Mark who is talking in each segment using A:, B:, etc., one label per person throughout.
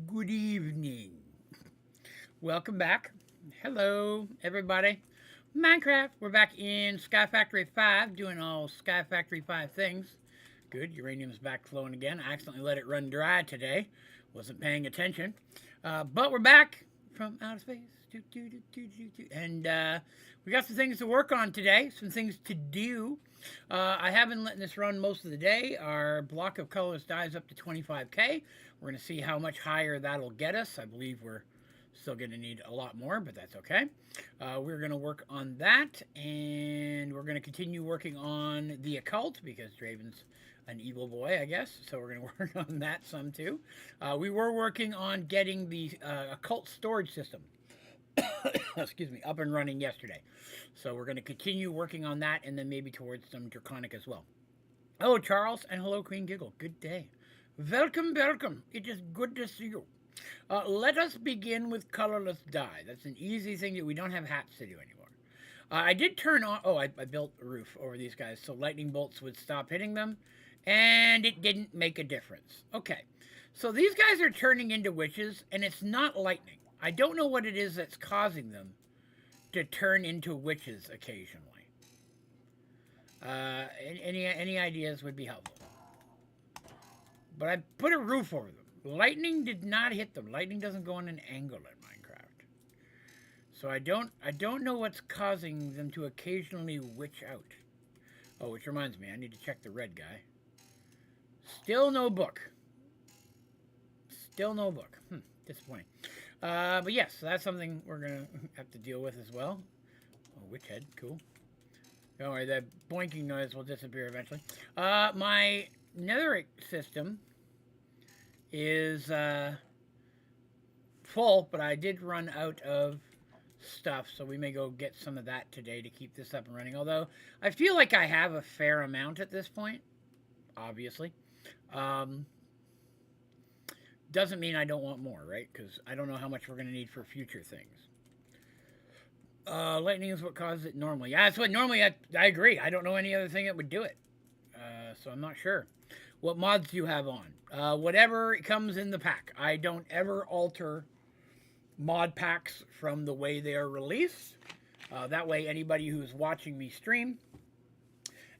A: Good evening. Welcome back. Hello, everybody. Minecraft, we're back in Sky Factory 5, doing all Sky Factory 5 things. Good, uranium's back flowing again. I accidentally let it run dry today. Wasn't paying attention. But we're back from outer space. And we got some things to work on today, some things to do. I have been letting this run most of the day. Our block of colors dies up to 25k. We're going to see how much higher that'll get us. I believe we're still going to need a lot more, but that's okay. We're going to work on that, and we're going to continue working on the occult because Draven's an evil boy, I guess. So we're going to work on that some too. We were working on getting the occult storage system excuse me, up and running yesterday. So we're going to continue working on that and then maybe towards some Draconic as well. Oh, Charles, and hello, Queen Giggle. Good day. Welcome, welcome. It is good to see you. Let us begin with colorless dye. That's an easy thing that we don't have hats to do anymore. I did turn on... Oh, I built a roof over these guys so lightning bolts would stop hitting them. And it didn't make a difference. Okay. So these guys are turning into witches, and it's not lightning. I don't know what it is that's causing them to turn into witches occasionally. Any ideas would be helpful. But I put a roof over them. Lightning did not hit them. Lightning doesn't go on an angle in Minecraft. So I don't know what's causing them to occasionally witch out. Oh, which reminds me, I need to check the red guy. Still no book. Still no book. Disappointing. But yes, that's something we're going to have to deal with as well. Oh, witch head. Cool. Don't worry, that boinking noise will disappear eventually. My netherite system is full, but I did run out of stuff, so we may go get some of that today to keep this up and running. Although, I feel like I have a fair amount at this point, obviously. Doesn't mean I don't want more, right? Because I don't know how much we're going to need for future things. Lightning is what causes it normally. Yeah, that's what normally I agree. I don't know any other thing that would do it. So I'm not sure. What mods do you have on? Whatever comes in the pack. I don't ever alter mod packs from the way they are released. That way anybody who's watching me stream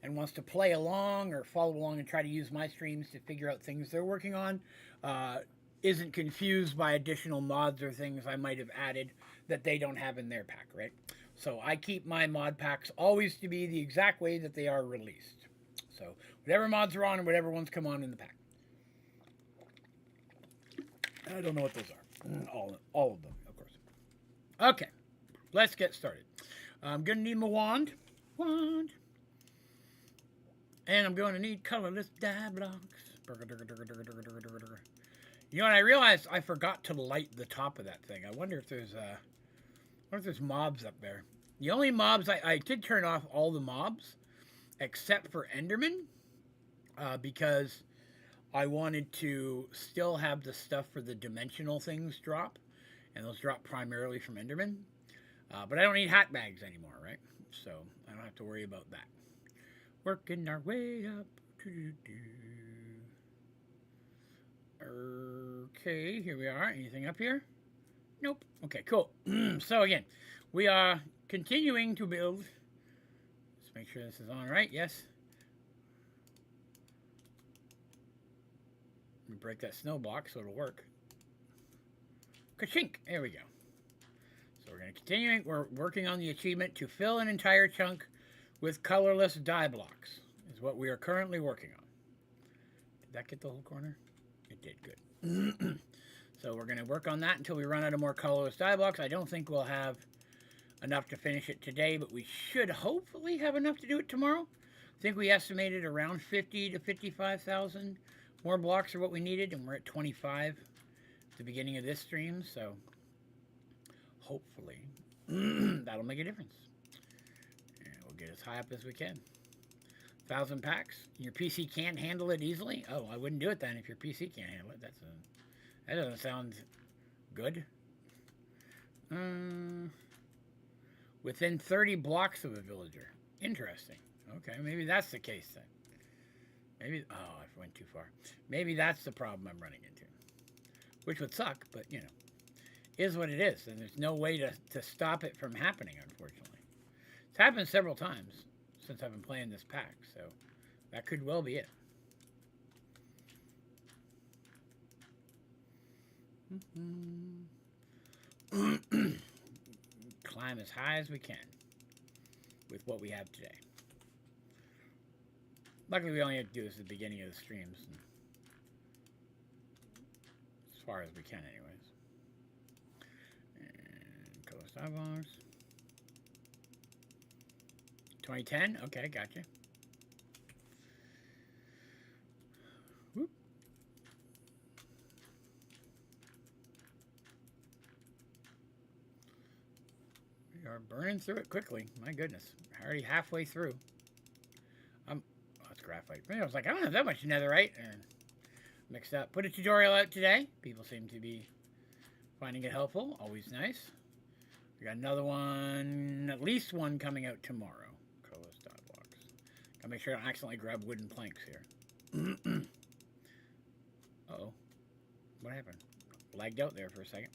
A: and wants to play along or follow along and try to use my streams to figure out things they're working on, isn't confused by additional mods or things I might have added that they don't have in their pack, right? So I keep my mod packs always to be the exact way that they are released. So whatever mods are on and whatever ones come on in the pack. I don't know what those are. All of them, of course. Okay, let's get started. I'm going to need my wand. And I'm going to need colorless dye blocks. You know what? I realized I forgot to light the top of that thing. I wonder if there's mobs up there. The only mobs I did turn off all the mobs except for Enderman because I wanted to still have the stuff for the dimensional things drop, and those drop primarily from Enderman. But I don't need hat bags anymore, right? So I don't have to worry about that. Working our way up. Okay, here we are. Anything up here? Nope. Okay, cool. So again, we are continuing to build. Let's make sure this is on right. Yes. Let me break that snow block so it'll work. Ka-chink! There we go. So we're going to continue. We're working on the achievement to fill an entire chunk with colorless dye blocks. Is what we are currently working on. Did that get the whole corner? It did. Good. So we're going to work on that until we run out of more colorless dye blocks. I don't think we'll have enough to finish it today, but we should hopefully have enough to do it tomorrow. I think we estimated around 50 to 55,000 more blocks are what we needed, and we're at 25 at the beginning of this stream, so hopefully that'll make a difference. And we'll get as high up as we can. 1,000 packs. Your PC can't handle it easily? Oh, I wouldn't do it then if your PC can't handle it. That doesn't sound good. Within 30 blocks of a villager. Interesting. Okay, maybe that's the case then. Maybe, oh, I went too far. Maybe that's the problem I'm running into. which would suck, but you know, is what it is, and there's no way to stop it from happening, unfortunately. It's happened several times since I've been playing this pack, so that could well be it. Climb as high as we can with what we have today. Luckily, we only have to do this at the beginning of the streams. As far as we can, anyways. And color sidewalks. 2010? Okay, gotcha. Whoop. We are burning through it quickly. My goodness. Already halfway through. It's graphite. I was like, I don't have that much netherite. And mixed up. Put a tutorial out today. People seem to be finding it helpful. Always nice. We got another one, at least one coming out tomorrow. Colorless dot blocks. Gotta make sure I don't accidentally grab wooden planks here. Uh-oh. What happened? Lagged out there for a second.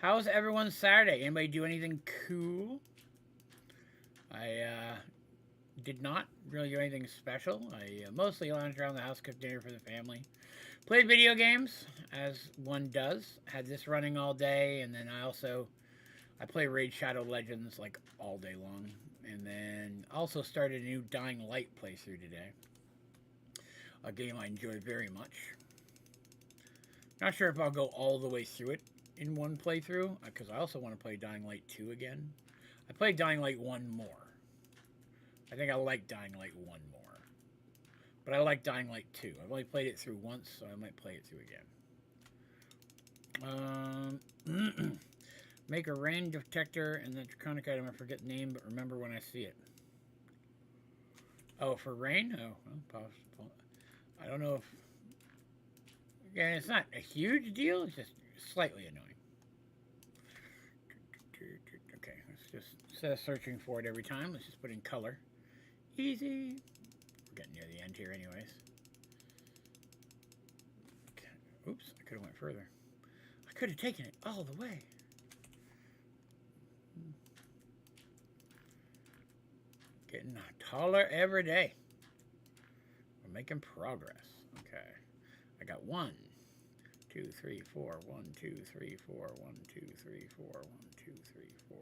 A: How's everyone's Saturday? Anybody do anything cool? I did not really do anything special. I mostly lounged around the house, cooked dinner for the family. Played video games, as one does. Had this running all day, and then I play Raid Shadow Legends like all day long. And then also started a new Dying Light playthrough today. A game I enjoy very much. Not sure if I'll go all the way through it in one playthrough, because I also want to play Dying Light 2 again. I played Dying Light 1 more. I think I like Dying Light 1 more. But I like Dying Light 2. I've only played it through once, so I might play it through again. Make a rain detector and the draconic item. I forget the name, but remember when I see it. Oh, for rain? Oh, well, possible. I don't know if... Again, it's not a huge deal. It's just slightly annoying. Okay, let's just, instead of searching for it every time, let's just put in color. Easy. We're getting near the end here anyways. Okay. Oops, I could have went further. I could have taken it all the way. Getting taller every day. We're making progress. Okay. I got 1, 2, 3, 4. 1, 2, 3, 4. 1, 2, 3, 4. 1, 2, 3, 4.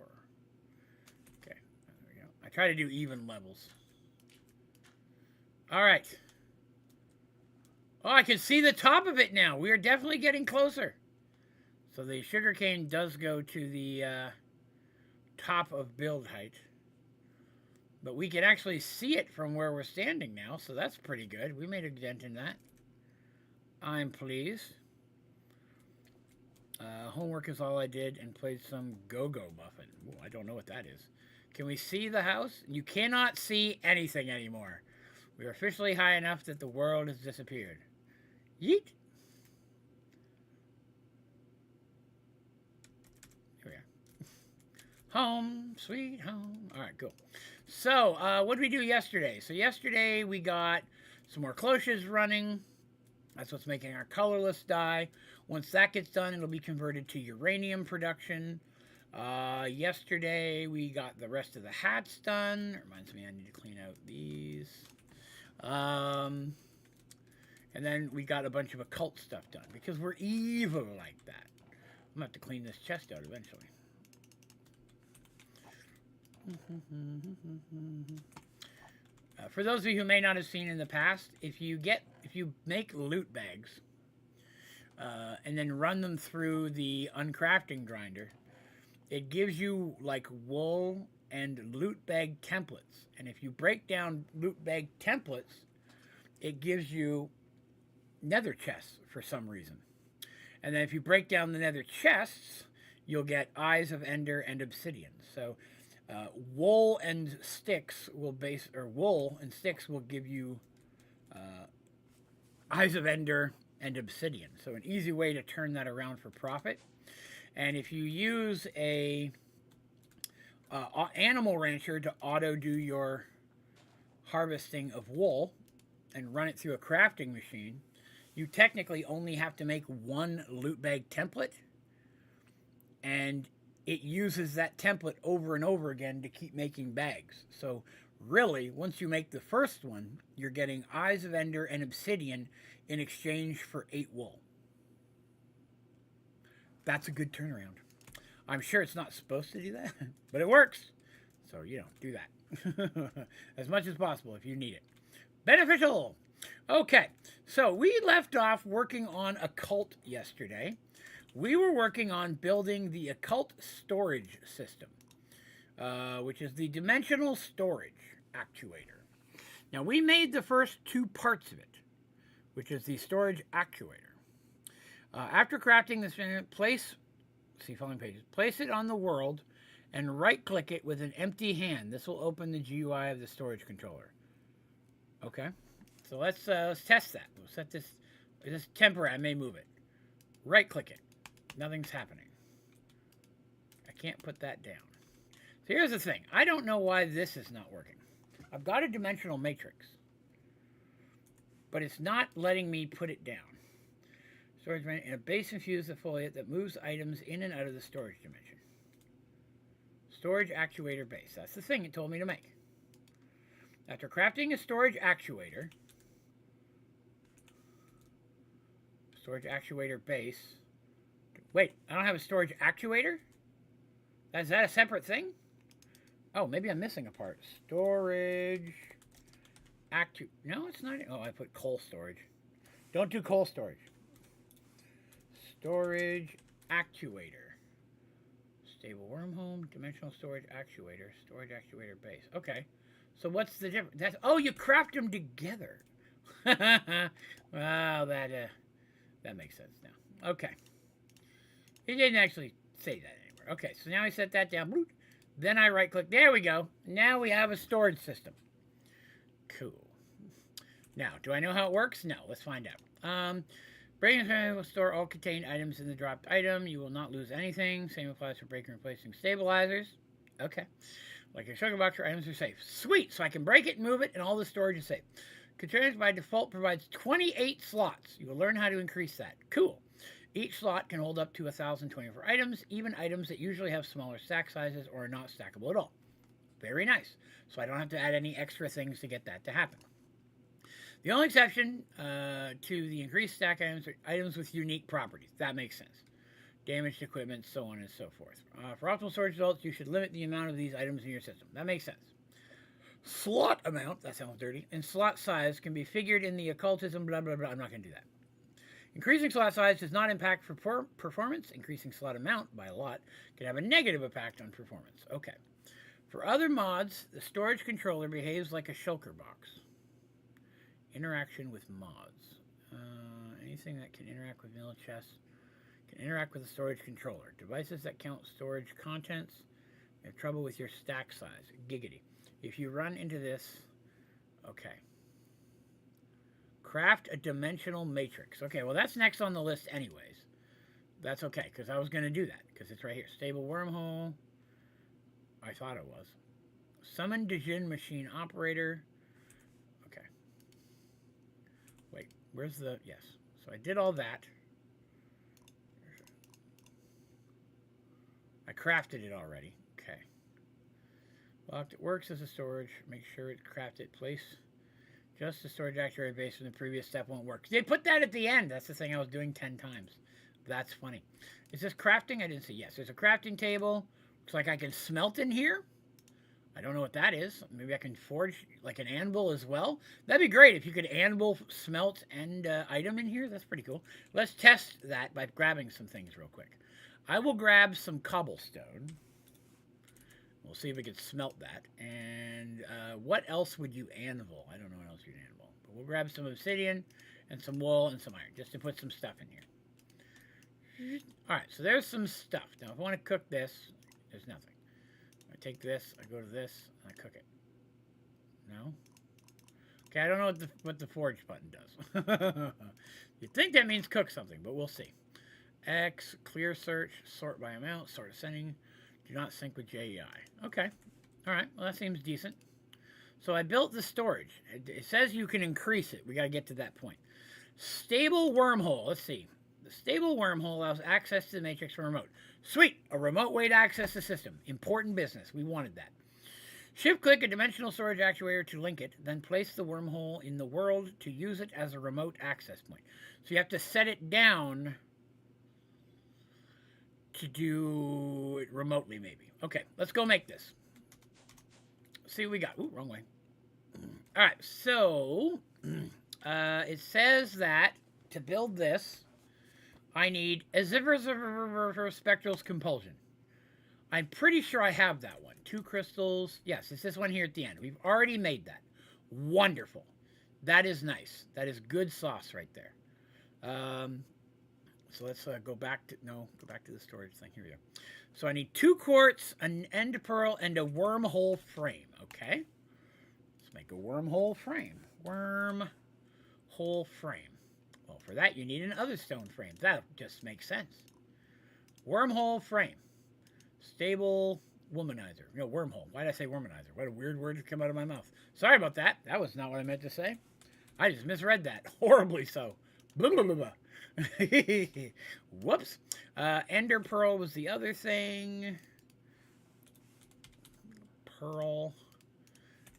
A: Okay, there we go. I try to do even levels. All right. Oh, I can see the top of it now. We are definitely getting closer. So the sugarcane does go to the top of build height. But we can actually see it from where we're standing now, so that's pretty good. We made a dent in that. I'm pleased. Homework is all I did and played some go-go muffin. Ooh, I don't know what that is. Can we see the house? You cannot see anything anymore. We are officially high enough that the world has disappeared. Yeet. Here we are. Home, sweet home. All right, cool. So, what did we do yesterday? So yesterday we got some more cloches running. That's what's making our colorless dye. Once that gets done, it'll be converted to uranium production. Yesterday we got the rest of the hats done. It reminds me I need to clean out these. And then we got a bunch of occult stuff done because we're evil like that. I'm gonna have to clean this chest out eventually. For those of you who may not have seen in the past, if you make loot bags and then run them through the uncrafting grinder, it gives you like wool and loot bag templates. And if you break down loot bag templates, it gives you nether chests for some reason. And then if you break down the nether chests, you'll get Eyes of Ender and Obsidian. So wool and sticks will give you Eyes of Ender and Obsidian. So an easy way to turn that around for profit. And if you use a animal rancher to auto do your harvesting of wool and run it through a crafting machine, you technically only have to make one loot bag template, and it uses that template over and over again to keep making bags. So really, once you make the first one, you're getting Eyes of Ender and Obsidian in exchange for 8 wool. That's a good turnaround. I'm sure it's not supposed to do that, but it works. So, do that. As much as possible if you need it. Beneficial! Okay, so we left off working on Occult yesterday. We were working on building the Occult storage system, which is the dimensional storage actuator. Now, we made the first 2 parts of it, which is the storage actuator. After crafting this, place it on the world and right-click it with an empty hand. This will open the GUI of the storage controller. Okay, so let's test that. We'll set this. This is temporary. I may move it. Right-click it. Nothing's happening. I can't put that down. So here's the thing. I don't know why this is not working. I've got a dimensional matrix, but it's not letting me put it down. Storage in a base infused affiliate that moves items in and out of the storage dimension. Storage actuator base. That's the thing it told me to make. After crafting a storage actuator base. Wait, I don't have a storage actuator? Is that a separate thing? Oh, maybe I'm missing a part. Storage No, it's not. Oh, I put coal storage. Don't do coal storage. Storage actuator. Stable wormhole, dimensional storage actuator, base. Okay. So what's the difference? You craft them together. Wow, that makes sense now. Okay. It didn't actually say that anywhere. Okay, so now I set that down. Then I right click. There we go. Now we have a storage system. Cool. Now, do I know how it works? No, let's find out. Breaking will store all contained items in the dropped item. You will not lose anything. Same applies for breaking and replacing stabilizers. Okay. Like your sugar box, your items are safe. Sweet! So I can break it and move it, and all the storage is safe. Containers by default provides 28 slots. You will learn how to increase that. Cool. Each slot can hold up to 1,024 items, even items that usually have smaller stack sizes or are not stackable at all. Very nice. So I don't have to add any extra things to get that to happen. The only exception to the increased stack items are items with unique properties. That makes sense. Damaged equipment, so on and so forth. For optimal storage results, you should limit the amount of these items in your system. That makes sense. Slot amount, that sounds dirty, and slot size can be figured in the occultism, blah, blah, blah. I'm not going to do that. Increasing slot size does not impact performance. Increasing slot amount by a lot can have a negative impact on performance. Okay. For other mods, the storage controller behaves like a shulker box. Interaction with mods. Anything that can interact with mill chests can interact with the storage controller. Devices that count storage contents have trouble with your stack size. Giggity. If you run into this, okay. Craft a dimensional matrix. Okay, well that's next on the list anyways. That's okay, because I was going to do that, because it's right here. Stable wormhole. I thought it was. Summon Djinn machine operator. Okay. Wait, where's the... Yes. So I did all that. I crafted it already. Okay. Locked. It works as a storage. Make sure it's crafted. Place just the storage actuator base from the previous step won't work. They put that at the end. That's the thing I was doing 10 times. That's funny. Is this crafting? I didn't see. Yes, there's a crafting table. Looks like I can smelt in here. I don't know what that is. Maybe I can forge like an anvil as well. That'd be great if you could anvil, smelt, and item in here. That's pretty cool. Let's test that by grabbing some things real quick. I will grab some cobblestone. We'll see if we can smelt that. And what else would you anvil? I don't know what else you'd anvil. But we'll grab some obsidian and some wool and some iron just to put some stuff in here. Alright, so there's some stuff. Now, if I want to cook this, there's nothing. I take this, I go to this, and I cook it. No? Okay, I don't know what the forge button does. You'd think that means cook something, but we'll see. X, clear search, sort by amount, sort ascending. Do not sync with JEI. Okay. Alright, well that seems decent. So I built the storage. It says you can increase it. We got to get to that point. Stable wormhole. Let's see. The stable wormhole allows access to the matrix from remote. Sweet! A remote way to access the system. Important business. We wanted that. Shift-click a dimensional storage actuator to link it, then place the wormhole in the world to use it as a remote access point. So you have to set it down to do it remotely, maybe. Okay, let's go make this. See what we got. Ooh, wrong way. All right, so it says that to build this, I need a Spectral's Compulsion. I'm pretty sure I have that one. 2 crystals. Yes, it's this one here at the end. We've already made that. Wonderful. That is nice. That is good sauce right there. So let's go back to the storage thing. Here we go. So I need 2 quartz, an end pearl, and a wormhole frame. Okay. Let's make a wormhole frame. Wormhole frame. Well, for that you need an other stone frame. That just makes sense. Wormhole frame. Stable womanizer. No, wormhole. Why did I say womanizer? What a weird word to come out of my mouth. Sorry about that. That was not what I meant to say. I just misread that. Horribly so. Blah, blah, blah, blah. Whoops. Ender pearl was the other thing. Pearl.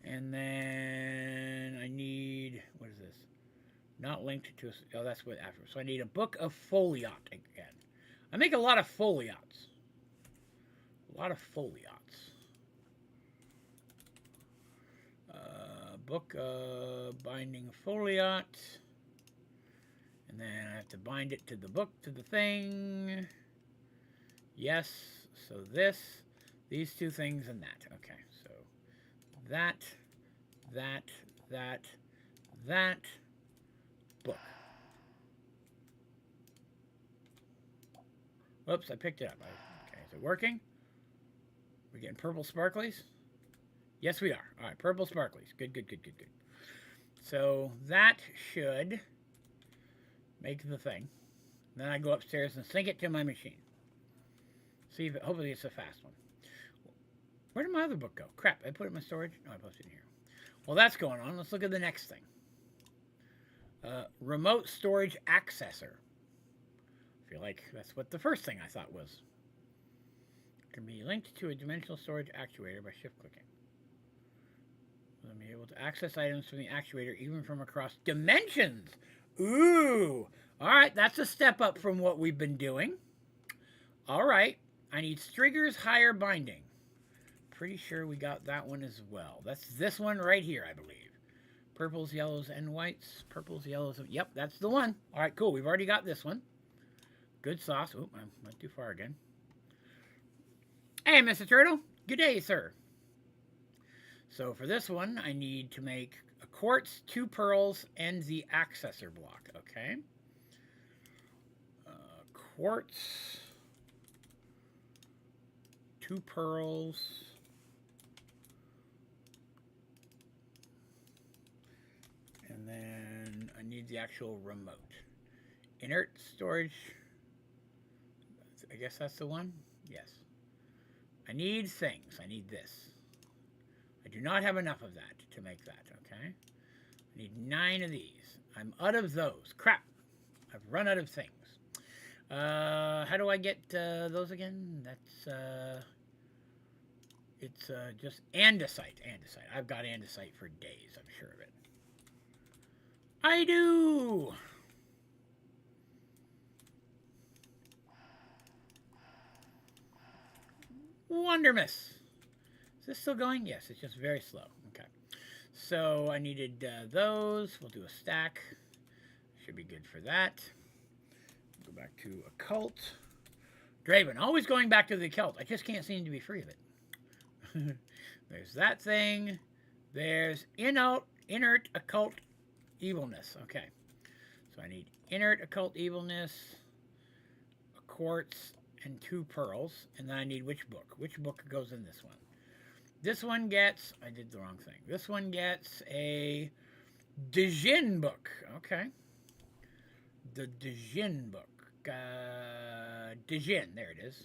A: And then I need, what is this? Not linked to, oh, that's what after. So I need a book of foliot again. I make a lot of foliots. A lot of foliots. Book binding foliot. And then I have to bind it to the book, to the thing. Yes. So this, these 2 things, and that. Okay. So that, book. Whoops, I picked it up. Okay, is it working? We're getting purple sparklies? Yes, we are. All right, purple sparklies. Good. So that should make the thing. Then I go upstairs and sync it to my machine. See if hopefully it's a fast one. Where did my other book go? Crap, I put it in my storage? No, I posted it in here. Well, that's going on. Let's look at the next thing. Remote storage accessor. I feel like that's what the first thing I thought was. Can be linked to a dimensional storage actuator by shift-clicking. We'll be able to access items from the actuator even from across dimensions. Ooh! Alright, that's a step up from what we've been doing. Alright, I need Strigger's Higher Binding. Pretty sure we got that one as well. That's this one right here, I believe. Purples, yellows, and whites. Purples, yellows, yep, that's the one. Alright, cool, we've already got this one. Good sauce. Oop, I went too far again. Hey, Mr. Turtle. Good day, sir. So for this one, I need to make a quartz, 2 pearls, and the accessor block. Okay. Quartz, 2 pearls, and then I need the actual remote. Inert storage. I guess that's the one? Yes. I need things. I need this. I do not have enough of that to make that, okay? I need 9 of these. I'm out of those. Crap. I've run out of things. How do I get those again? That's, it's just andesite. Andesite. I've got andesite for days, I'm sure of it. I do! Wondermiss. Is this still going? Yes, it's just very slow. Okay. So I needed those. We'll do a stack. Should be good for that. Go back to occult. Draven, always going back to the occult. I just can't seem to be free of it. There's that thing. There's inert occult evilness. Okay. So I need inert occult evilness, a quartz, and 2 pearls. And then I need which book? Which book goes in this one? This one gets, I did the wrong thing. This one gets a Djinn book. Okay. The Djinn book. Djinn, there it is.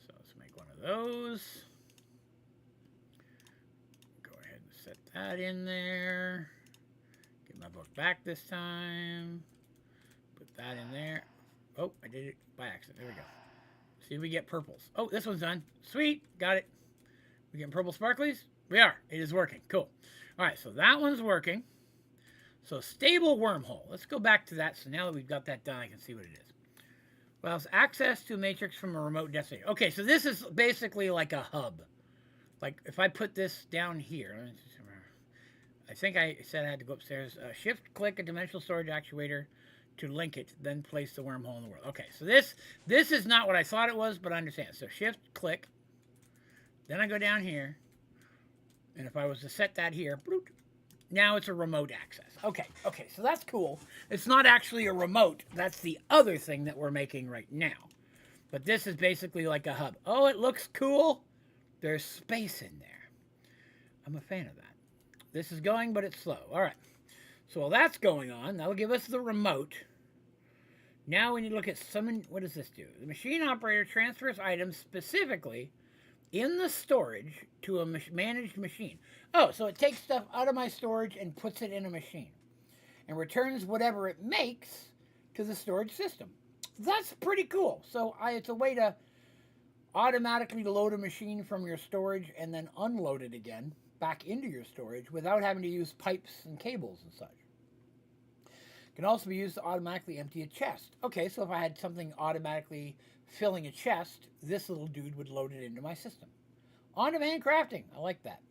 A: So let's make one of those. Go ahead and set that in there. Get my book work back this time. Put that in there. Oh, I did it by accident. There we go. See if we get purples. Oh, this one's done. Sweet. Got it. We getting purple sparklies? We are. It is working. Cool. All right, so that one's working. So stable wormhole. Let's go back to that. So now that we've got that done, I can see what it is. Well, it's access to a matrix from a remote destination. Okay, so this is basically like a hub. Like if I put this down here, I think I said I had to go upstairs. Shift click a dimensional storage actuator to link it, then place the wormhole in the world. Okay, so this is not what I thought it was, but I understand. So shift click, then I go down here, and if I was to set that here, bloop, now it's a remote access. Okay, so that's cool. It's not actually a remote. That's the other thing that we're making right now. But this is basically like a hub. Oh, it looks cool. There's space in there. I'm a fan of that. This is going, but it's slow. All right. So while that's going on, that'll give us the remote. Now we need to look at summon. What does this do? The machine operator transfers items specifically in the storage to a managed machine. Oh, so it takes stuff out of my storage and puts it in a machine and returns whatever it makes to the storage system. That's pretty cool. So it's a way to automatically load a machine from your storage and then unload it again back into your storage without having to use pipes and cables and such. It can also be used to automatically empty a chest. Okay, so if I had something automatically filling a chest, this little dude would load it into my system. On-demand crafting. I like that.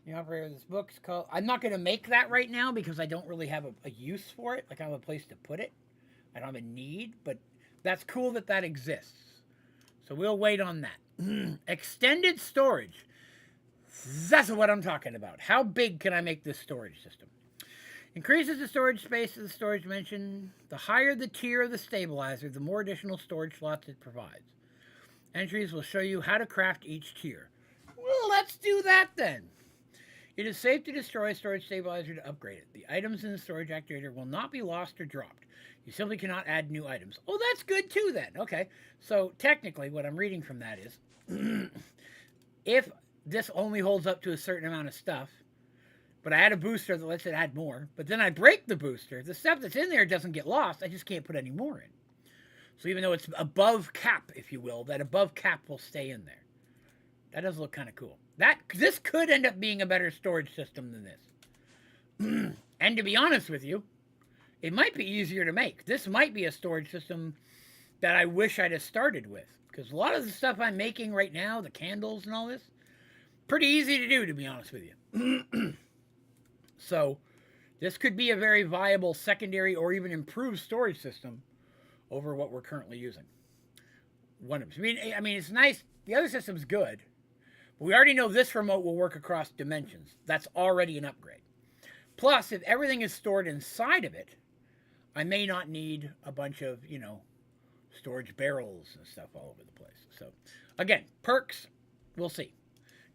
A: The operator of this book is called... I'm not going to make that right now because I don't really have a use for it. Like I have a place to put it. I don't have a need, but that's cool that that exists. So we'll wait on that. Extended storage. That's what I'm talking about. How big can I make this storage system? Increases the storage space of the storage dimension. The higher the tier of the stabilizer, the more additional storage slots it provides. Entries will show you how to craft each tier. Well, let's do that then. It is safe to destroy a storage stabilizer to upgrade it. The items in the storage actuator will not be lost or dropped. You simply cannot add new items. Oh, that's good too then. Okay, so technically what I'm reading from that is if this only holds up to a certain amount of stuff, but I add a booster that lets it add more, but then I break the booster, the stuff that's in there doesn't get lost. I just can't put any more in. So even though it's above cap, if you will, that above cap will stay in there. That does look kind of cool. This could end up being a better storage system than this. And to be honest with you, it might be easier to make. This might be a storage system that I wish I'd have started with. Because a lot of the stuff I'm making right now, the candles and all this, pretty easy to do, to be honest with you. So, this could be a very viable secondary or even improved storage system over what we're currently using. I mean, it's nice. The other system's good. But we already know this remote will work across dimensions. That's already an upgrade. Plus, if everything is stored inside of it, I may not need a bunch of, storage barrels and stuff all over the place. So, again, perks, we'll see.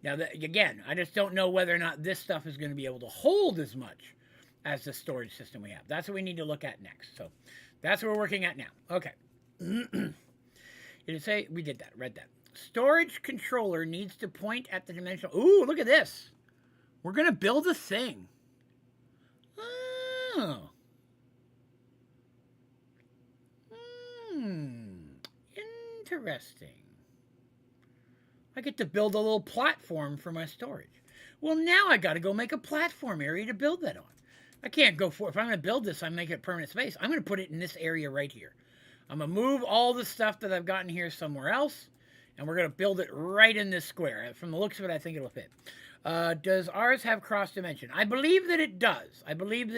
A: Now, again, I just don't know whether or not this stuff is going to be able to hold as much as the storage system we have. That's what we need to look at next. So, that's what we're working at now. Okay. Did it say? We did that. Read that. Storage controller needs to point at the dimensional... Ooh, look at this. We're going to build a thing. Oh. Interesting. I get to build a little platform for my storage. Well, now I got to go make a platform area to build that on. I can't go for... If I'm going to build this, I make it permanent space. I'm going to put it in this area right here. I'm going to move all the stuff that I've gotten here somewhere else, and we're going to build it right in this square. From the looks of it, I think it'll fit. Does ours have cross dimension? I believe that it does. I'm going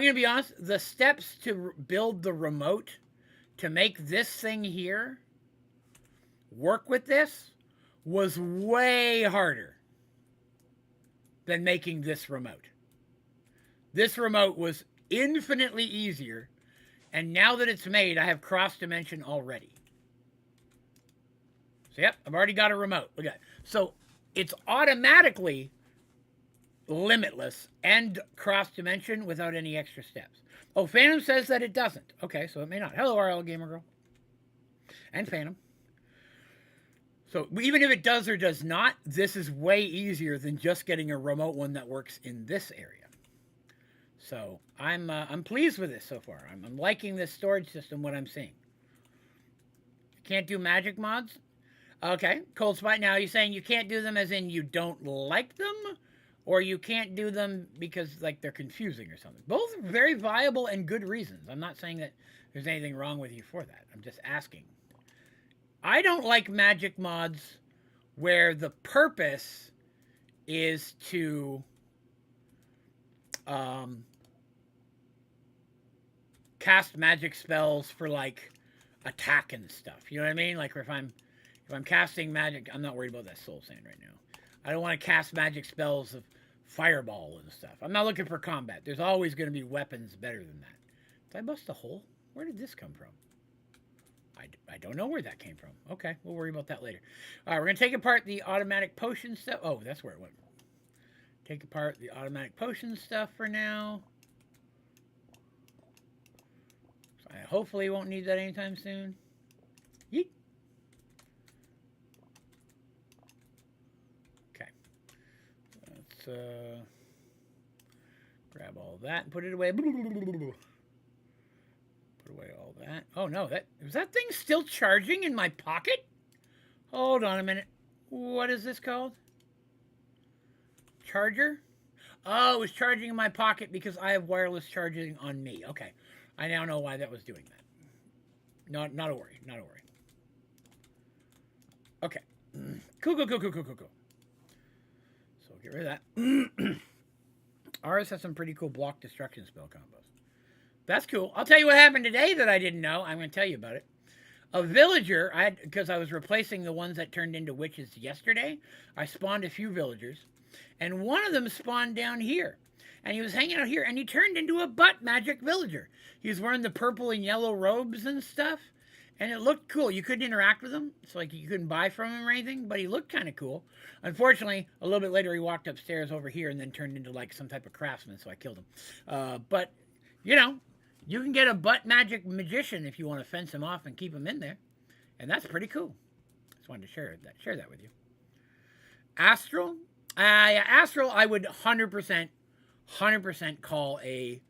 A: to be honest, the steps to build the remote to make this thing here work with this was way harder than making this remote. This remote was infinitely easier, and now that it's made, I have cross dimension already. So yep, I've already got a remote. Look at that. So it's automatically limitless and cross dimension without any extra steps. Oh, Phantom says that it doesn't. Okay, so it may not. Hello, RL Gamer Girl. And Phantom. So even if it does or does not, this is way easier than just getting a remote one that works in this area. So I'm pleased with this so far. I'm liking this storage system. What I'm seeing. Can't do magic mods. Okay, Cold Spot. Now, are you saying you can't do them as in you don't like them? Or you can't do them because, like, they're confusing or something? Both very viable and good reasons. I'm not saying that there's anything wrong with you for that. I'm just asking. I don't like magic mods where the purpose is to cast magic spells for, like, attack and stuff. You know what I mean? Like, if I'm casting magic, I'm not worried about that soul sand right now. I don't want to cast magic spells of fireball and stuff. I'm not looking for combat. There's always going to be weapons better than that. Did I bust a hole? Where did this come from? I don't know where that came from. Okay, we'll worry about that later. All right, we're going to take apart the automatic potion stuff. Oh, that's where it went. Take apart the automatic potion stuff for now. So I hopefully won't need that anytime soon. Yeet. Okay. Let's grab all that and put it away. Put away all that. Oh no, is that thing still charging in my pocket? Hold on a minute. What is this called? Charger? Oh, it was charging in my pocket because I have wireless charging on me. Okay. I now know why that was doing that. Not a worry. Not a worry. Okay. Cool. So we'll get rid of that. Ours has some pretty cool block destruction spell combos. That's cool. I'll tell you what happened today that I didn't know. I'm going to tell you about it. A villager, because I was replacing the ones that turned into witches yesterday, I spawned a few villagers, and one of them spawned down here. And he was hanging out here, and he turned into a butt magic villager. He was wearing the purple and yellow robes and stuff, and it looked cool. You couldn't interact with him. It's like you couldn't buy from him or anything, but he looked kind of cool. Unfortunately, a little bit later, he walked upstairs over here and then turned into like some type of craftsman, so I killed him. But, you know, you can get a butt magic magician if you want to fence him off and keep him in there. And that's pretty cool. Just wanted to share that with you. Astral? Yeah, Astral I would 100% call a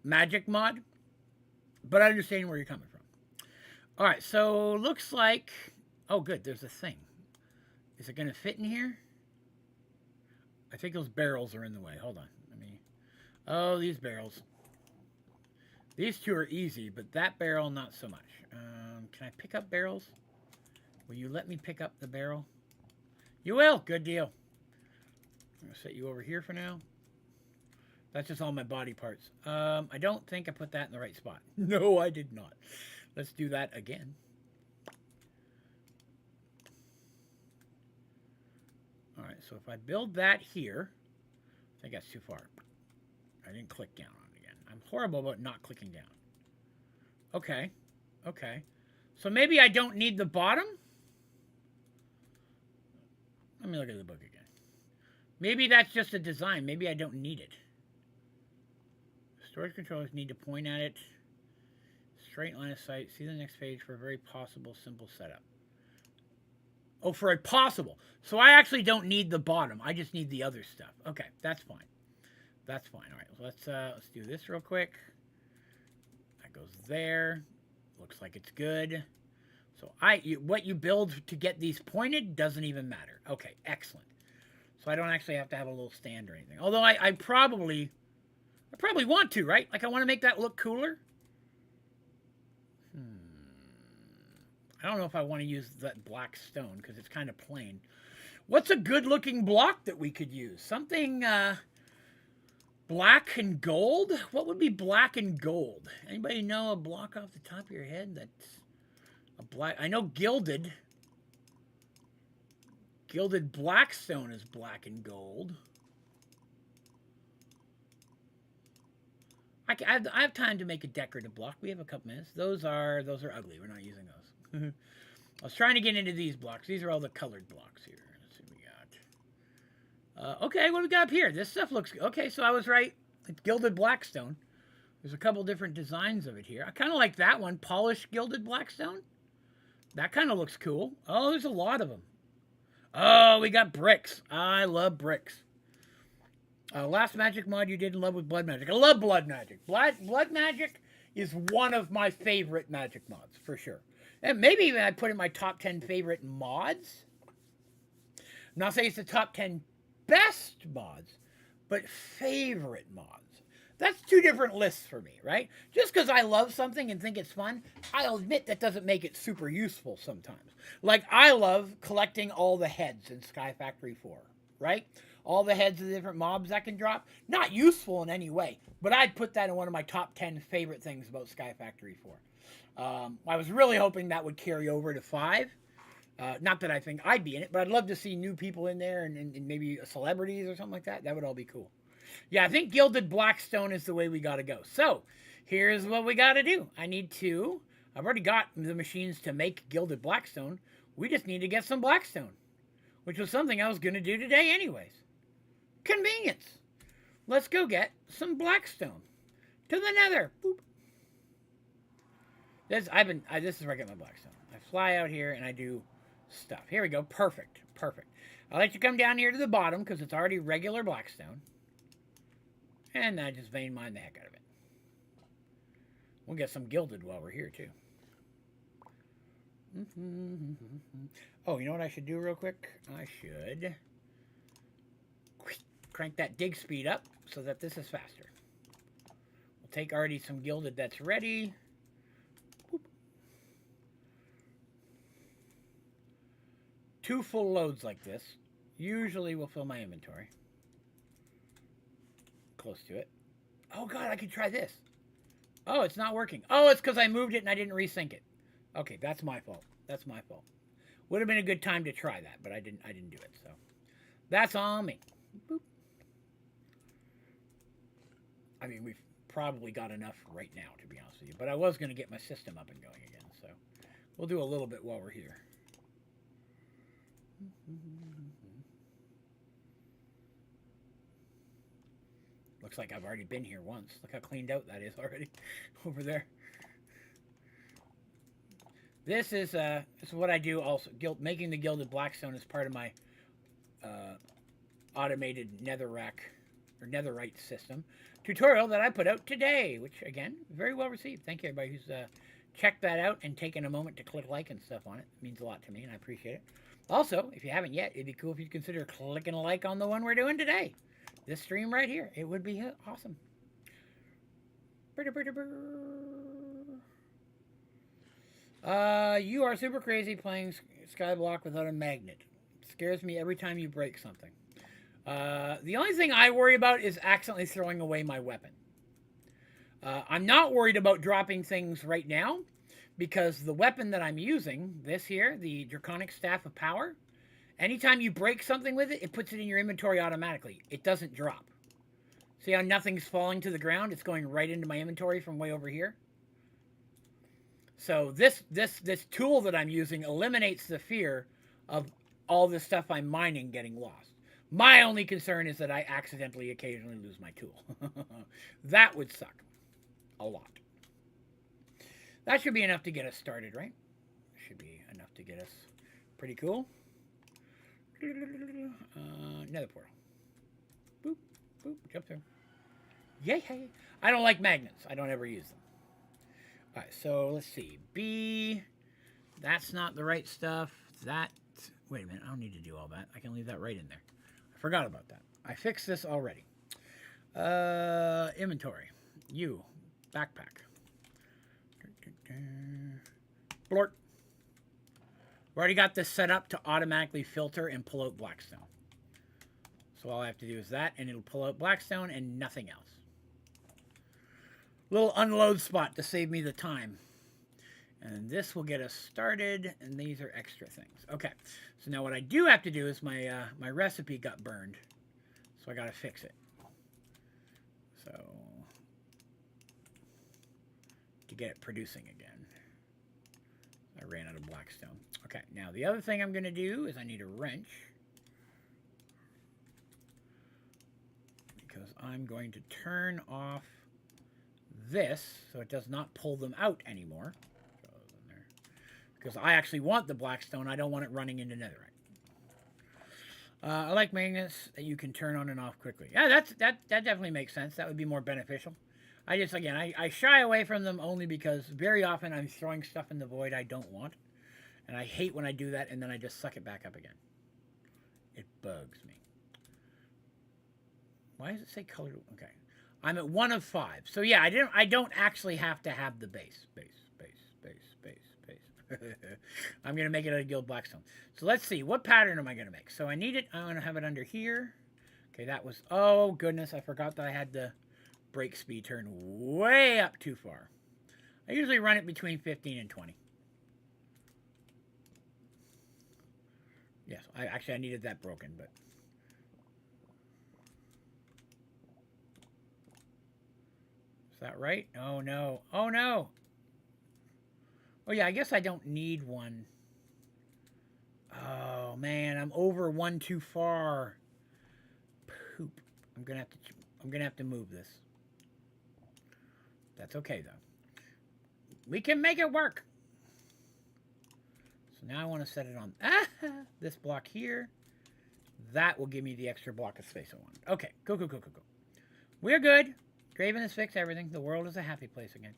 A: magic mod. But I understand where you're coming from. All right, so looks like... Oh, good, there's a thing. Is it going to fit in here? I think those barrels are in the way. Hold on. Oh, these barrels. These two are easy, but that barrel, not so much. Can I pick up barrels? Will you let me pick up the barrel? You will. Good deal. I'm going to set you over here for now. That's just all my body parts. I don't think I put that in the right spot. No, I did not. Let's do that again. All right, so if I build that here, I think that's too far. I didn't click down on it again. I'm horrible about not clicking down. Okay. So maybe I don't need the bottom? Let me look at the book again. Maybe that's just a design. Maybe I don't need it. Storage controllers need to point at it. Straight line of sight. See the next page for a very possible simple setup. Oh, for a possible. So I actually don't need the bottom. I just need the other stuff. Okay, that's fine. That's fine. All right, let's do this real quick. That goes there. Looks like it's good. So what you build to get these pointed doesn't even matter. Okay, excellent. So I don't actually have to have a little stand or anything. Although I probably want to, right? Like I want to make that look cooler. I don't know if I want to use that black stone because it's kind of plain. What's a good looking block that we could use? Something black and gold? What would be black and gold? Anybody know a block off the top of your head that's a black? I know gilded. Gilded blackstone is black and gold. I have time to make a decorative block. We have a couple minutes. Those are ugly. We're not using those. I was trying to get into these blocks. These are all the colored blocks here. Let's see what we got. Okay, what do we got up here? This stuff looks... Okay, so I was right. It's gilded blackstone. There's a couple different designs of it here. I kind of like that one. Polished gilded blackstone. That kind of looks cool. Oh, there's a lot of them. Oh, we got bricks. I love bricks. Last magic mod you did in love with blood magic. I love blood magic. Blood magic is one of my favorite magic mods, for sure. And maybe even I'd put in my top 10 favorite mods. I'm not saying it's the top 10 best mods, but favorite mods. That's two different lists for me, right? Just because I love something and think it's fun, I'll admit that doesn't make it super useful sometimes. Like, I love collecting all the heads in Sky Factory 4, right? All the heads of the different mobs that can drop. Not useful in any way, but I'd put that in one of my top 10 favorite things about Sky Factory 4. I was really hoping that would carry over to 5. Not that I think I'd be in it, but I'd love to see new people in there and maybe celebrities or something like that. That would all be cool. Yeah, I think Gilded Blackstone is the way we got to go. So, here's what we got to do. I've already got the machines to make Gilded Blackstone. We just need to get some Blackstone, which was something I was going to do today anyways. Convenience. Let's go get some Blackstone. To the nether. Boop. This is where I get my Blackstone. I fly out here and I do stuff. Here we go. Perfect. Perfect. I like to come down here to the bottom because it's already regular Blackstone. And I just vein mine the heck out of it. We'll get some gilded while we're here, too. Oh, you know what I should do real quick? I should crank that dig speed up so that this is faster. We'll take already some gilded that's ready. Boop. 2 full loads like this usually will fill my inventory. Close to it. Oh god, I could try this. Oh, it's not working. Oh, it's because I moved it and I didn't resync it. Okay, that's my fault. That's my fault. Would have been a good time to try that, but I didn't do it. So that's on me. Boop. I mean, we've probably got enough right now, to be honest with you. But I was going to get my system up and going again, so we'll do a little bit while we're here. Looks like I've already been here once. Look how cleaned out that is already over there. This is what I do also. Making the Gilded Blackstone is part of my automated netherite system tutorial that I put out today, which, again, very well received. Thank you, everybody who's checked that out and taken a moment to click like and stuff on it. It means a lot to me, and I appreciate it. Also, if you haven't yet, it'd be cool if you'd consider clicking a like on the one we're doing today. This stream right here. It would be awesome. You are super crazy playing Skyblock without a magnet. It scares me every time you break something. The only thing I worry about is accidentally throwing away my weapon. I'm not worried about dropping things right now because the weapon that I'm using, this here, the Draconic Staff of Power, anytime you break something with it, it puts it in your inventory automatically. It doesn't drop. See how nothing's falling to the ground? It's going right into my inventory from way over here. So this tool that I'm using eliminates the fear of all the stuff I'm mining getting lost. My only concern is that I accidentally occasionally lose my tool. That would suck. A lot. That should be enough to get us started, right? Should be enough to get us pretty cool. Nether portal. Boop, boop, jump through. Yay, hey. I don't like magnets. I don't ever use them. All right, so let's see. B, that's not the right stuff. Wait a minute, I don't need to do all that. I can leave that right in there. I forgot about that. I fixed this already. Inventory. Backpack. Blort. We've already got this set up to automatically filter and pull out Blackstone. So all I have to do is that, and it'll pull out Blackstone and nothing else. Little unload spot to save me the time. And this will get us started, and these are extra things. Okay, so now what I do have to do is my recipe got burned, so I got to fix it. So, to get it producing again. I ran out of Blackstone. Okay, now the other thing I'm going to do is I need a wrench. Because I'm going to turn off this so it does not pull them out anymore. Because I actually want the Blackstone. I don't want it running into netherite. I like magnets that you can turn on and off quickly. Yeah, that definitely makes sense. That would be more beneficial. I just, again, I shy away from them only because very often I'm throwing stuff in the void I don't want. And I hate when I do that and then I just suck it back up again. It bugs me. Why does it say colored? Okay. I'm at 1 of 5. So yeah, I don't actually have to have the base. I'm going to make it out of Guild Blackstone. So let's see. What pattern am I going to make? So I need it. I'm going to have it under here. Okay, that was... Oh, goodness. I forgot that I had the break speed turned way up too far. I usually run it between 15 and 20. Yes, I needed that broken, but... Is that right? Oh, no. Oh, no. Oh, yeah, I guess I don't need one. Oh, man, I'm over 1 too far. Poop. I'm gonna have to move this. That's okay, though. We can make it work. So now I want to set it on this block here. That will give me the extra block of space I want. Okay, go. We're good. Draven has fixed everything. The world is a happy place again.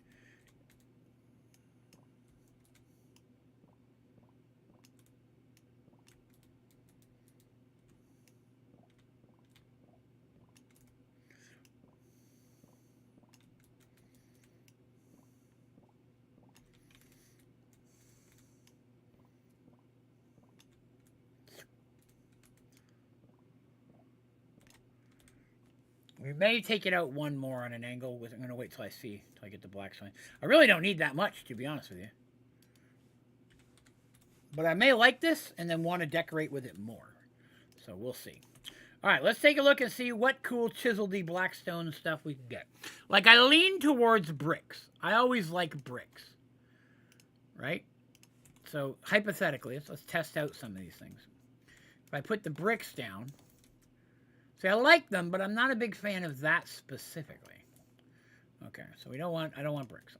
A: We may take it out one more on an angle. I'm going to wait till I get the black shine. I really don't need that much, to be honest with you. But I may like this and then want to decorate with it more. So we'll see. All right, let's take a look and see what cool chiseled blackstone stuff we can get. Like, I lean towards bricks. I always like bricks. Right? So, hypothetically, let's test out some of these things. If I put the bricks down... See, I like them, but I'm not a big fan of that specifically. Okay, so I don't want bricks.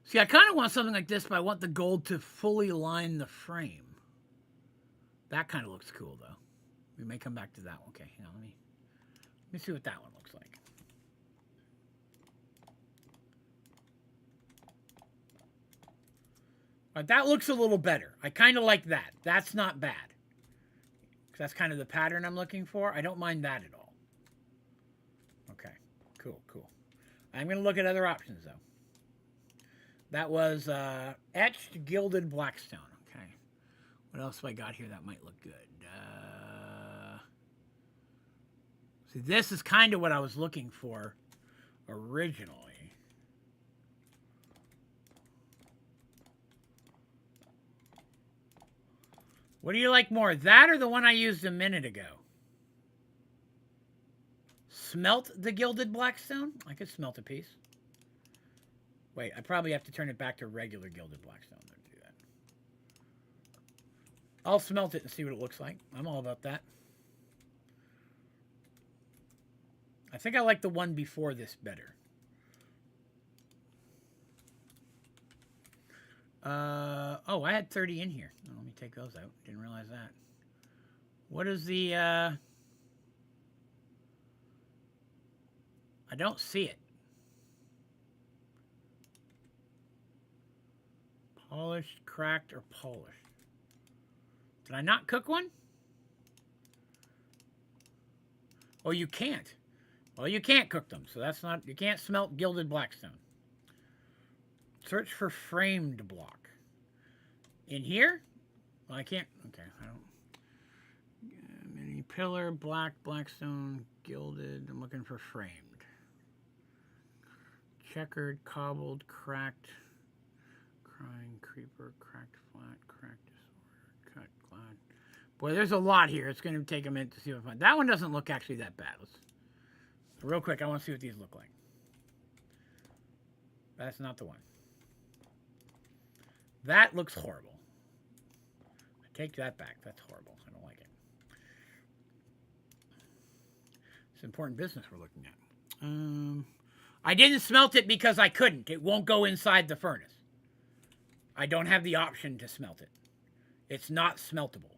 A: See, I kind of want something like this, but I want the gold to fully line the frame. That kind of looks cool, though. We may come back to that one. Okay, hang on, let me see what that one looks like. All right, that looks a little better. I kind of like that. That's not bad. That's kind of the pattern I'm looking for. I don't mind that at all. Okay, cool. I'm going to look at other options, though. That was etched gilded blackstone. Okay. What else have I got here that might look good? See, this is kind of what I was looking for originally. What do you like more, that or the one I used a minute ago? Smelt the gilded blackstone? I could smelt a piece. Wait, I probably have to turn it back to regular gilded blackstone to do that. I'll smelt it and see what it looks like. I'm all about that. I think I like the one before this better. Oh, I had 30 in here. Oh, let me take those out. Didn't realize that. What is the, I don't see it. Polished, cracked, or polished? Did I not cook one? Oh, you can't. Well, you can't cook them, so that's not, you can't smelt gilded blackstone. Search for framed block. In here? Well, I can't. Okay, I don't. Mini pillar, blackstone, gilded. I'm looking for framed. Checkered, cobbled, cracked, crying, creeper, cracked, flat, cracked, disorder, cut, glad. Boy, there's a lot here. It's going to take a minute to see if I find. That one doesn't look actually that bad. Real quick, I want to see what these look like. That's not the one. That looks horrible. I take that back. That's horrible. I don't like it. It's important business we're looking at. I didn't smelt it because I couldn't. It won't go inside the furnace. I don't have the option to smelt it. It's not smeltable.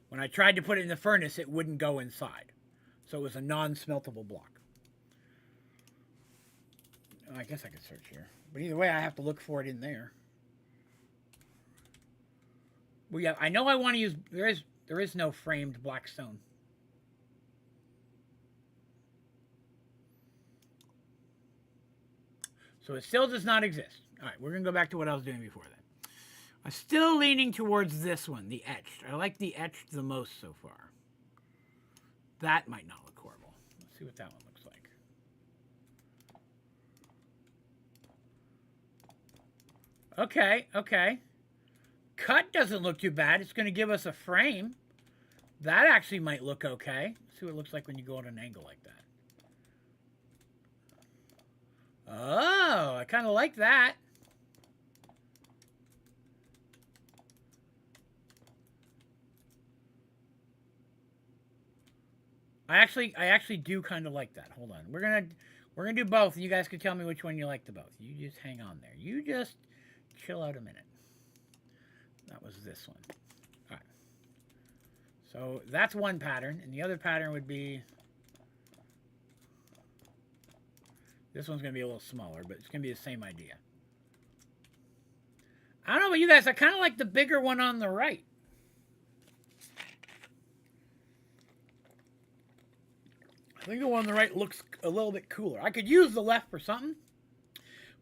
A: When I tried to put it in the furnace, it wouldn't go inside. So it was a non-smeltable block. I guess I could search here. But either way, I have to look for it in there. Well, yeah, I know I want to use... There is no framed black stone. So it still does not exist. All right, we're going to go back to what I was doing before then. I'm still leaning towards this one, the etched. I like the etched the most so far. That might not look horrible. Let's see what that one looks like. Okay, okay. Cut doesn't look too bad. It's going to give us a frame. That actually might look okay. Let's see what it looks like when you go at an angle like that. Oh, I kind of like that. I actually do kind of like that. Hold on. We're gonna do both. You guys can tell me which one you like the both. You just hang on there. You just chill out a minute. That was this one. All right. So that's one pattern, and the other pattern would be... This one's going to be a little smaller, but it's going to be the same idea. I don't know about you guys. I kind of like the bigger one on the right. I think the one on the right looks a little bit cooler. I could use the left for something.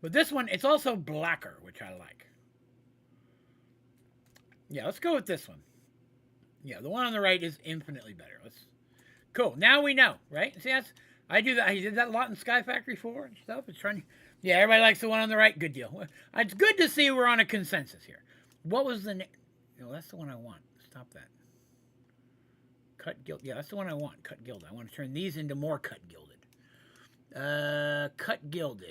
A: But this one, it's also blacker, which I like. Yeah, let's go with this one. Yeah, the one on the right is infinitely better. Cool. Now we know, right? See, I do that. I did that a lot in Sky Factory 4 and stuff. It's trying. Yeah, everybody likes the one on the right. Good deal. It's good to see we're on a consensus here. What was the name? No, that's the one I want. Stop that. Cut Gilded. Yeah, that's the one I want. Cut Gilded. I want to turn these into more Cut Gilded. Cut Gilded.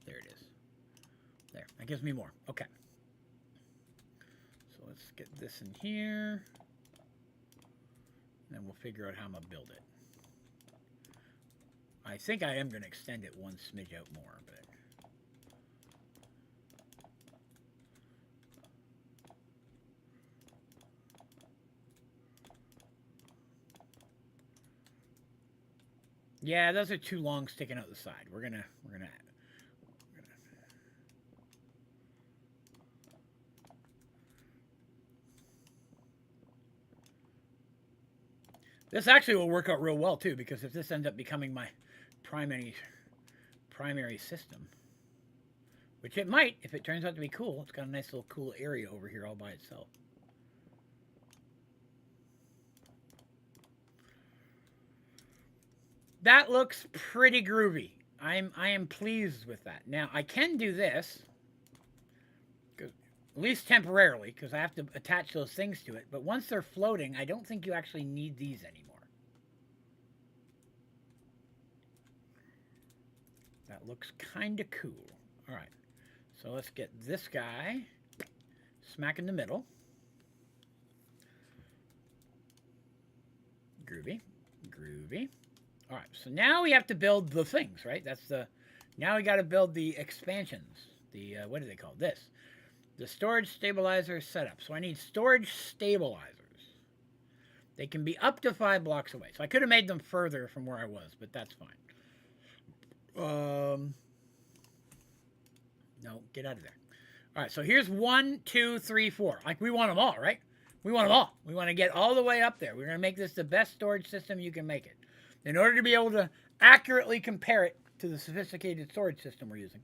A: There it is. There. That gives me more. Okay. So let's get this in here. And then we'll figure out how I'm going to build it. I think I am going to extend it one smidge out more, but... Yeah, those are too long sticking out the side. We're gonna... This actually will work out real well, too, because if this ends up becoming my primary system, which it might, if it turns out to be cool. It's got a nice little cool area over here all by itself. That looks pretty groovy. I am pleased with that. Now, I can do this, at least temporarily, because I have to attach those things to it. But once they're floating, I don't think you actually need these anymore. That looks kind of cool. All right. So let's get this guy smack in the middle. Groovy. Groovy. All right. So now we have to build the things, right? Now we got to build the expansions. What do they call this? The storage stabilizer setup. So I need storage stabilizers. They can be up to 5 blocks away. So I could have made them further from where I was, but that's fine. No, get out of there. All right, so here's 1, 2, 3, 4. Like, we want them all, right? We want them all. We want to get all the way up there. We're going to make this the best storage system you can make it. In order to be able to accurately compare it to the sophisticated storage system we're using,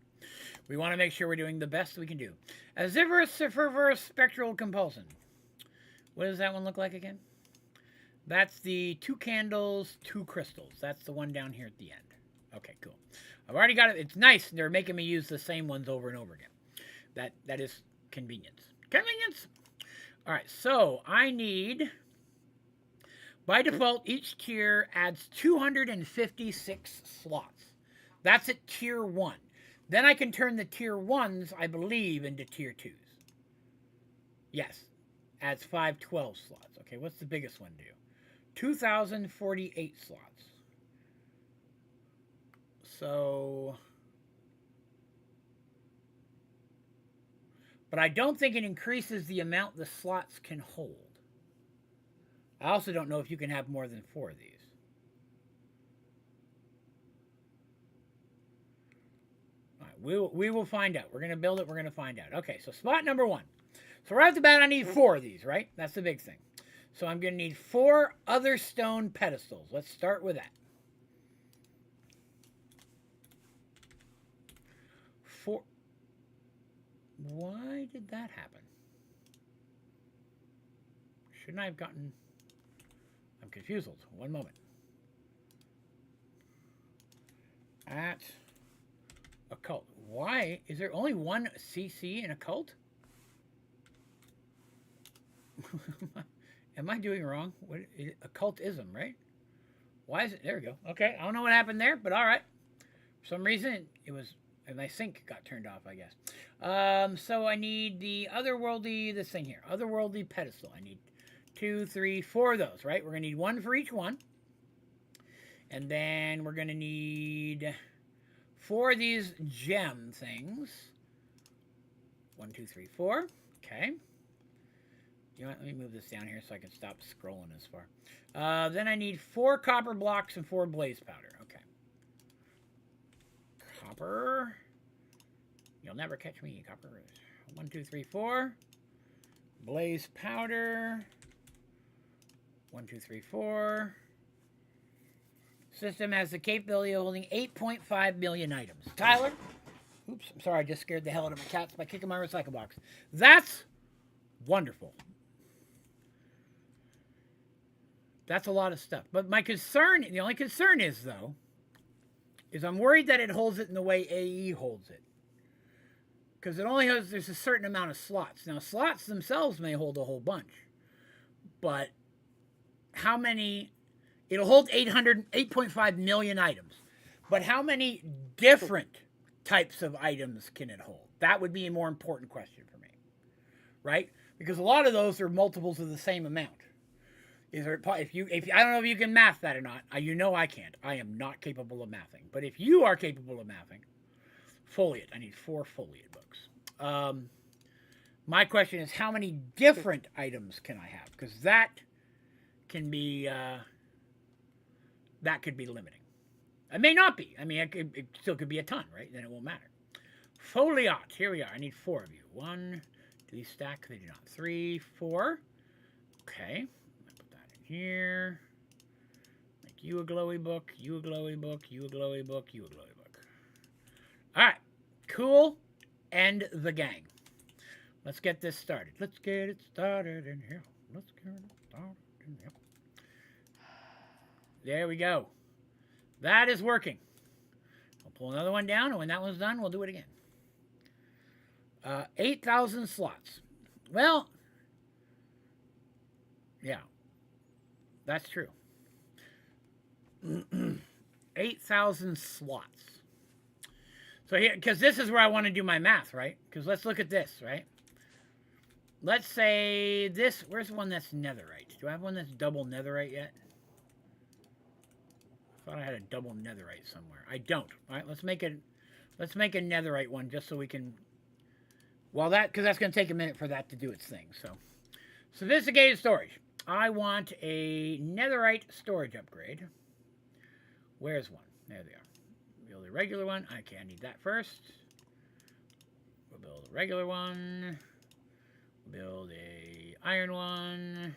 A: we want to make sure we're doing the best we can do. Aziferous spectral compulsion. What does that one look like again? That's the 2 candles, 2 crystals. That's the one down here at the end. Okay, cool. I've already got it. It's nice. They're making me use the same ones over and over again. That is convenience. Convenience! All right, so I need... By default, each tier adds 256 slots. That's at tier 1. Then I can turn the tier 1s, I believe, into tier 2s. Yes. Adds 512 slots. Okay, what's the biggest one do? 2,048 slots. So... But I don't think it increases the amount the slots can hold. I also don't know if you can have more than 4 of these. All right, we will find out. We're going to build it. We're going to find out. Okay, so spot number 1. So right off the bat, I need 4 of these, right? That's the big thing. So I'm going to need 4 other stone pedestals. Let's start with that. 4. Why did that happen? Shouldn't I have gotten... I'm confused. One moment. At occult. Why? Is there only one CC in occult? Am I doing wrong? What, occultism, right? Why is it? There we go. Okay, I don't know what happened there, but all right. For some reason, it was... my sync got turned off, I guess. So I need the otherworldly, this thing here. Otherworldly pedestal. I need 2, 3, 4 of those, right? We're going to need 1 for each one. And then we're going to need 4 of these gem things. 1, 2, 3, 4. Okay. You know what? Let me move this down here so I can stop scrolling as far. Then I need 4 copper blocks and 4 blaze powder. Okay. Copper. You'll never catch me, copper. 1, 2, 3, 4. Blaze powder. 1, 2, 3, 4. System has the capability of holding 8.5 million items. Tyler? Oops, I'm sorry, I just scared the hell out of my cats by kicking my recycle box. That's wonderful. That's a lot of stuff. But my concern, the only concern is, though, is I'm worried that it holds it in the way AE holds it. Because it only has, there's a certain amount of slots. Now, slots themselves may hold a whole bunch. But how many, it'll hold 8.5 million items. But how many different types of items can it hold? That would be a more important question for me. Right? Because a lot of those are multiples of the same amount. Is there, if I don't know if you can math that or not. You know I can't. I am not capable of mathing. But if you are capable of mathing, foliate. I need 4 foliate books. My question is, how many different items can I have? Because that can be that could be limiting. It may not be. I mean, it still could be a ton, right? Then it won't matter. Foliate. Here we are. I need 4 of you. 1. Do these stack? They do not. 3, 4. Okay. Put that in here. Make you a glowy book. You a glowy book. You a glowy book. You a glowy book. All right. Cool. And the gang. Let's get this started. Let's get it started in here. Let's get it started in here. There we go. That is working. I'll pull another one down, and when that one's done, we'll do it again. 8,000 slots. Well, yeah, that's true. 8,000 slots. So here, because this is where I want to do my math, right? Because let's look at this, right? Let's say this, where's the one that's netherite? Do I have one that's double netherite yet? I thought I had a double netherite somewhere. I don't. All right, let's make a netherite one just so we can, well, because that's going to take a minute for that to do its thing. So sophisticated storage. I want a netherite storage upgrade. Where's one? There they are. Build a regular one. Okay, I need that first. We'll build a regular one. We'll build a iron one.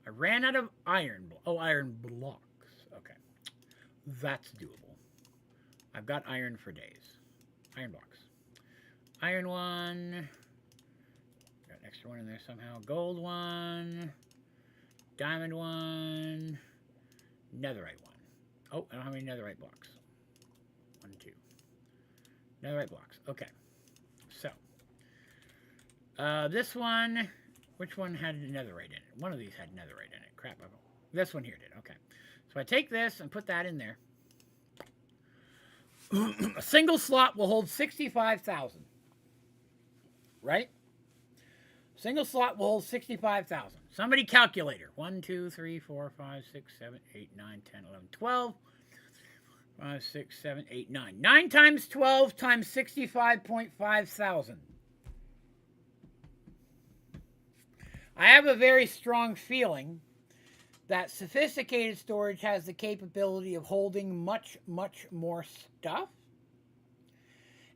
A: I ran out of iron. Iron blocks. Okay. That's doable. I've got iron for days. Iron blocks. Iron one. Got an extra one in there somehow. Gold one. Diamond one. Netherite one. Oh, I don't have any netherite blocks. 1, 2. Netherite blocks. Okay. So. This one. Which one had netherite in it? One of these had netherite in it. Crap. This one here did. Okay. So I take this and put that in there. A single slot will hold 65,000. Right? Single slot will hold 65,000. Somebody calculator. 1, 2, 3, 4, 5, 6, 7, 8, 9, 10, 11, 12. 5, 6, 7, 8, 9. 9 times 12 times 65.5 thousand. I have a very strong feeling that sophisticated storage has the capability of holding much, much more stuff.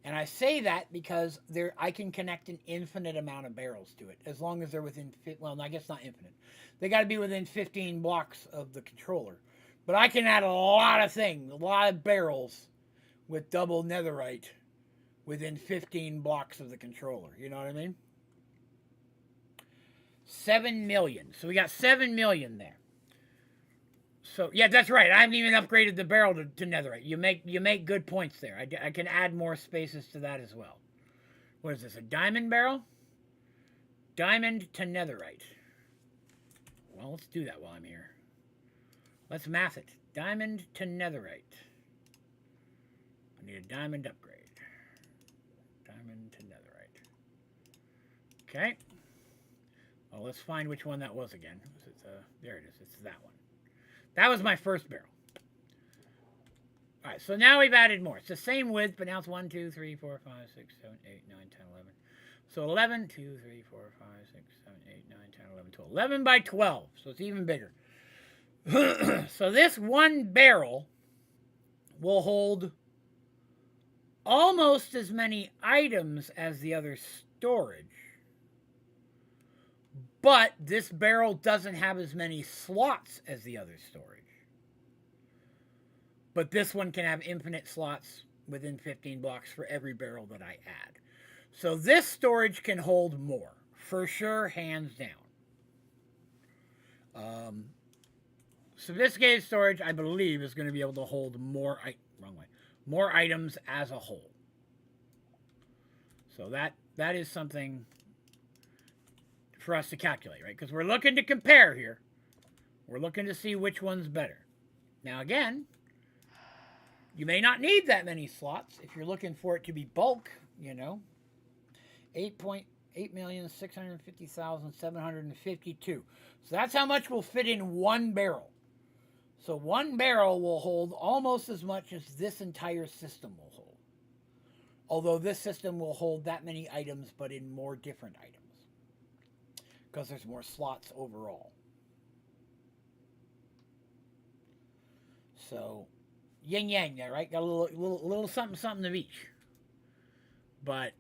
A: And I say that because I can connect an infinite amount of barrels to it, as long as they're within, well, I guess not infinite. They got to be within 15 blocks of the controller. But I can add a lot of things, a lot of barrels with double netherite within 15 blocks of the controller. You know what I mean? 7 million. So we got 7 million there. So yeah, that's right. I haven't even upgraded the barrel to netherite. You make good points there. I can add more spaces to that as well. What is this? A diamond barrel? Diamond to netherite. Well, let's do that while I'm here. Let's math it. Diamond to netherite. I need a diamond upgrade. Diamond to netherite. Okay. Well, let's find which one that was again. There it is. It's that one. That was my first barrel. All right, so now we've added more. It's the same width, but now it's 1, 2, 3, 4, 5, 6, 7, 8, 9, 10, 11. So 11, 2, 3, 4, 5, 6, 7, 8, 9, 10, 11, 12. 11 by 12, so it's even bigger. So this one barrel will hold almost as many items as the other storage. But this barrel doesn't have as many slots as the other storage. But this one can have infinite slots within 15 blocks for every barrel that I add. So this storage can hold more, for sure, hands down. Sophisticated storage, I believe, is going to be able to hold more items as a whole. So that is something for us to calculate, right? Because we're looking to compare here. We're looking to see which one's better. Now, again, you may not need that many slots if you're looking for it to be bulk, you know. 8,650,752. So that's how much will fit in one barrel. So one barrel will hold almost as much as this entire system will hold. Although this system will hold that many items, but in more different items. Because there's more slots overall. So, yin yang there, right? Got a little something of each. But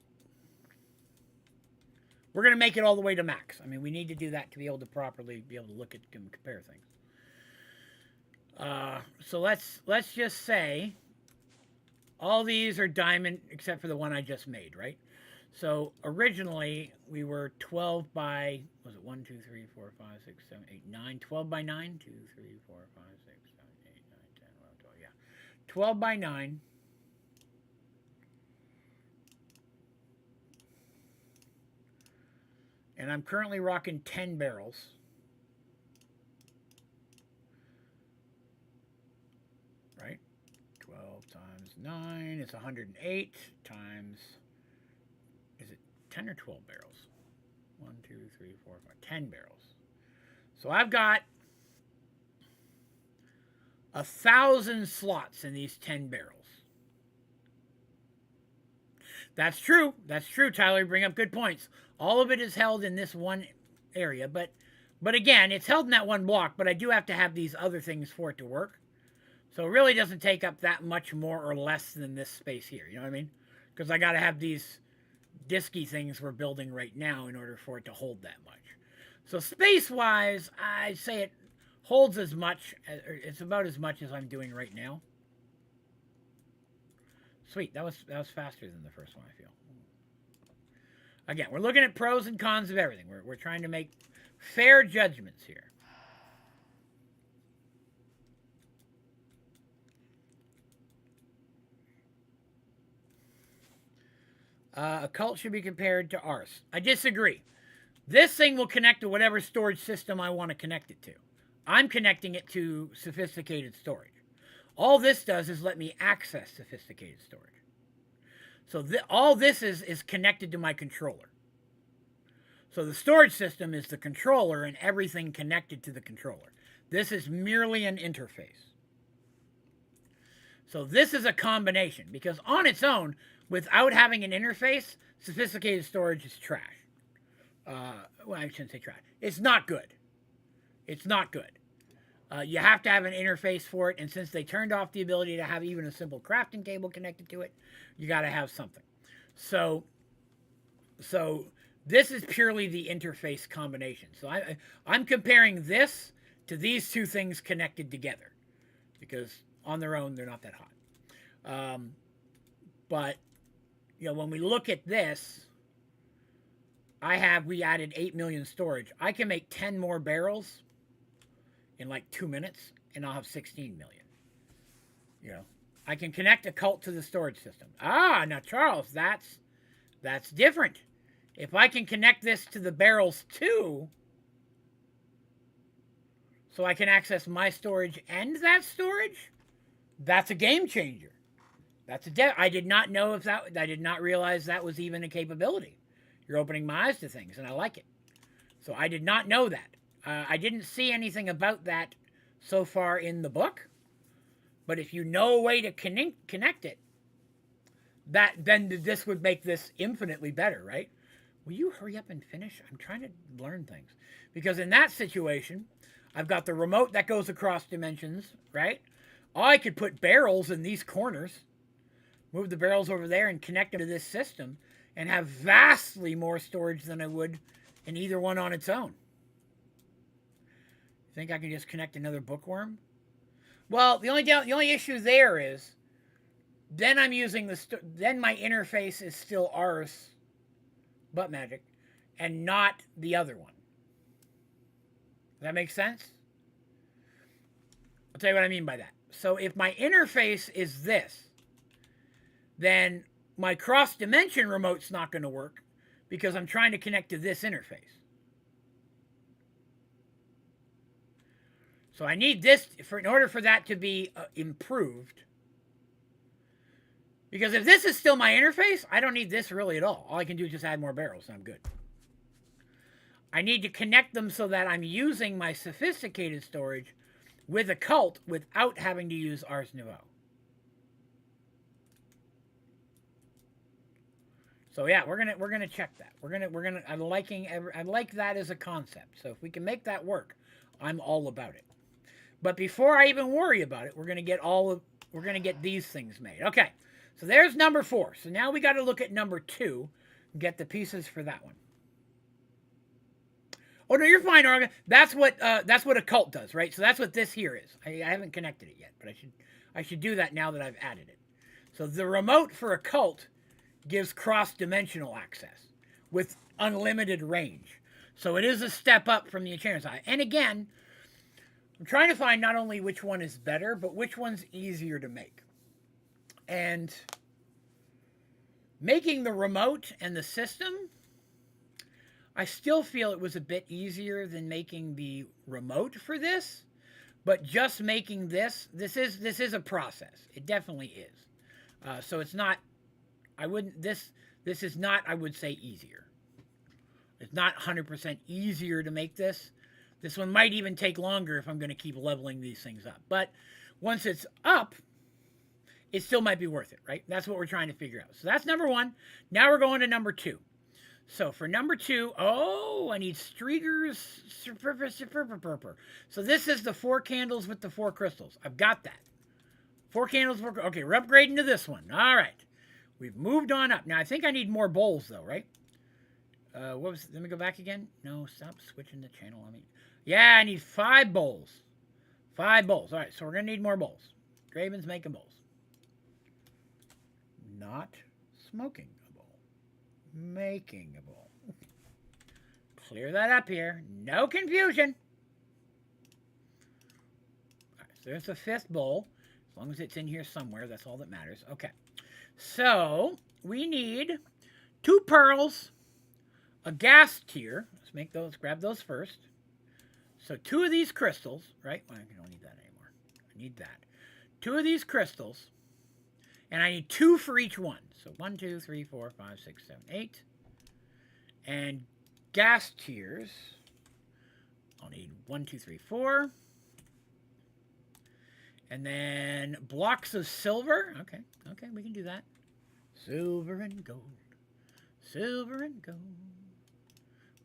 A: we're going to make it all the way to max. I mean, we need to do that to be able to properly be able to look at and compare things. So let's just say all these are diamond except for the one I just made, right? So originally we were 12 by, was it 1, 2, 3, 4, 5, 6, 7, 8, 9? 12 by 9? 2, 3, 4, 5, 6, 7, 8, 9, 10, 11, 12, yeah. 12 by 9. And I'm currently rocking 10 barrels. Right? 12 times 9 is 108 times, is it 10 or 12 barrels? 1, 2, 3, 4, 5, 10 barrels. So I've got 1,000 slots in these 10 barrels. That's true. That's true, Tyler. You bring up good points. All of it is held in this one area, but again, it's held in that one block, but I do have to have these other things for it to work. So it really doesn't take up that much more or less than this space here. You know what I mean? Because I got to have these disky things we're building right now in order for it to hold that much. So space-wise, I'd say it holds as much, it's about as much as I'm doing right now. Sweet, that was faster than the first one, I feel. Again, we're looking at pros and cons of everything. We're trying to make fair judgments here. A cult should be compared to ours. I disagree. This thing will connect to whatever storage system I want to connect it to. I'm connecting it to sophisticated storage. All this does is let me access sophisticated storage. So all this is connected to my controller. So the storage system is the controller and everything connected to the controller. This is merely an interface. So this is a combination because on its own, without having an interface, sophisticated storage is trash. Well, I shouldn't say try. It's not good. It's not good. You have to have an interface for it, and since they turned off the ability to have even a simple crafting table connected to it, you got to have something. So this is purely the interface combination. So I'm comparing this to these two things connected together, because on their own they're not that hot. But you know, when we look at this, we added 8 million storage. I can make 10 more barrels in like 2 minutes, and I'll have 16 million. You know, I can connect a cult to the storage system. Ah, now Charles, that's different. If I can connect this to the barrels too, so I can access my storage and that storage, that's a game changer. I did not know if that. I did not realize that was even a capability. You're opening my eyes to things, and I like it. So I did not know that. I didn't see anything about that so far in the book. But if you know a way to connect it, then this would make this infinitely better, right? Will you hurry up and finish? I'm trying to learn things. Because in that situation, I've got the remote that goes across dimensions, right? I could put barrels in these corners, move the barrels over there and connect them to this system, and have vastly more storage than I would in either one on its own. You think I can just connect another bookworm? Well, the only issue there is, then I'm using then my interface is still Ars, but magic, and not the other one. Does that make sense? I'll tell you what I mean by that. So if my interface is this, then my cross-dimension remote's not going to work because I'm trying to connect to this interface. So I need this in order for that to be improved. Because if this is still my interface, I don't need this really at all. All I can do is just add more barrels and I'm good. I need to connect them so that I'm using my sophisticated storage with a cult without having to use Ars Nouveau. So yeah, we're gonna check that. I like that as a concept. So if we can make that work, I'm all about it. But before I even worry about it, we're gonna get these things made. Okay, so there's number 4. So now we got to look at number 2 and get the pieces for that one. Oh no, you're fine, Arga. That's what a cult does, right? So that's what this here is. I haven't connected it yet, but I should do that now that I've added it. So the remote for a cult gives cross-dimensional access with unlimited range. So it is a step up from the enchanter side. And again, I'm trying to find not only which one is better, but which one's easier to make. And making the remote and the system, I still feel it was a bit easier than making the remote for this. But just making this is a process. It definitely is. So it's not, this is not, I would say, easier. It's not 100% easier to make this. This one might even take longer if I'm going to keep leveling these things up. But once it's up, it still might be worth it, right? That's what we're trying to figure out. So that's number 1. Now we're going to number 2. So for number 2, I need Strieger's. So this is the 4 candles with the 4 crystals. I've got that. 4 candles. Okay, we're upgrading to this one. All right. We've moved on up. Now, I think I need more bowls, though, right? Let me go back again. No, stop switching the channel on me. Yeah, I need 5 bowls. 5 bowls. All right, so we're going to need more bowls. Draven's making bowls. Not smoking a bowl. Making a bowl. Clear that up here. No confusion. All right, so there's the 5th bowl. As long as it's in here somewhere, that's all that matters. Okay. So, we need 2 pearls, a gas tier. Let's grab those first. So 2 of these crystals, right? Well, I don't need that anymore. I need that. 2 of these crystals, and I need 2 for each one. So 1, 2, 3, 4, 5, 6, 7, 8. And gas tiers, I'll need 1, 2, 3, 4. And then blocks of silver. Okay, we can do that. Silver and gold. Silver and gold.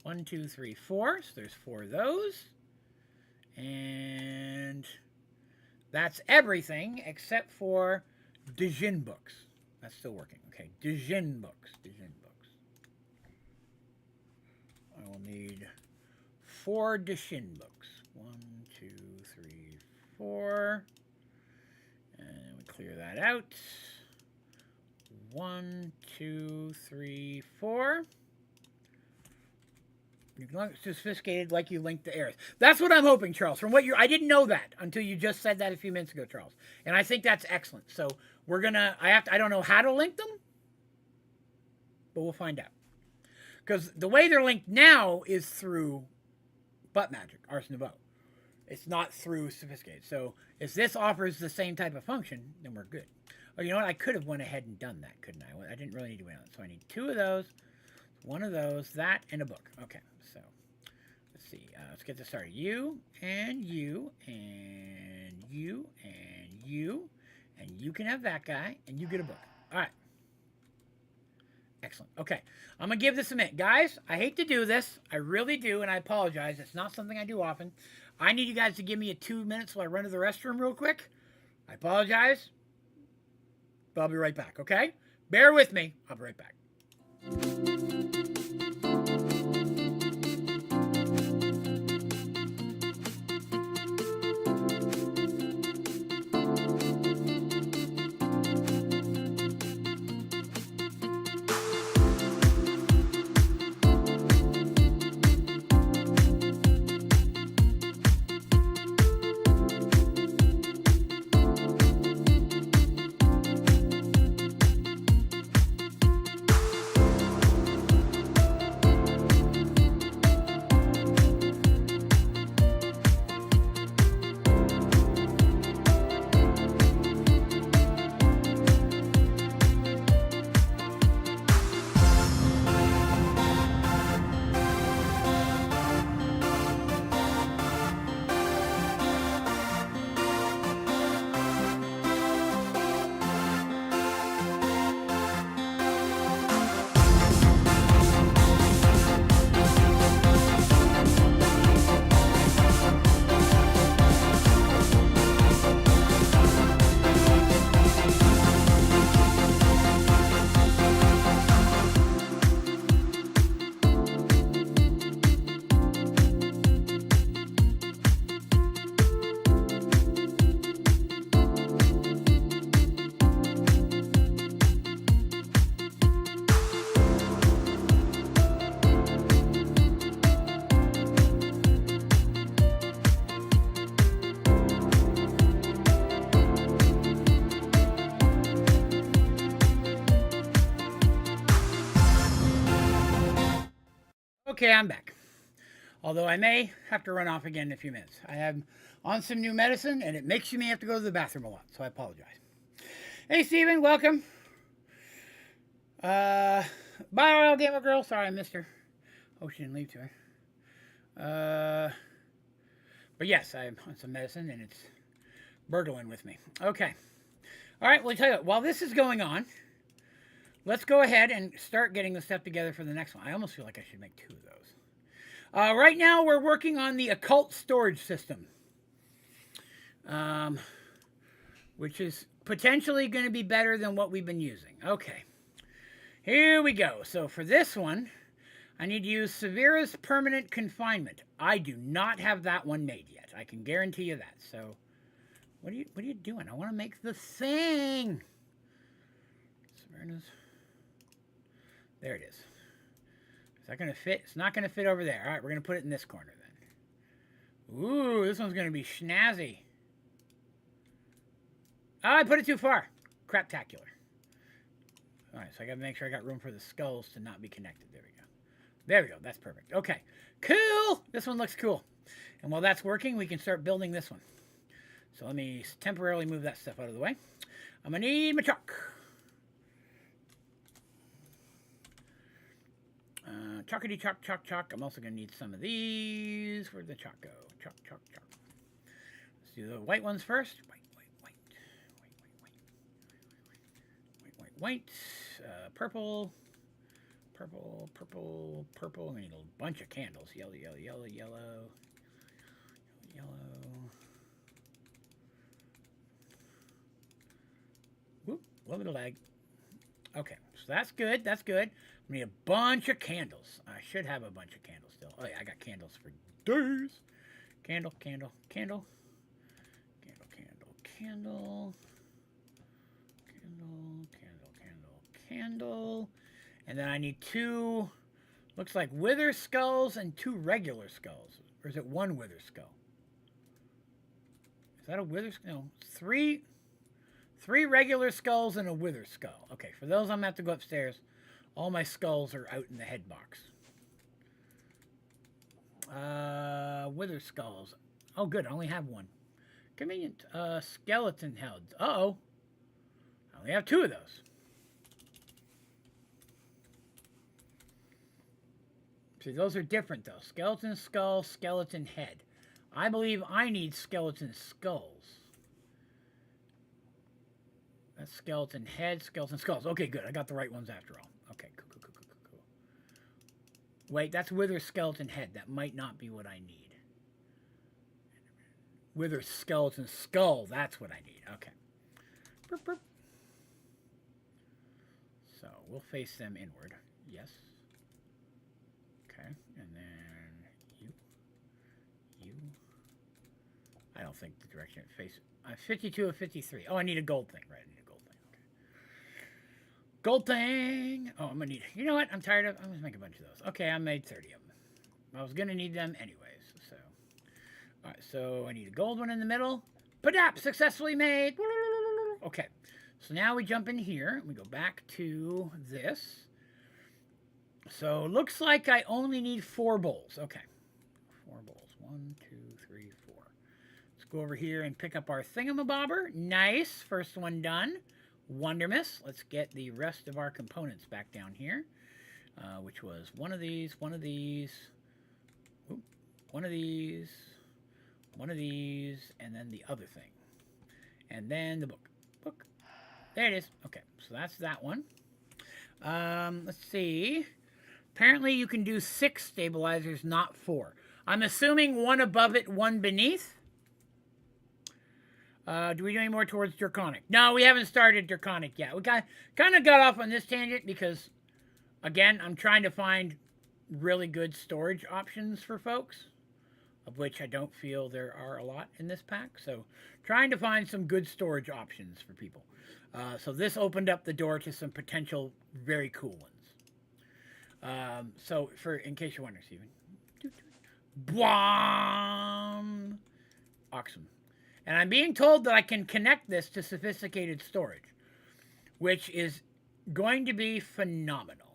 A: 1, 2, 3, 4. So there's 4 of those. And that's everything except for Dijin books. That's still working. Okay, Dijin books. Dijin books. I will need 4 Dijin books. 1, 2, 3, 4. And we clear that out. 1, 2, 3, 4. You can look sophisticated like you linked the heirs. That's what I'm hoping, Charles. From what I didn't know that until you just said that a few minutes ago, Charles. And I think that's excellent. So we're gonna. I don't know how to link them, but we'll find out. Because the way they're linked now is through butt magic, Ars Nouveau. It's not through sophisticated. So if this offers the same type of function, then we're good. Oh, you know what? I could have went ahead and done that, couldn't I? I didn't really need to wait on it. So I need 2 of those, 1 of those, that, and a book. Okay, so let's see. Let's get this started. You, and you, and you, and you, and you can have that guy, and you get a book. All right. Excellent. Okay, I'm going to give this a minute. Guys, I hate to do this. I really do, and I apologize. It's not something I do often. I need you guys to give me a 2 minutes while I run to the restroom real quick. I apologize. But I'll be right back, okay? Bear with me. I'll be right back. Okay, I'm back. Although I may have to run off again in a few minutes. I am on some new medicine, and it makes me have to go to the bathroom a lot, so I apologize. Hey, Steven, welcome. Bye, Royal Gamer Girl. Sorry, I missed her. Oh, she didn't leave to her. But yes, I'm on some medicine, and it's burgling with me. Okay. All right, well, I'll tell you what. While this is going on, let's go ahead and start getting the stuff together for the next one. I almost feel like I should make 2 of those. Right now, we're working on the occult storage system, which is potentially going to be better than what we've been using. Okay, here we go. So for this one, I need to use severest permanent confinement. I do not have that one made yet. I can guarantee you that. So what are you doing? I want to make the thing. There it is. Is that going to fit? It's not going to fit over there. All right, we're going to put it in this corner then. Ooh, this one's going to be snazzy. Oh, I put it too far. Craptacular. All right, so I got to make sure I got room for the skulls to not be connected. There we go. There we go. That's perfect. Okay, cool. This one looks cool. And while that's working, we can start building this one. So let me temporarily move that stuff out of the way. I'm going to need my chalk. Chalkity chalk, chalk, chalk. I'm also going to need some of these. Where'd the chalk go? Chalk, chalk, chalk. Let's do the white ones first. White, white, white. White, white, white. White, white, white. Purple. purple, purple, purple. I need a bunch of candles. Yellow, yellow, yellow, yellow, yellow. Whoop, a little bit of lag. Okay, so that's good. That's good. I need a bunch of candles. I should have a bunch of candles still. Oh yeah, I got candles for days. Candle, candle, candle, candle, candle, candle, candle, candle, candle, candle. And then I need 2, looks like wither skulls and 2 regular skulls. Or is it 1 wither skull? Is that a wither skull? No, 3 regular skulls and a wither skull. Okay, for those I'm going to have to go upstairs. All my skulls are out in the head box. Wither skulls. Oh, good. I only have 1. Convenient. Skeleton heads. Uh-oh. I only have 2 of those. See, those are different, though. Skeleton skull, skeleton head. I believe I need skeleton skulls. That's skeleton head, skeleton skulls. Okay, good. I got the right ones after all. Okay, cool, cool, cool, cool, cool, cool. Wait, that's wither skeleton head. That might not be what I need. Wither skeleton skull. That's what I need. Okay. Burp, burp. So, we'll face them inward. Yes. Okay, and then you. I don't think the direction it faces. 52 of 53. Oh, I need a gold thing. Right, I need a gold thing. Okay. Gold thing. Oh, I'm going to need... You know what? I'm tired of... I'm going to make a bunch of those. Okay, I made 30 of them. I was going to need them anyways, so... All right, so I need a gold one in the middle. Padap! Successfully made! Okay, so now we jump in here. We go back to this. So, looks like I only need 4 bowls. Okay. 4 bowls. 1, 2, 3, 4. Let's go over here and pick up our thingamabobber. Nice. First one done. Wondermiss. Let's get the rest of our components back down here. Which was one of these, one of these, oops, one of these, one of these, and then the other thing. And then the book. Book. There it is. Okay, so that's that one. Let's see. Apparently you can do 6 stabilizers, not 4. I'm assuming 1 above it, 1 beneath. Do we do any more towards Draconic? No, we haven't started Draconic yet. We kind of got off on this tangent because, again, I'm trying to find really good storage options for folks, of which I don't feel there are a lot in this pack. So trying to find some good storage options for people. So this opened up the door to some potential very cool ones. So in case you're wondering, Steven. Bwam! Awesome. And I'm being told that I can connect this to sophisticated storage, which is going to be phenomenal.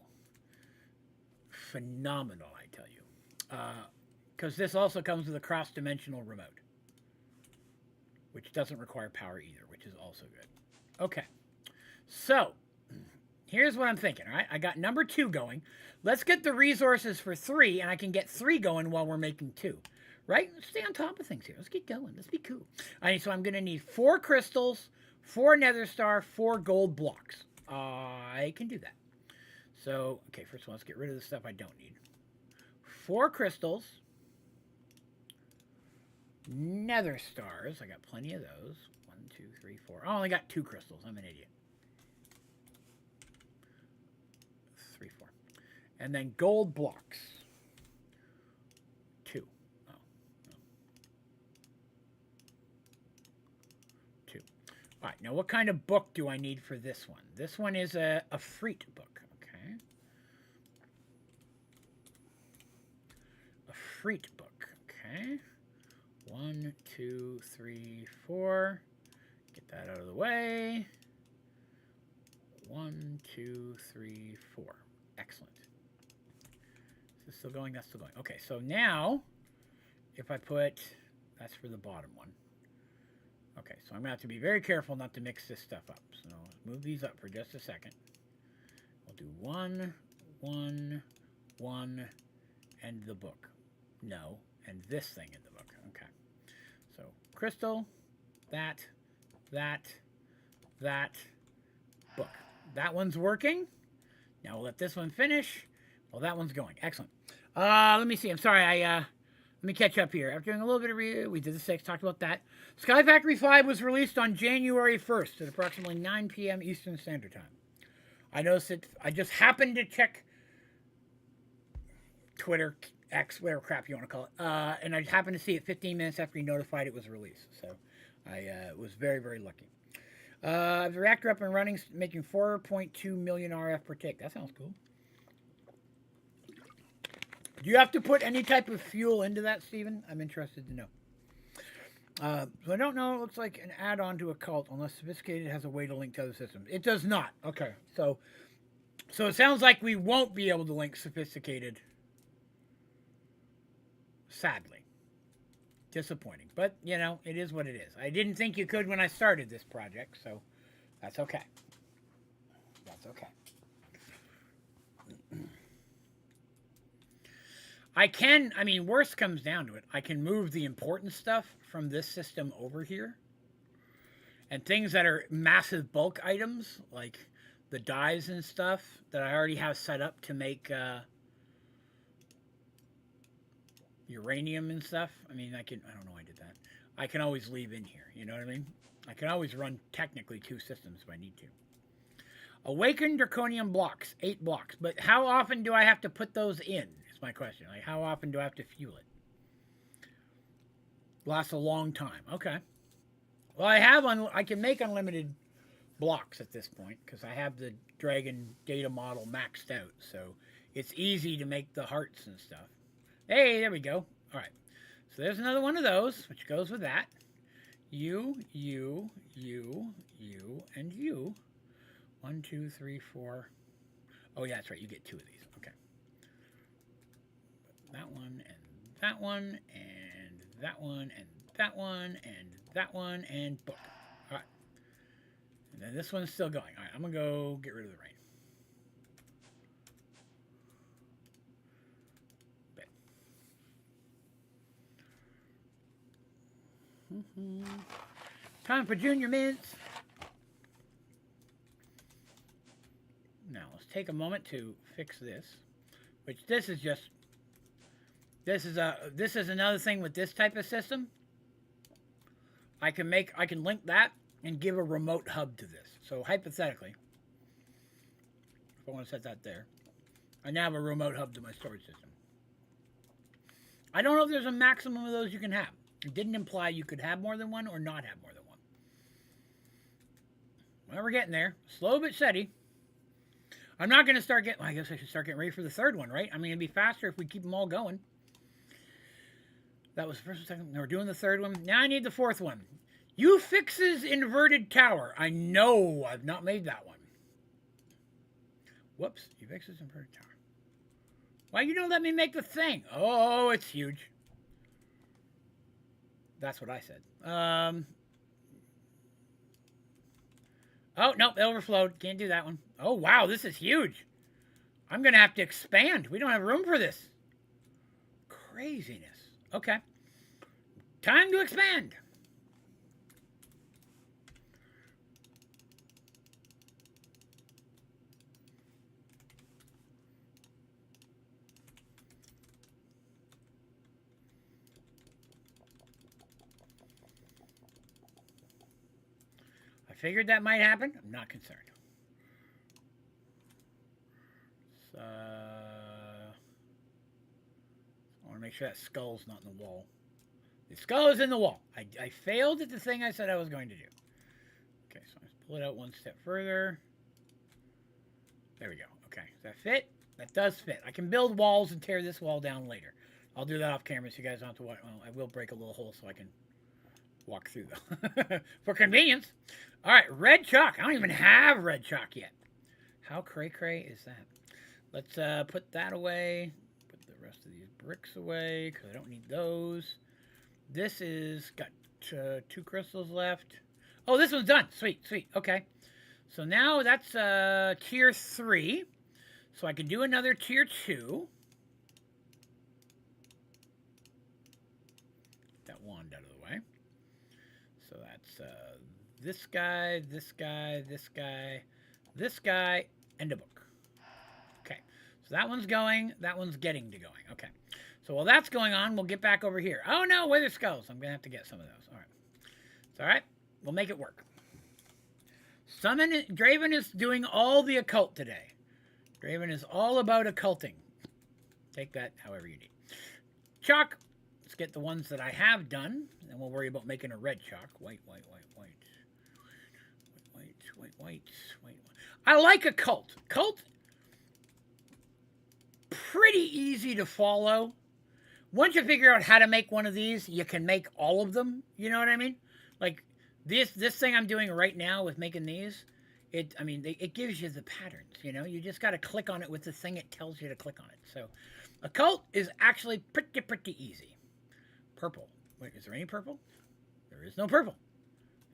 A: Phenomenal, I tell you. Because this also comes with a cross-dimensional remote, which doesn't require power either, which is also good. Okay. So, here's what I'm thinking, all right? I got number 2 going. Let's get the resources for 3, and I can get 3 going while we're making 2. Right? Let's stay on top of things here. Let's get going. Let's be cool. All right, so I'm going to need 4 crystals, 4 nether star, 4 gold blocks. I can do that. So, okay, first of all, let's get rid of the stuff I don't need. 4 crystals. Nether stars. I got plenty of those. 1, 2, 3, 4. I only got 2 crystals. I'm an idiot. 3, 4. And then gold blocks. 2. Oh, no. 2. All right, now what kind of book do I need for this one? This one is a Freet book, okay? A Freet book, okay? 1, 2, 3, 4. Get that out of the way. 1, 2, 3, 4. Excellent. Is this still going? That's still going. Okay, so now, if I put... That's for the bottom one. Okay, so I'm going to have to be very careful not to mix this stuff up. So let's move these up for just a second. We'll do 1, 1, 1, and the book. No, and this thing in the book. Okay. So, crystal, that, book. That one's working. Now we'll let this one finish. Well, that one's going. Excellent. Let me see. I'm sorry. Let me catch up here. After doing a little bit of review, we did the 6, talked about that. Sky Factory 5 was released on January 1st at approximately 9 p.m. Eastern Standard Time. I noticed it. I just happened to check Twitter, X, whatever crap you want to call it, and I happened to see it 15 minutes after he notified it was released. So I was very, very lucky. The reactor up and running, making 4.2 million RF per tick. That sounds cool. Do you have to put any type of fuel into that, Steven? I'm interested to know. So I don't know. It looks like an add-on to a cult, unless Sophisticated has a way to link to other systems. It does not. Okay. So it sounds like we won't be able to link Sophisticated. Sadly. Disappointing. But, you know, it is what it is. I didn't think you could when I started this project, so that's okay. That's okay. Worst comes down to it. I can move the important stuff from this system over here. And things that are massive bulk items, like the dyes and stuff that I already have set up to make uranium and stuff. I don't know why I did that. I can always leave in here, you know what I mean? I can always run technically 2 systems if I need to. Awakened Draconium blocks, 8 blocks. But how often do I have to put those in? My question. Like, how often do I have to fuel it? Lasts a long time. Okay. Well, I can make unlimited blocks at this point because I have the Dragon data model maxed out, so it's easy to make the hearts and stuff. Hey, there we go. All right. So there's another one of those, which goes with that. You, and you. 1, 2, 3, 4. Oh yeah, that's right. You get 2 of these. That one, and that one, and that one, and that one, and that one, and book. All right. And then this one's still going. All right, I'm going to go get rid of the rain. Time for Junior Mints. Now, let's take a moment to fix this, which this is just... This is another thing with this type of system. I can link that and give a remote hub to this. So hypothetically, if I want to set that there, I now have a remote hub to my storage system. I don't know if there's a maximum of those you can have. It didn't imply you could have more than one or not have more than one. Well, we're getting there. Slow but steady. I'm not going to start getting... Well, I guess I should start getting ready for the 3rd one, right? It'd be faster if we keep them all going. That was the 1st and 2nd. Now we're doing the 3rd one. Now I need the 4th one. You fixes inverted tower. I know I've not made that one. Whoops. You fixes inverted tower. Why you don't let me make the thing? Oh, it's huge. That's what I said. Oh, nope. It overflowed. Can't do that one. Oh, wow. This is huge. I'm going to have to expand. We don't have room for this. Craziness. Okay. Time to expand. I figured that might happen. I'm not concerned. So, I want to make sure that skull's not in the wall. The skull is in the wall. I failed at the thing I said I was going to do. Okay, so let's pull it out one step further. There we go. Okay, does that fit? That does fit. I can build walls and tear this wall down later. I'll do that off camera so you guys don't have to watch. Well, I will break a little hole so I can walk through though. For convenience. All right, red chalk. I don't even have red chalk yet. How cray-cray is that? Let's put that away. Put the rest of these bricks away because I don't need those. This is got 2 crystals left. Oh, this one's done. Sweet, sweet. Okay. So now that's tier 3. So I can do another tier 2. Get that wand out of the way. So that's this guy, this guy, this guy, this guy, and a book. Okay. So that one's going. That one's getting to going. Okay. So while that's going on, we'll get back over here. Oh no, wither skulls. I'm going to have to get some of those. All right. It's all right. We'll make it work. Draven is doing all the occult today. Draven is all about occulting. Take that however you need. Chalk. Let's get the ones that I have done, and we'll worry about making a red chalk. White, white, white, white. White, white, white, white. I like occult. Cult, pretty easy to follow. Once you figure out how to make one of these, you can make all of them. You know what I mean? Like this thing I'm doing right now with making these, it gives you the patterns. You know, you just got to click on it with the thing it tells you to click on it. So, occult is actually pretty easy. Purple. Wait, is there any purple? There is no purple.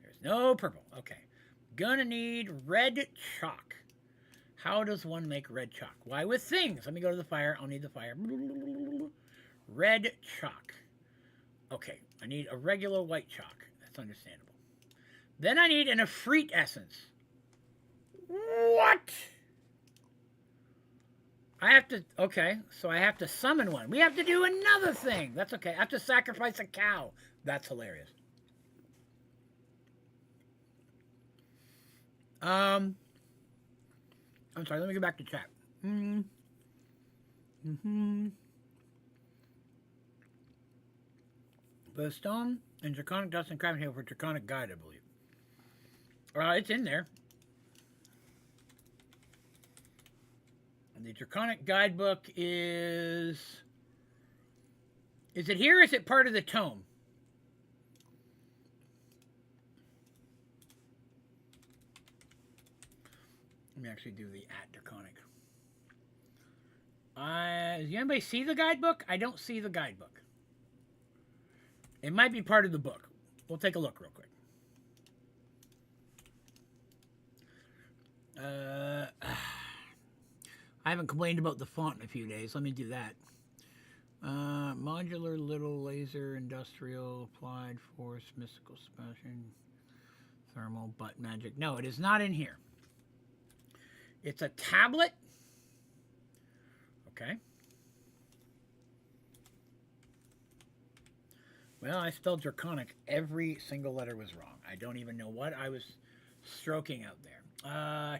A: There's no purple. Okay. Gonna need red chalk. How does one make red chalk? Why, with things. Let me go to the fire. I'll need the fire. Red chalk. Okay, I need a regular white chalk. That's understandable. Then I need an Efreet essence. What? I have to, okay, so I have to summon one. We have to do another thing. That's okay. I have to sacrifice a cow. That's hilarious. I'm sorry, let me go back to chat. The stone and draconic dust and crafting table for draconic guide, I believe. It's in there. And the draconic guidebook is it here or is it part of the tome? Let me actually do the @draconic. Does anybody see the guidebook? I don't see the guidebook. It might be part of the book. We'll take a look real quick. I haven't complained about the font in a few days. Let me do that. Modular, little, laser, industrial, applied, force, mystical, smashing, thermal, butt magic. No, it is not in here. It's a tablet. Okay. Well, I spelled draconic. Every single letter was wrong. I don't even know what I was stroking out there.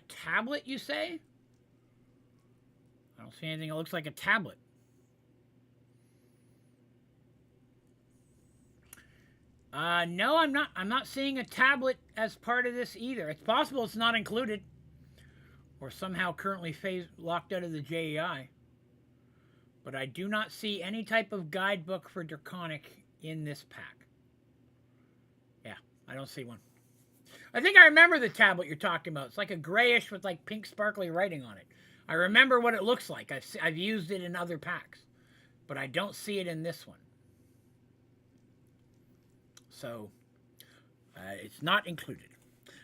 A: Tablet, you say? I don't see anything that looks like a tablet. No, I'm not. I'm not seeing a tablet as part of this either. It's possible it's not included, or somehow currently locked out of the JEI. But I do not see any type of guidebook for draconic in this pack. Yeah, I don't see one. I think I remember the tablet you're talking about. It's like a grayish with like pink sparkly writing on it. I remember what it looks like. I've used it in other packs, but I don't see it in this one. So, it's not included.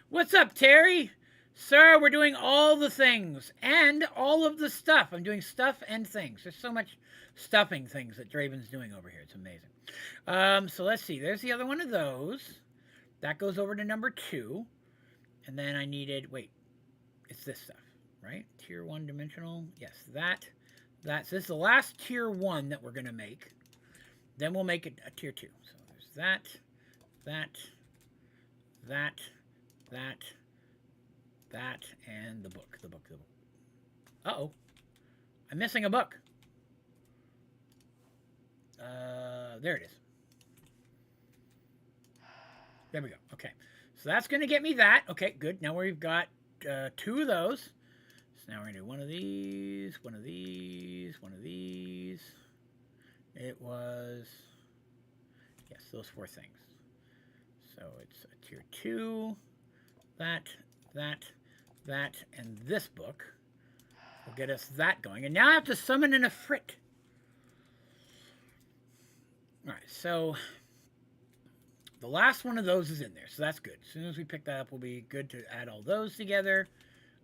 A: What's up, Terry? Sir, we're doing all the things and all of the stuff. I'm doing stuff and things. There's so much stuffing things that Draven's doing over here. It's amazing. So let's see. There's the other one of those. That goes over to number 2. And then I needed, wait, it's this stuff, right? Tier 1 dimensional. Yes, that. So this is the last tier 1 that we're going to make. Then we'll make it a tier 2. So there's that. That, and the book. Uh-oh. I'm missing a book. There it is. There we go. Okay. So that's going to get me that. Okay, good. Now we've got 2 of those. So now we're going to do one of these, one of these, one of these. It was, yes, those 4 things. So it's a tier 2, that, and this book will get us that going. And now I have to summon an Efreet. All right, so the last one of those is in there, so that's good. As soon as we pick that up, we'll be good to add all those together.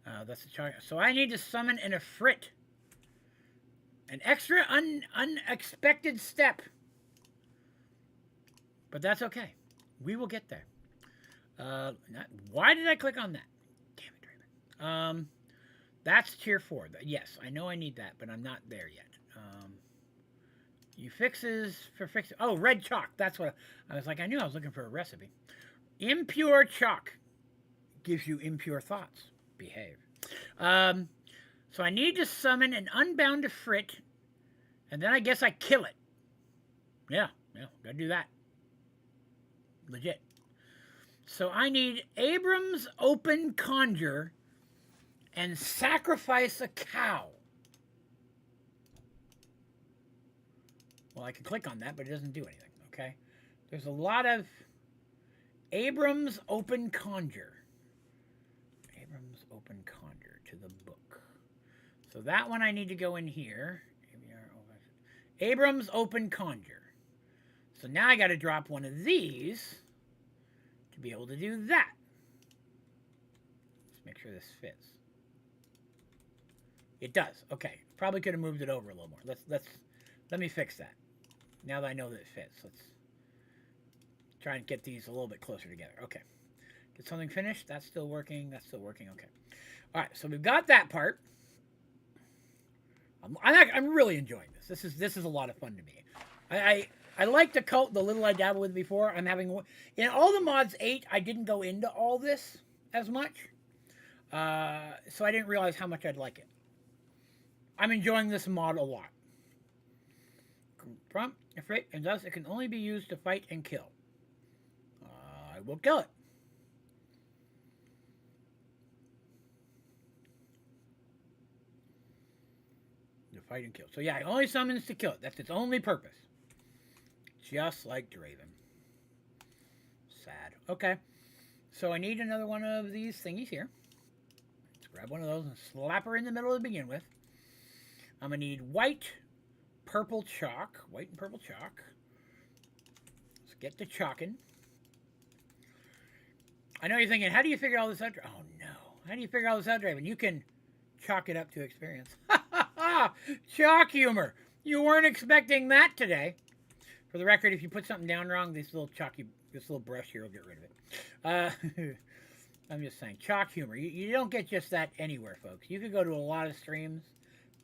A: That's the chart. So I need to summon an Efreet. An extra unexpected step. But that's okay. We will get there. Why did I click on that? Damn it, Draven. That's tier 4. Yes, I know I need that, but I'm not there yet. You fixes for fixing. Oh, red chalk. That's what I was like. I knew I was looking for a recipe. Impure chalk gives you impure thoughts. Behave. So I need to summon an unbound Ifrit, and then I guess I kill it. Yeah, gotta do that. Legit. So I need Abram's Open Conjure and sacrifice a cow. Well, I can click on that, but it doesn't do anything, okay? There's a lot of Abram's Open Conjure. Abram's Open Conjure to the book. So that one I need to go in here. Abram's Open Conjure. So now I got to drop one of these to be able to do that. Let's make sure this fits. It does. Okay. Probably could have moved it over a little more. Let me fix that. Now that I know that it fits, let's try and get these a little bit closer together. Okay. Get something finished. That's still working. That's still working. Okay. All right. So we've got that part. I'm really enjoying this. This is a lot of fun to me. I like the cult, the little I dabbled with before. I'm having in all the mods 8. I didn't go into all this as much, so I didn't realize how much I'd like it. I'm enjoying this mod a lot. Prompt, Ifrit, and thus it can only be used to fight and kill. I will kill it. To fight and kill. So yeah, it only summons to kill it. That's its only purpose. Just like Draven. Sad. Okay. So I need another one of these thingies here. Let's grab one of those and slap her in the middle to begin with. I'm going to need white, purple chalk. White and purple chalk. Let's get to chalking. I know you're thinking, how do you figure all this out? Oh, no. How do you figure all this out, Draven? You can chalk it up to experience. Chalk humor. You weren't expecting that today. For the record, if you put something down wrong, this little brush here will get rid of it. I'm just saying, chalk humor. You don't get just that anywhere, folks. You could go to a lot of streams,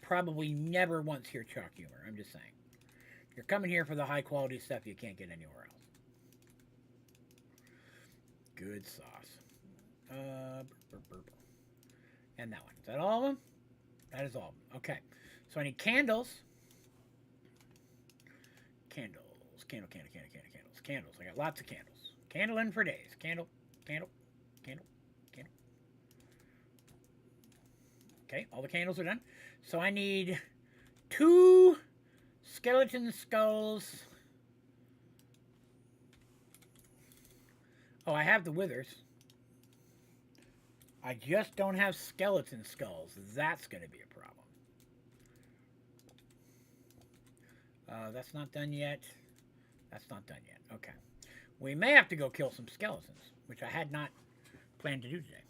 A: probably never once hear chalk humor. I'm just saying. You're coming here for the high quality stuff you can't get anywhere else. Good sauce. And that one. Is that all of them? That is all of them. Okay. So I need candles. Candles. Candles. I got lots of candles. Candling for days. Candle. Okay, all the candles are done. So I need 2 skeleton skulls. Oh, I have the withers. I just don't have skeleton skulls. That's going to be a problem. That's not done yet. That's not done yet. Okay. We may have to go kill some skeletons, which I had not planned to do today.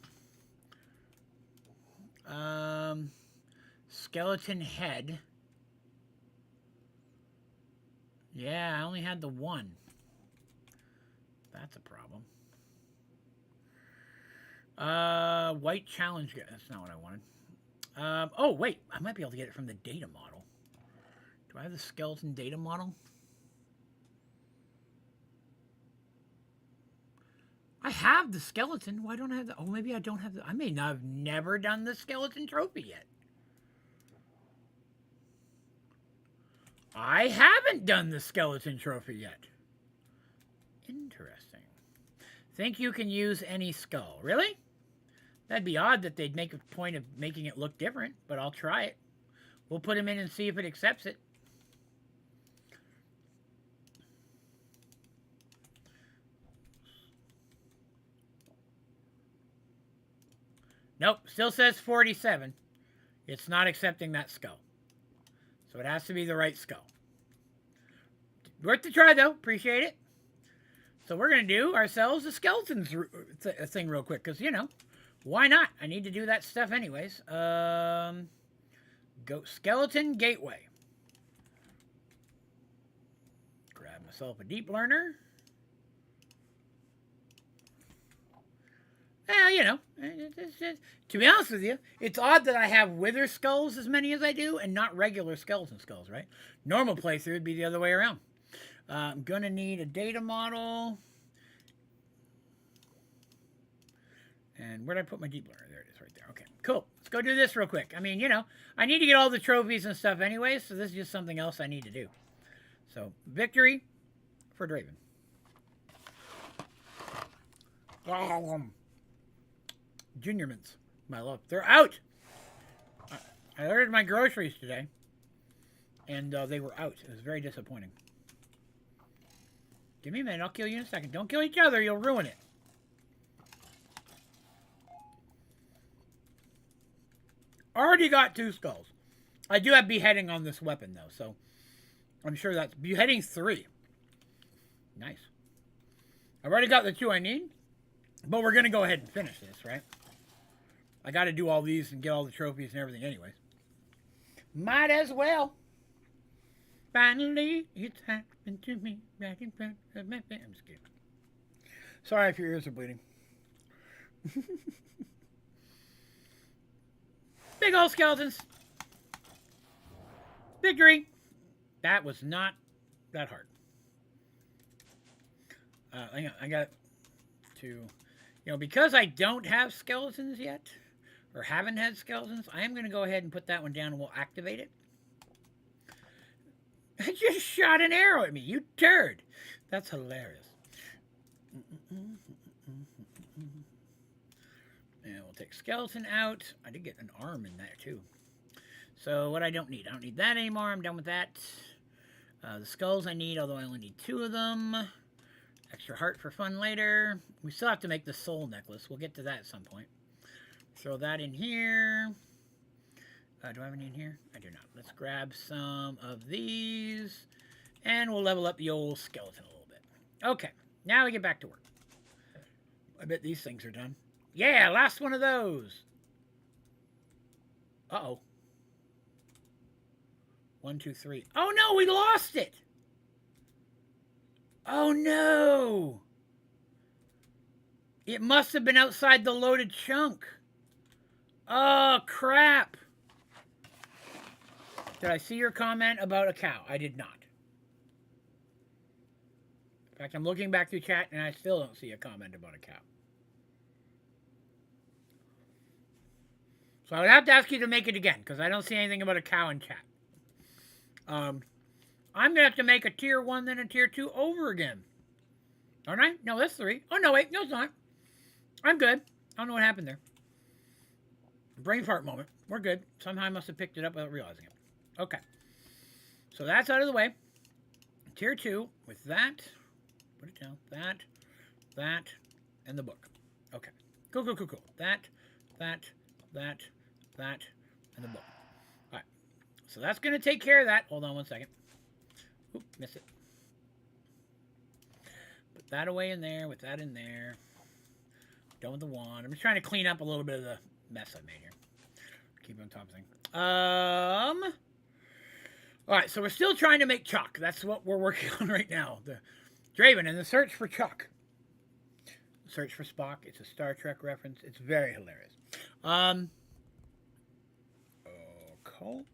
A: Skeleton head. Yeah, I only had the one. That's a problem. White challenge. That's not what I wanted. Oh, wait. I might be able to get it from the data model. Do I have the skeleton data model? I have the skeleton. Why don't I have the... Oh, maybe I don't have the... I may not have never done the skeleton trophy yet. I haven't done the skeleton trophy yet. Interesting. Think you can use any skull. Really? That'd be odd that they'd make a point of making it look different, but I'll try it. We'll put him in and see if it accepts it. Nope, still says 47. It's not accepting that skull. So it has to be the right skull. Worth the try, though. Appreciate it. So we're going to do ourselves a skeleton thing real quick, because, you know, why not? I need to do that stuff anyways. Go skeleton gateway. Grab myself a deep learner. Well, you know, to be honest with you, it's odd that I have wither skulls as many as I do and not regular skeleton skulls, right? Normal playthrough would be the other way around. I'm going to need a data model. And where did I put my deep learner? There it is right there. Okay, cool. Let's go do this real quick. I mean, you know, I need to get all the trophies and stuff anyway, so this is just something else I need to do. So, victory for Draven. Junior mints, my love. They're out! I ordered my groceries today, and they were out. It was very disappointing. Give me a minute. I'll kill you in a second. Don't kill each other. You'll ruin it. Already got 2 skulls. I do have beheading on this weapon, though, so I'm sure that's beheading 3. Nice. I've already got the 2 I need, but we're going to go ahead and finish this, right? I got to do all these and get all the trophies and everything anyways. Might as well. Finally, it's happened to me back in front of my face. I'm just kidding. Sorry if your ears are bleeding. Big old skeletons. Victory. That was not that hard. I got to, you know, because I don't have skeletons yet, or haven't had skeletons, I am going to go ahead and put that one down and we'll activate it. I just shot an arrow at me, you turd. That's hilarious. And we'll take skeleton out. I did get an arm in there too. So what I don't need that anymore. I'm done with that. The skulls I need, although I only need 2 of them. Extra heart for fun later. We still have to make the soul necklace. We'll get to that at some point. Throw that in here. Do I have any in here? I do not. Let's grab some of these. And we'll level up the old skeleton a little bit. Okay. Now we get back to work. I bet these things are done. Yeah, last one of those. Uh-oh. 1, 2, 3. Oh, no, we lost it. Oh, no. It must have been outside the loaded chunk. Oh, crap. Did I see your comment about a cow? I did not. In fact, I'm looking back through chat, and I still don't see a comment about a cow. So I would have to ask you to make it again, because I don't see anything about a cow in chat. I'm going to have to make a tier 1, then a tier 2 over again. Aren't I? No, that's 3. Oh, no, wait. No, it's not. I'm good. I don't know what happened there. Brain fart moment. We're good. Somehow I must have picked it up without realizing it. Okay. So that's out of the way. Tier 2 with that. Put it down. That, and the book. Okay. Cool. That, and the book. All right. So that's going to take care of that. Hold on one second. Oop, miss it. Put that away in there, with that in there. Done with the wand. I'm just trying to clean up a little bit of the mess I made here. Keep on top of things. Alright, so we're still trying to make chalk. That's what we're working on right now. The Draven and the search for chalk. Search for Spock. It's a Star Trek reference. It's very hilarious. Occult.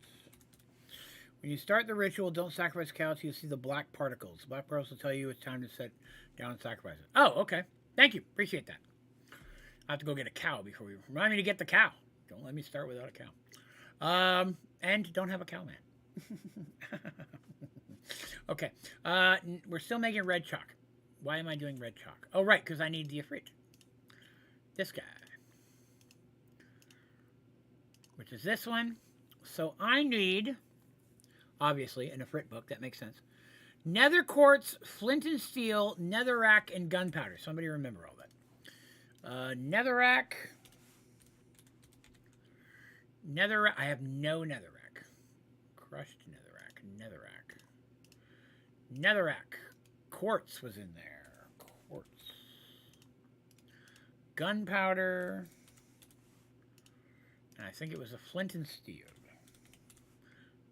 A: When you start the ritual, don't sacrifice cows till you see the black particles. The black particles will tell you it's time to set down and sacrifice it. Oh, okay. Thank you. Appreciate that. I have to go get a cow before we... Remind me to get the cow. Don't let me start without a cow. And don't have a cow, man. Okay. We're still making red chalk. Why am I doing red chalk? Oh, right, because I need the Ifrit. This guy. Which is this one. So I need... Obviously, an Ifrit book. That makes sense. Nether quartz, flint and steel, netherrack, and gunpowder. Somebody remember all that. Netherrack. Netherrack. I have no netherrack. Crushed netherrack. Netherrack. Quartz was in there. Quartz. Gunpowder. And I think it was a flint and steel.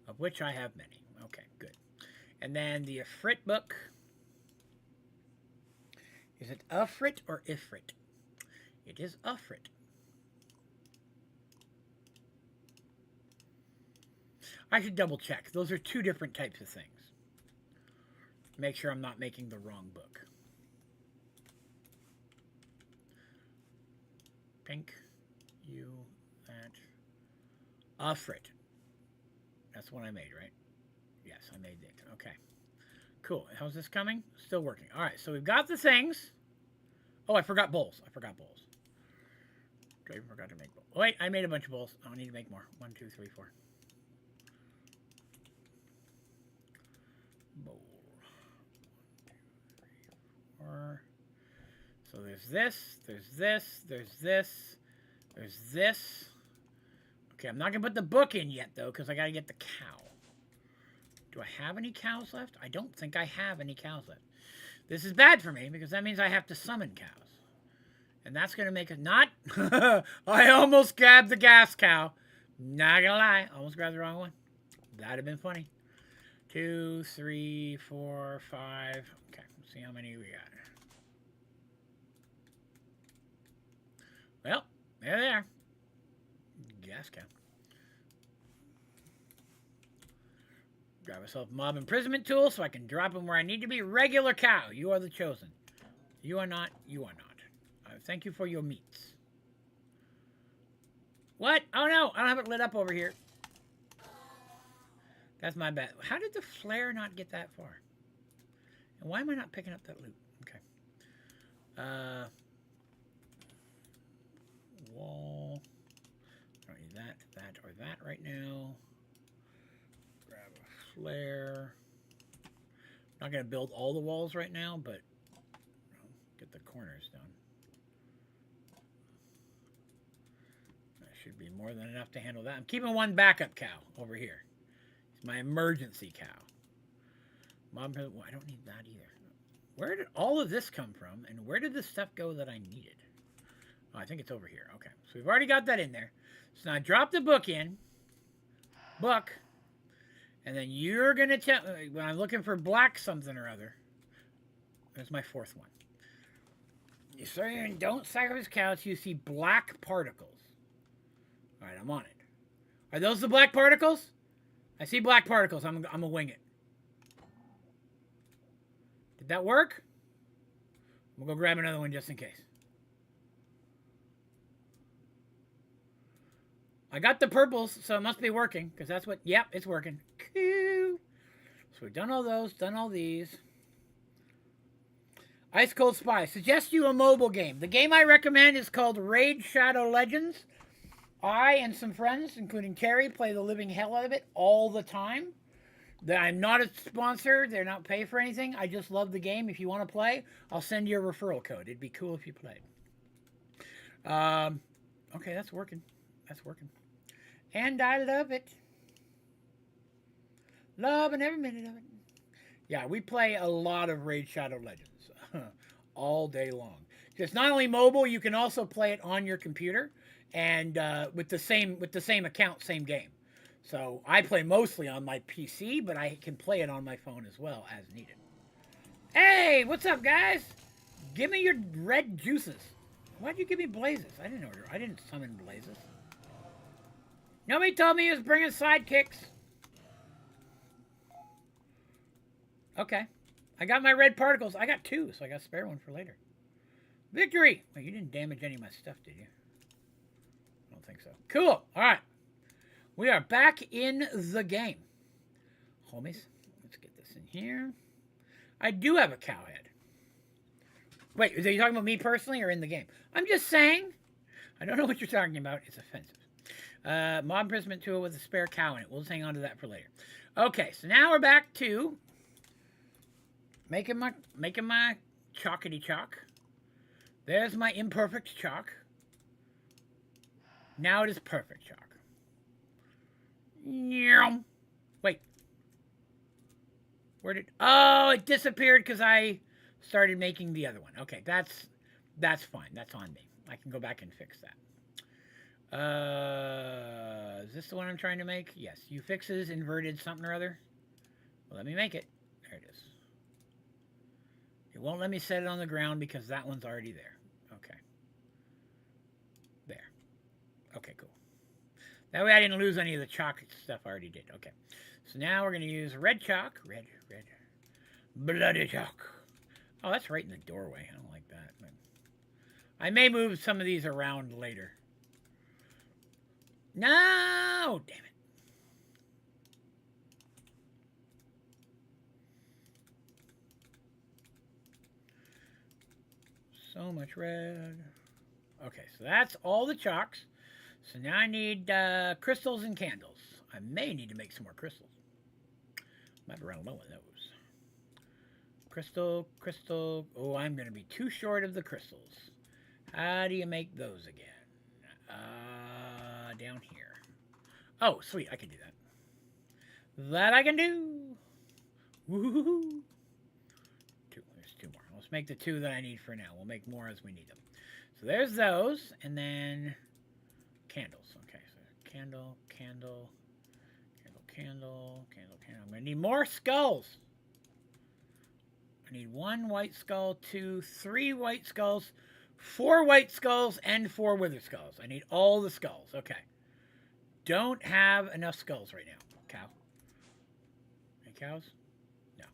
A: Of which I have many. Okay, good. And then the Ifrit book. Is it Ifrit or Ifrit? It is Uffrit. I should double check. Those are two different types of things. Make sure I'm not making the wrong book. Pink. You. That. Uffrit. That's the one I made, right? Yes, I made it. Okay. Cool. How's this coming? Still working. All right, so we've got the things. Oh, I forgot bowls. I forgot bowls. I forgot to make bowls. Oh, wait, I made a bunch of bowls. I need to make more. 1, 2, 3, 4. Bowl. 1, 2, 3, 4. So there's this, there's this, there's this, there's this. Okay, I'm not going to put the book in yet, though, because I got to get the cow. Do I have any cows left? I don't think I have any cows left. This is bad for me, because that means I have to summon cows. And that's going to make it not... I almost grabbed the gas cow. Not going to lie. Almost grabbed the wrong one. That'd have been funny. 2, 3, 4, 5. Okay, let's see how many we got. Well, there they are. Gas cow. Grab myself a mob imprisonment tool so I can drop them where I need to be. Regular cow, you are the chosen. You are not, you are not. Thank you for your meats. What? Oh no, I don't have it lit up over here. That's my bad. How did the flare not get that far? And why am I not picking up that loot? Okay. Wall. I don't need that, that, or that right now. Grab a flare. Not going to build all the walls right now, but get the corners done. That should be more than enough to handle that. I'm keeping one backup cow over here. It's my emergency cow. Mom, well, I don't need that either. Where did all of this come from, and where did this stuff go that I needed? Oh, I think it's over here. Okay, so we've already got that in there. So now I drop the book in. Book. And then you're going to tell... When I'm looking for black something or other. There's my fourth one. You say don't sacrifice cows. You see black particles. All right, I'm on it. Are those the black particles? I see black particles. I'm going to wing it. Did that work? We'll go grab another one just in case. I got the purples, so it must be working, because that's what... Yep, it's working. Cool. So we've done all those, done all these. Ice Cold Spy. Suggest you a mobile game. The game I recommend is called Raid Shadow Legends. I and some friends, including Terry, play the living hell out of it all the time. I'm not a sponsor. They're not pay for anything. I just love the game. If you want to play, I'll send you a referral code. It'd be cool if you played. Okay, that's working. That's working. And I love it. Loving every minute of it. Yeah, we play a lot of Raid Shadow Legends. All day long. It's not only mobile, you can also play it on your computer. And with the same account, same game. So I play mostly on my PC, but I can play it on my phone as well as needed. Hey, what's up, guys? Give me your red juices. Why'd you give me blazes? I didn't summon blazes. Nobody told me he was bringing sidekicks. Okay. I got my red particles. I got 2, so I got a spare one for later. Victory! Well, you didn't damage any of my stuff, did you? I don't think so. Cool. All right. We are back in the game. Homies, let's get this in here. I do have a cow head. Wait, are you talking about me personally or in the game? I'm just saying. I don't know what you're talking about. It's offensive. Mob imprisonment tool with a spare cow in it. We'll just hang on to that for later. Okay, so now we're back to making my chalkity chalk. There's my imperfect chalk. Now it is perfect chalk. Wait. Where did... Oh, it disappeared because I started making the other one. Okay, that's fine. That's on me. I can go back and fix that. Is this the one I'm trying to make? Yes. You fixes inverted something or other. Well, let me make it. There it is. It won't let me set it on the ground because that one's already there. Okay. Okay, cool. That way I didn't lose any of the chalk stuff I already did. Okay. So now we're going to use red chalk. Red. Bloody chalk. Oh, that's right in the doorway. I don't like that. But I may move some of these around later. No! Damn it. So much red. Okay, so that's all the chalks. So now I need crystals and candles. I may need to make some more crystals. Might be running low on those. Crystal. Oh, I'm going to be too short of the crystals. How do you make those again? Down here. Oh, sweet. I can do that. That I can do. Woohoo. There's 2 more. Let's make the 2 that I need for now. We'll make more as we need them. So there's those. And then candles. Okay, so candle. I'm going to need more skulls. I need 1 white skull, 2, 3 white skulls, 4 white skulls, and 4 wither skulls. I need all the skulls. Okay. Don't have enough skulls right now. Cow. Any cows? No.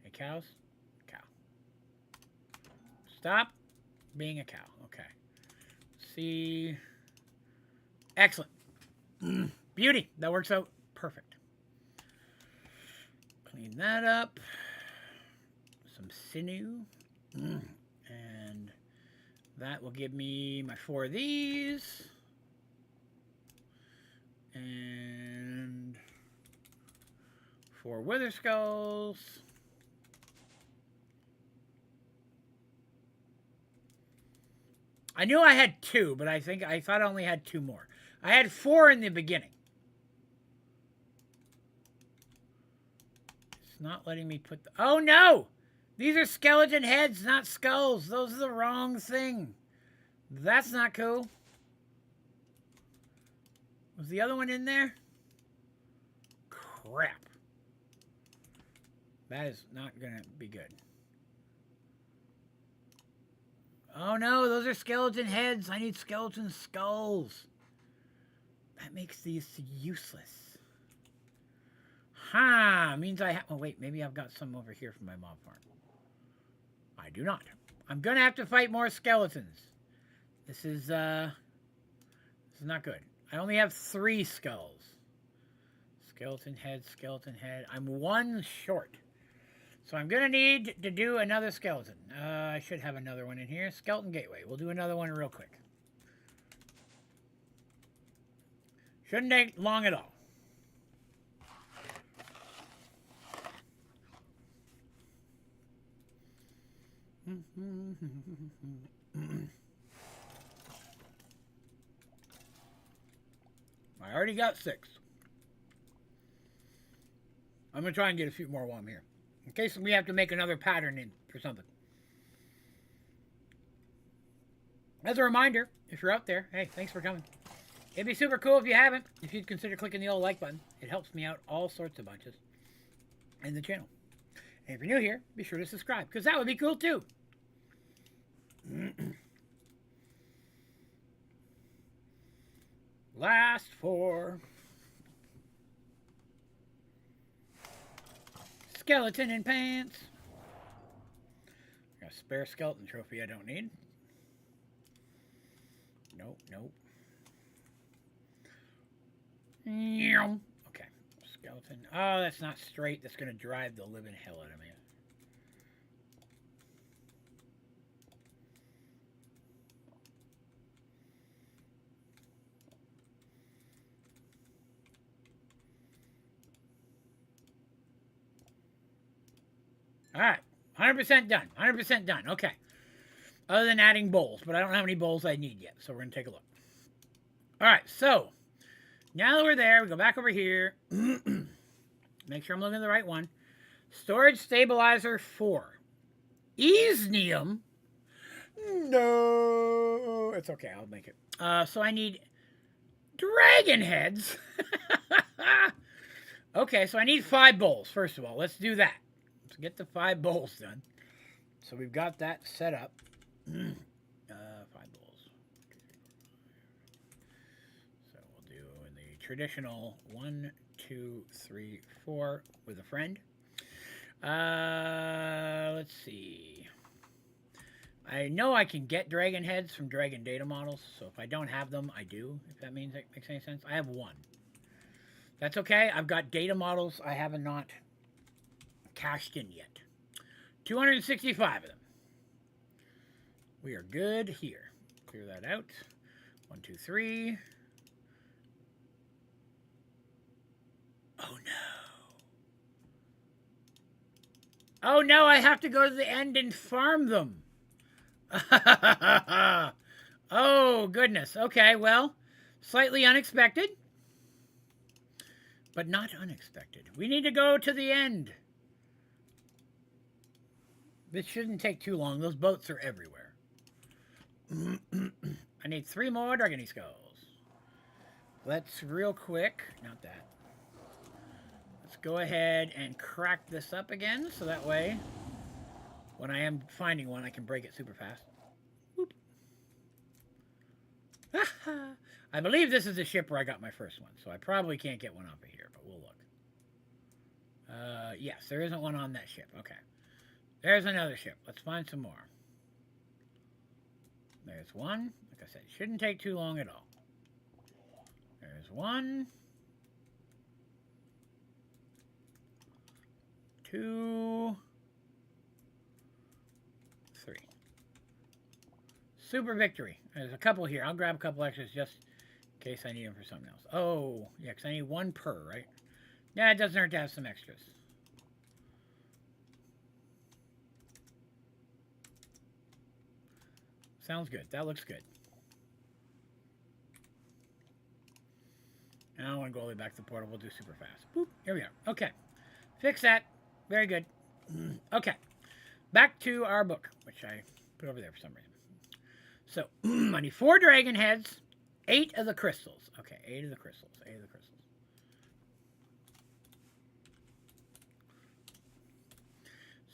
A: Any cows? Cow. Stop being a cow. Okay. See. Excellent. Beauty. That works out perfect. Clean that up. Some sinew. And that will give me my 4 of these. And 4 wither skulls. I knew I had 2, but I thought I only had 2 more. I had 4 in the beginning. It's not letting me put the... Oh, no! These are skeleton heads, not skulls. Those are the wrong thing. That's not cool. Was the other one in there? Crap. That is not going to be good. Oh, no. Those are skeleton heads. I need skeleton skulls. That makes these useless. Ha! Means I have... Oh, wait. Maybe I've got some over here from my mob farm. I do not. I'm going to have to fight more skeletons. This is not good. I only have 3 skulls. Skeleton head. I'm 1 short. So I'm going to need to do another skeleton. I should have another one in here. Skeleton gateway. We'll do another one real quick. Shouldn't take long at all. I already got 6. I'm going to try and get a few more while I'm here. In case we have to make another pattern in for something. As a reminder, if you're out there, hey, thanks for coming. It'd be super cool if you haven't, if you'd consider clicking the old like button. It helps me out all sorts of bunches in the channel. And if you're new here, be sure to subscribe, because that would be cool too. Last 4. Skeleton in pants. Got a spare skeleton trophy I don't need. Nope. Okay. Skeleton. Oh, that's not straight. That's going to drive the living hell out of me. All right. 100% done. 100% done. Okay. Other than adding bowls, but I don't know how many bowls I need yet, so we're going to take a look. All right, so now that we're there, we go back over here. Make sure I'm looking at the right one. Storage stabilizer 4. Easnium. No. It's okay. I'll make it. So I need dragon heads. Okay, so I need 5 bowls, first of all. Let's do that. Let's get the 5 bowls done. So we've got that set up. 5 bowls. traditional 1, 2, 3, 4 with a friend. Let's see. I know I can get dragon heads from dragon data models, so if I don't have them, I do, if that means it makes any sense. I have one. That's okay. I've got data models I haven't not cashed in yet. 265 of them. We are good here. Clear that out. 1, 2, 3. Oh no. Oh no, I have to go to the end and farm them. Oh, goodness. Okay, well, slightly unexpected, but not unexpected. We need to go to the end. This shouldn't take too long. Those boats are everywhere. I need 3 more Dragony Skulls. Let's real quick, not that. Let's go ahead and crack this up again, so that way, when I am finding one, I can break it super fast. Whoop. I believe this is the ship where I got my first one, so I probably can't get one off of here, but we'll look. Yes, there isn't one on that ship. Okay. There's another ship. Let's find some more. There's one. Like I said, it shouldn't take too long at all. There's 1. 2. 3. Super victory. There's a couple here. I'll grab a couple extras just in case I need them for something else. Oh, yeah, because I need 1 per, right? Yeah, it doesn't hurt to have some extras. Sounds good. That looks good. I don't want to go all the way back to the portal. We'll do super fast. Boop. Here we are. Okay. Fix that. Very good. Okay. Back to our book, which I put over there for some reason. So, I need 4 dragon heads, 8 of the crystals. Okay, 8 of the crystals. 8 of the crystals.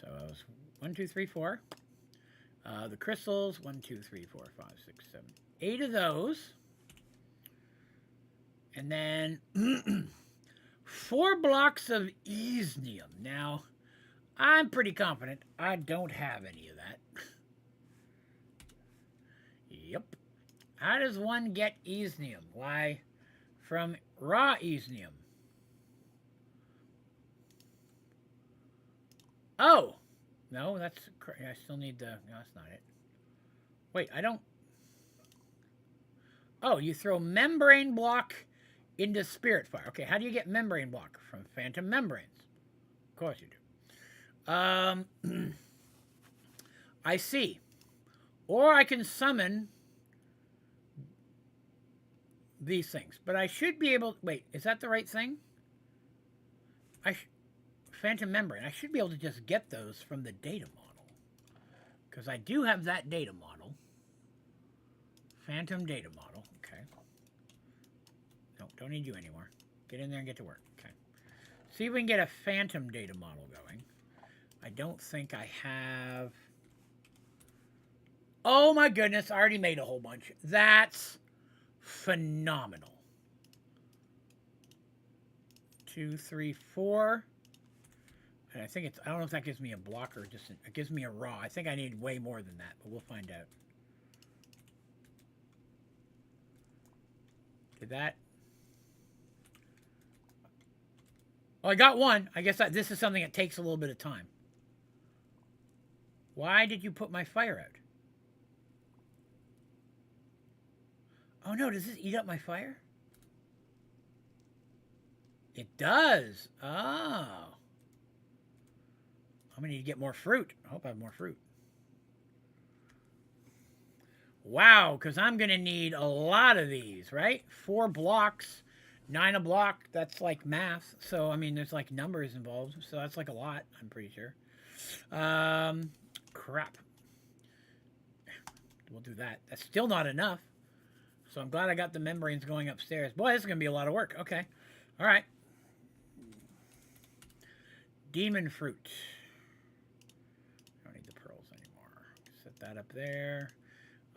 A: So, it was 1, 2, 3, 4. The crystals, 1, 2, 3, 4, 5, 6, 7, 8 of those. And then 4 blocks of Easnium. Now, I'm pretty confident I don't have any of that. Yep. How does one get Easnium? Why, from raw Easnium. Oh! No, that's... I still need the... No, that's not it. Wait, I don't... Oh, you throw membrane block into spirit fire. Okay, how do you get membrane block? From phantom membranes. Of course you do. I see. Or I can summon these things. But I should be able... Wait, is that the right thing? Phantom membrane. I should be able to just get those from the data model. Because I do have that data model. Phantom data model. Okay. No, don't need you anymore. Get in there and get to work. Okay. See if we can get a phantom data model going. I don't think I have... Oh my goodness, I already made a whole bunch. That's phenomenal. 2, 3, 4. And I think it's... I don't know if that gives me a block or just... It gives me a raw. I think I need way more than that, but we'll find out. Did that... Oh, I got one. I guess this is something that takes a little bit of time. Why did you put my fire out? Oh no, does this eat up my fire? It does. Oh. I'm going to need to get more fruit. I hope I have more fruit. Wow, because I'm going to need a lot of these, right? 4 blocks, 9 a block. That's like math. So, I mean, there's like numbers involved. So that's like a lot, I'm pretty sure. Crap. We'll do that. That's still not enough. So I'm glad I got the membranes going upstairs. Boy, this is going to be a lot of work. Okay. All right. Demon fruit. I don't need the pearls anymore. Set that up there.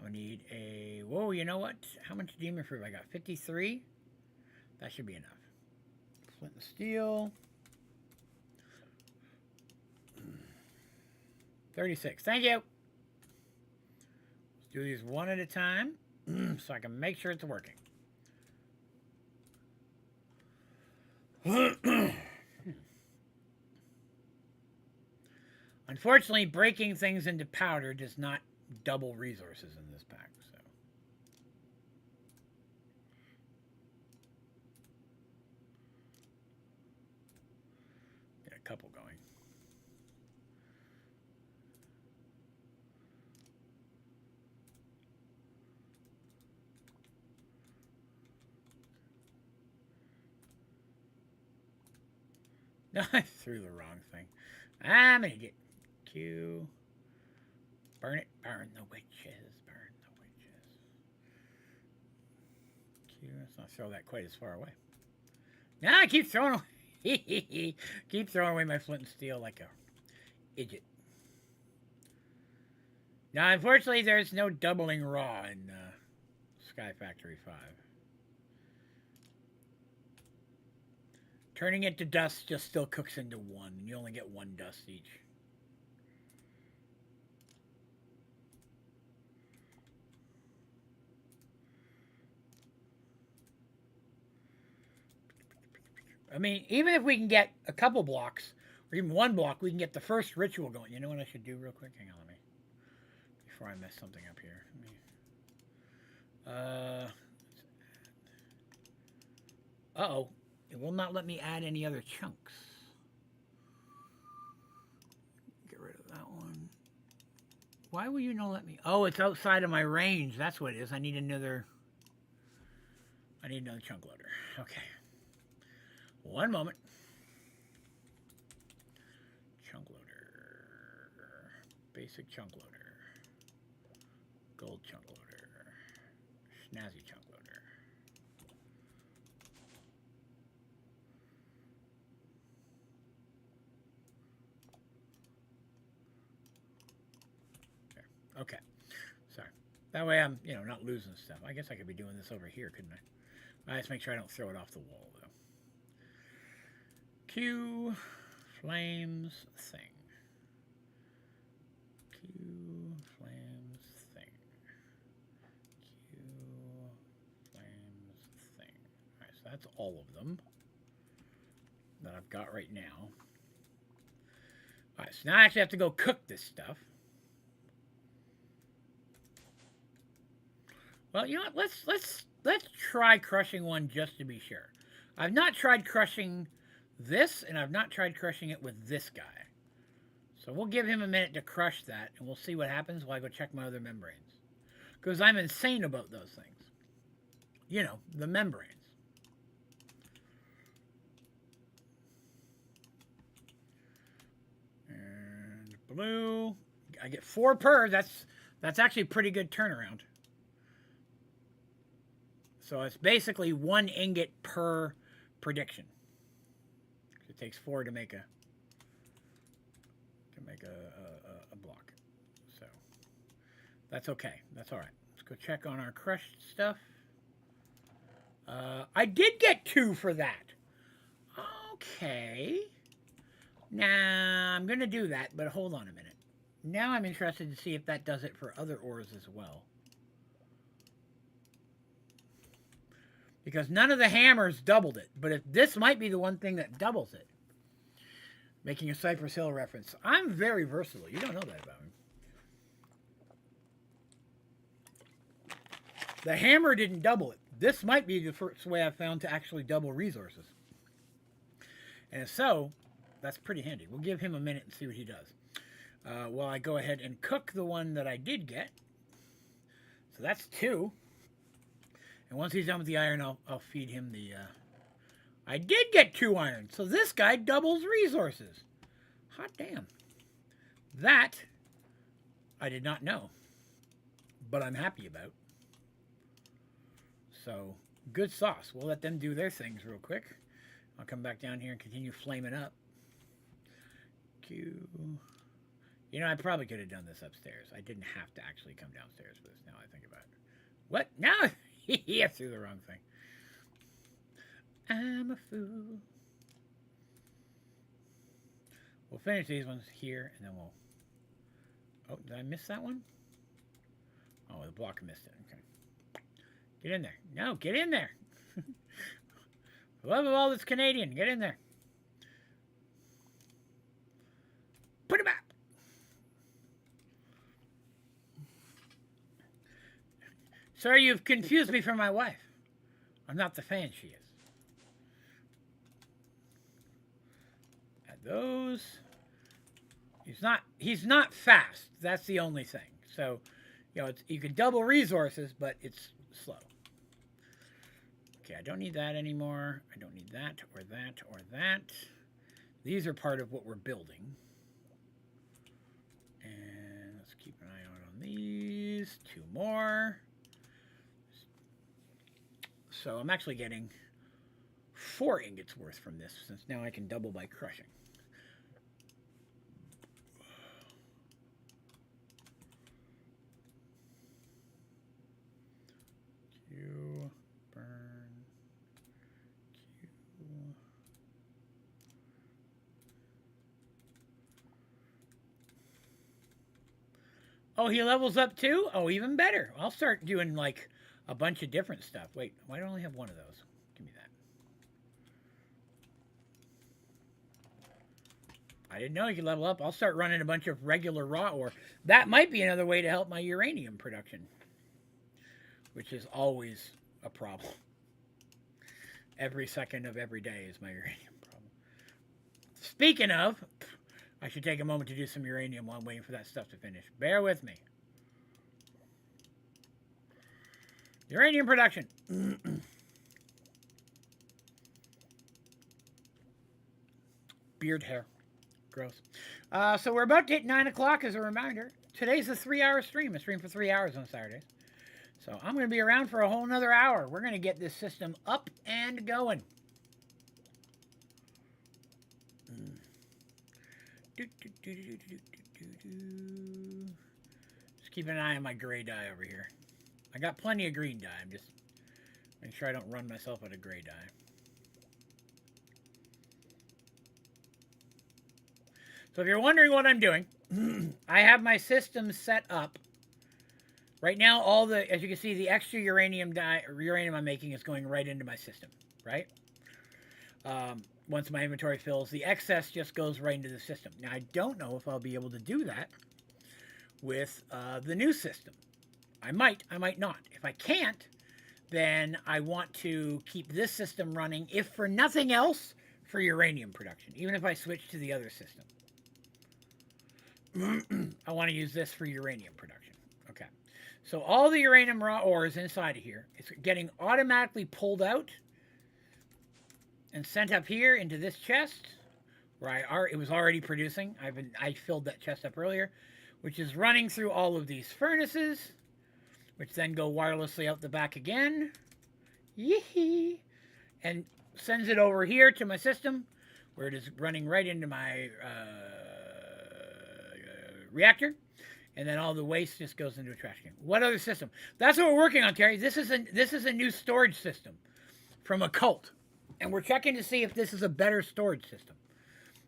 A: I need a... Whoa, you know what? How much demon fruit I got? 53? That should be enough. Flint and steel. 36. Thank you. Let's do these one at a time so I can make sure it's working. Unfortunately, breaking things into powder does not double resources in this pack. So. Get a couple going. I threw the wrong thing. I'm an idiot. Q. Burn it. Burn the witches. Burn the witches. Q. Let's not throw that quite as far away. Nah, I keep throwing away. Keep throwing away my flint and steel like a idiot. Now, unfortunately, there's no doubling raw in Sky Factory 5. Turning it to dust just still cooks into one. You only get one dust each. I mean, even if we can get a couple blocks, or even one block, we can get the first ritual going. You know what I should do real quick? Hang on, let me... Before I mess something up here. Uh-oh. It will not let me add any other chunks. Get rid of that one. Why will you not let me... Oh, it's outside of my range. That's what it is. I need another chunk loader. Okay. One moment. Chunk loader. Basic chunk loader. Gold chunk loader. Snazzy chunk loader. There. Okay. Sorry. That way I'm, not losing stuff. I guess I could be doing this over here, couldn't I? I just make sure I don't throw it off the wall, though. Q flames thing. Q flames thing. Q flames thing. Alright, so that's all of them that I've got right now. Alright, so now I actually have to go cook this stuff. Well, you know what? Let's try crushing one just to be sure. I've not tried crushing this, and I've not tried crushing it with this guy. So we'll give him a minute to crush that, and we'll see what happens while I go check my other membranes. Because I'm insane about those things. You know, the membranes. And blue. I get 4 per. That's actually a pretty good turnaround. So it's basically 1 ingot per prediction. It takes 4 to make a block. So that's okay. That's all right. Let's go check on our crushed stuff. I did get 2 for that. Okay. Now I'm gonna do that, but hold on a minute. Now I'm interested to see if that does it for other ores as well. Because none of the hammers doubled it. But if this might be the one thing that doubles it. Making a Cypress Hill reference. I'm very versatile. You don't know that about me. The hammer didn't double it. This might be the first way I've found to actually double resources. And if so, that's pretty handy. We'll give him a minute and see what he does. While I go ahead and cook the one that I did get. So that's 2. And once he's done with the iron, I'll feed him the... I did get 2 iron, so this guy doubles resources. Hot damn. That, I did not know. But I'm happy about. So, good sauce. We'll let them do their things real quick. I'll come back down here and continue flaming up. Q... You know, I probably could have done this upstairs. I didn't have to actually come downstairs for this, now I think about it. What? No! I threw the wrong thing. I'm a fool. We'll finish these ones here, and then we'll... Oh, did I miss that one? Oh, the block missed it. Okay. Get in there. No, get in there. Love of all this Canadian. Get in there. Put him up. Sorry, you've confused me from my wife. I'm not the fan she is. Add those. He's not fast. That's the only thing. So, you know, you can double resources, but it's slow. Okay, I don't need that anymore. I don't need that or that or that. These are part of what we're building. And let's keep an eye out on these. 2 more. So I'm actually getting 4 ingots worth from this, since now I can double by crushing. Q, burn, Q. Oh, he levels up too? Oh, even better. I'll start doing like a bunch of different stuff. Wait, why do I only have one of those? Give me that. I didn't know you could level up. I'll start running a bunch of regular raw ore. That might be another way to help my uranium production, which is always a problem. Every second of every day is my uranium problem. Speaking of, I should take a moment to do some uranium while I'm waiting for that stuff to finish. Bear with me. Uranium production. Beard hair. Gross. So we're about to hit 9 o'clock as a reminder. Today's a 3-hour stream. I stream for 3 hours on Saturdays. So I'm going to be around for a whole nother hour. We're going to get this system up and going. Just keep an eye on my gray dye over here. I got plenty of green dye. I'm just making sure I don't run myself out of gray dye. So if you're wondering what I'm doing, I have my system set up. Right now, all the, as you can see, the extra uranium I'm making is going right into my system, right? Once my inventory fills, the excess just goes right into the system. Now, I don't know if I'll be able to do that with the new system. I might not. If I can't, then I want to keep this system running, if for nothing else, for uranium production, even if I switch to the other system. I want to use this for uranium production. Okay. So all the uranium raw ore is inside of here. It's getting automatically pulled out and sent up here into this chest where it was already producing. I filled that chest up earlier, which is running through all of these furnaces, which then go wirelessly out the back again. Yee-hee. And sends it over here to my system, where it is running right into my reactor, and then all the waste just goes into a trash can. What other system? That's what we're working on, Terry. This is a new storage system from Occult, and we're checking to see if this is a better storage system.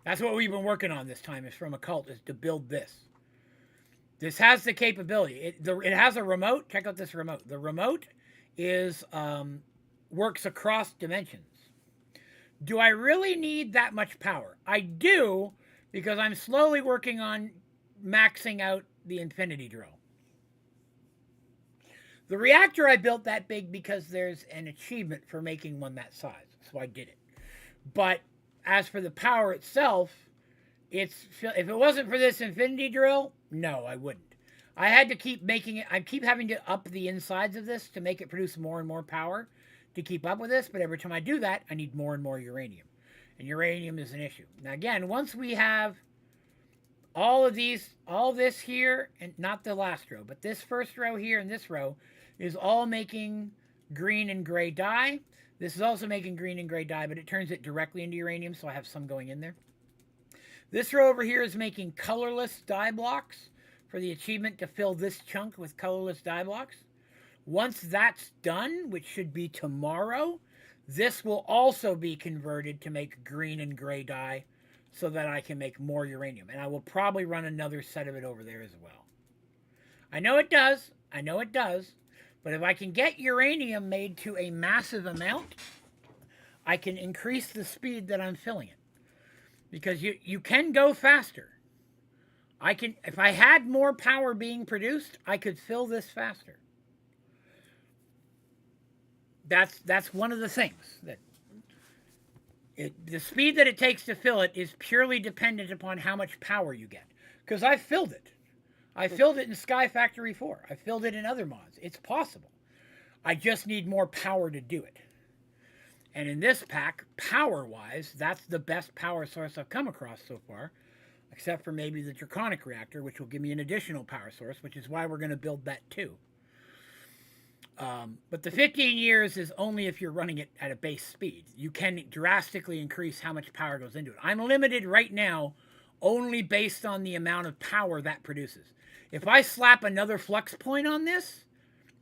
A: That's what we've been working on this time, is from Occult, is to build this. This has the capability. It has a remote. Check out this remote. The remote is works across dimensions. Do I really need that much power? I do, because I'm slowly working on maxing out the infinity drill. The reactor I built that big because there's an achievement for making one that size, so I did it. But as for the power itself, if it wasn't for this infinity drill, no, I wouldn't. I had to keep making it. I keep having to up the insides of this to make it produce more and more power to keep up with this. But every time I do that, I need more and more uranium, and uranium is an issue. Now again, once we have all of these, all this here, and not the last row, but this first row here and this row is all making green and gray dye. This is also making green and gray dye, but it turns it directly into uranium, so I have some going in there. This row over here is making colorless dye blocks for the achievement to fill this chunk with colorless dye blocks. Once that's done, which should be tomorrow, This will also be converted to make green and gray dye so that I can make more uranium. And I will probably run another set of it over there as well. I know it does. I know it does. But if I can get uranium made to a massive amount, I can increase the speed that I'm filling it. Because you can go faster. I can, if I had more power being produced, I could fill this faster. That's one of the things that the speed that it takes to fill it is purely dependent upon how much power you get. Because I filled it. I filled it in Sky Factory 4. I filled it in other mods. It's possible. I just need more power to do it. And in this pack, power-wise, that's the best power source I've come across so far. Except for maybe the Draconic Reactor, which will give me an additional power source, which is why we're going to build that too. But the 15 years is only if you're running it at a base speed. You can drastically increase how much power goes into it. I'm limited right now only based on the amount of power that produces. If I slap another flux point on this,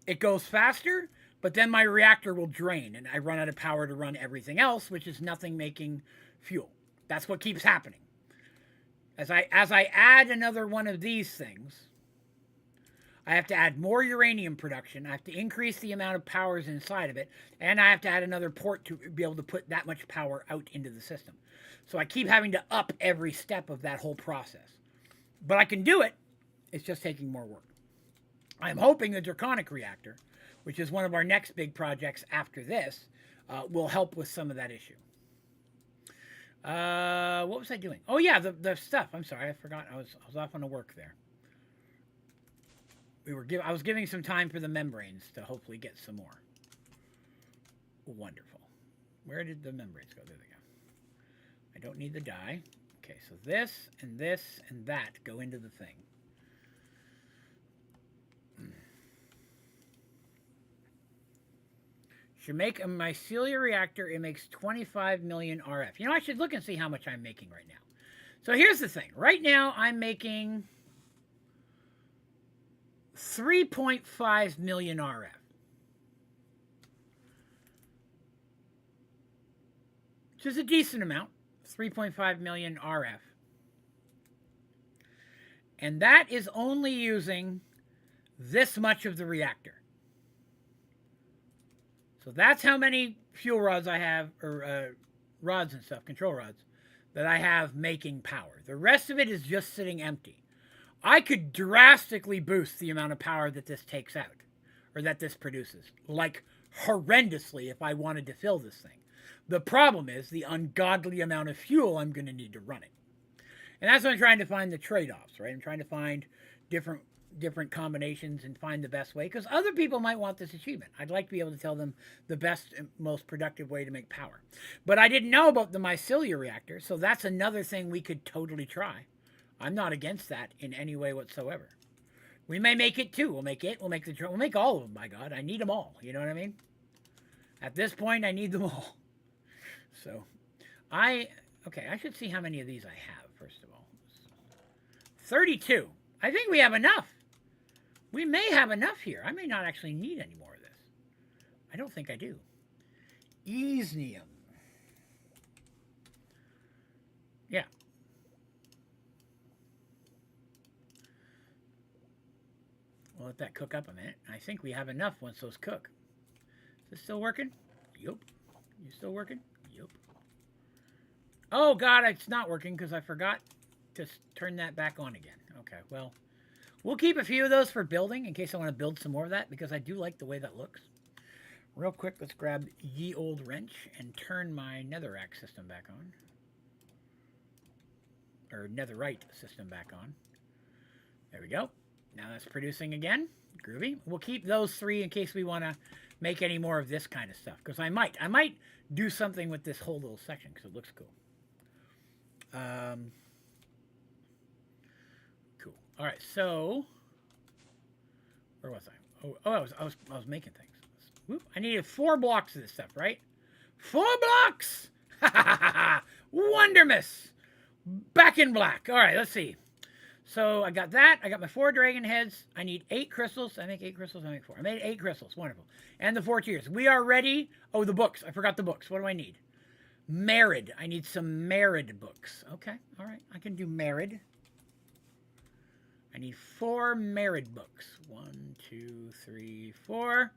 A: it goes faster, but then my reactor will drain, and I run out of power to run everything else, which is nothing making fuel. That's what keeps happening. As I add another one of these things, I have to add more uranium production. I have to increase the amount of powers inside of it, and I have to add another port to be able to put that much power out into the system. So I keep having to up every step of that whole process. But I can do it. It's just taking more work. I'm hoping the Draconic Reactor, which is one of our next big projects after this, will help with some of that issue. What was I doing? Oh yeah, the stuff. I'm sorry, I forgot. I was off on the work there. I was giving some time for the membranes to hopefully get some more. Wonderful. Where did the membranes go? There they go. I don't need the dye. Okay, so this and that go into the thing. Should make a mycelia reactor. It makes 25 million RF. You know, I should look and see how much I'm making right now. So here's the thing. Right now, I'm making 3.5 million RF. Which is a decent amount. 3.5 million RF. And that is only using this much of the reactor. So that's how many fuel rods I have, or rods and stuff, control rods, that I have making power. The rest of it is just sitting empty. I could drastically boost the amount of power that this takes out, or that this produces, like horrendously if I wanted to fill this thing. The problem is the ungodly amount of fuel I'm going to need to run it. And that's what I'm trying to find the trade-offs, right? I'm trying to find different combinations and find the best way, because other people might want this achievement. I'd like to be able to tell them the best and most productive way to make power. But I didn't know about the mycelia reactor, so that's another thing we could totally try. I'm not against that in any way whatsoever. We may make it too. We'll make all of them, by God. I need them all. You know what I mean? At this point, I need them all. So, I should see how many of these I have, first of all. 32. I think we have enough. We may have enough here. I may not actually need any more of this. I don't think I do. Easnium. Yeah. We'll let that cook up a minute. I think we have enough once those cook. Is this still working? Yup. You still working? Yup. Oh, God, it's not working because I forgot to turn that back on again. Okay, well, we'll keep a few of those for building in case I want to build some more of that, because I do like the way that looks. Real quick, let's grab ye old wrench and turn my netherrack system back on. Or netherite system back on. There we go. Now that's producing again. Groovy. We'll keep those three in case we want to make any more of this kind of stuff, because I might do something with this whole little section because it looks cool. Cool. All right, so where was I? I was making things. Whoop, I needed 4 blocks of this stuff, right? 4 blocks. Wondermus. Back in black. All right, let's see. So I got that. I got my 4 dragon heads. I need 8 crystals. I make 8 crystals. I make 4. I made 8 crystals. Wonderful. And the 4 tiers. We are ready. Oh, the books. I forgot the books. What do I need? Merid. I need some Merid books. Okay. All right. I can do Merid. I need 4 Merid books. 1, 2, 3, 4.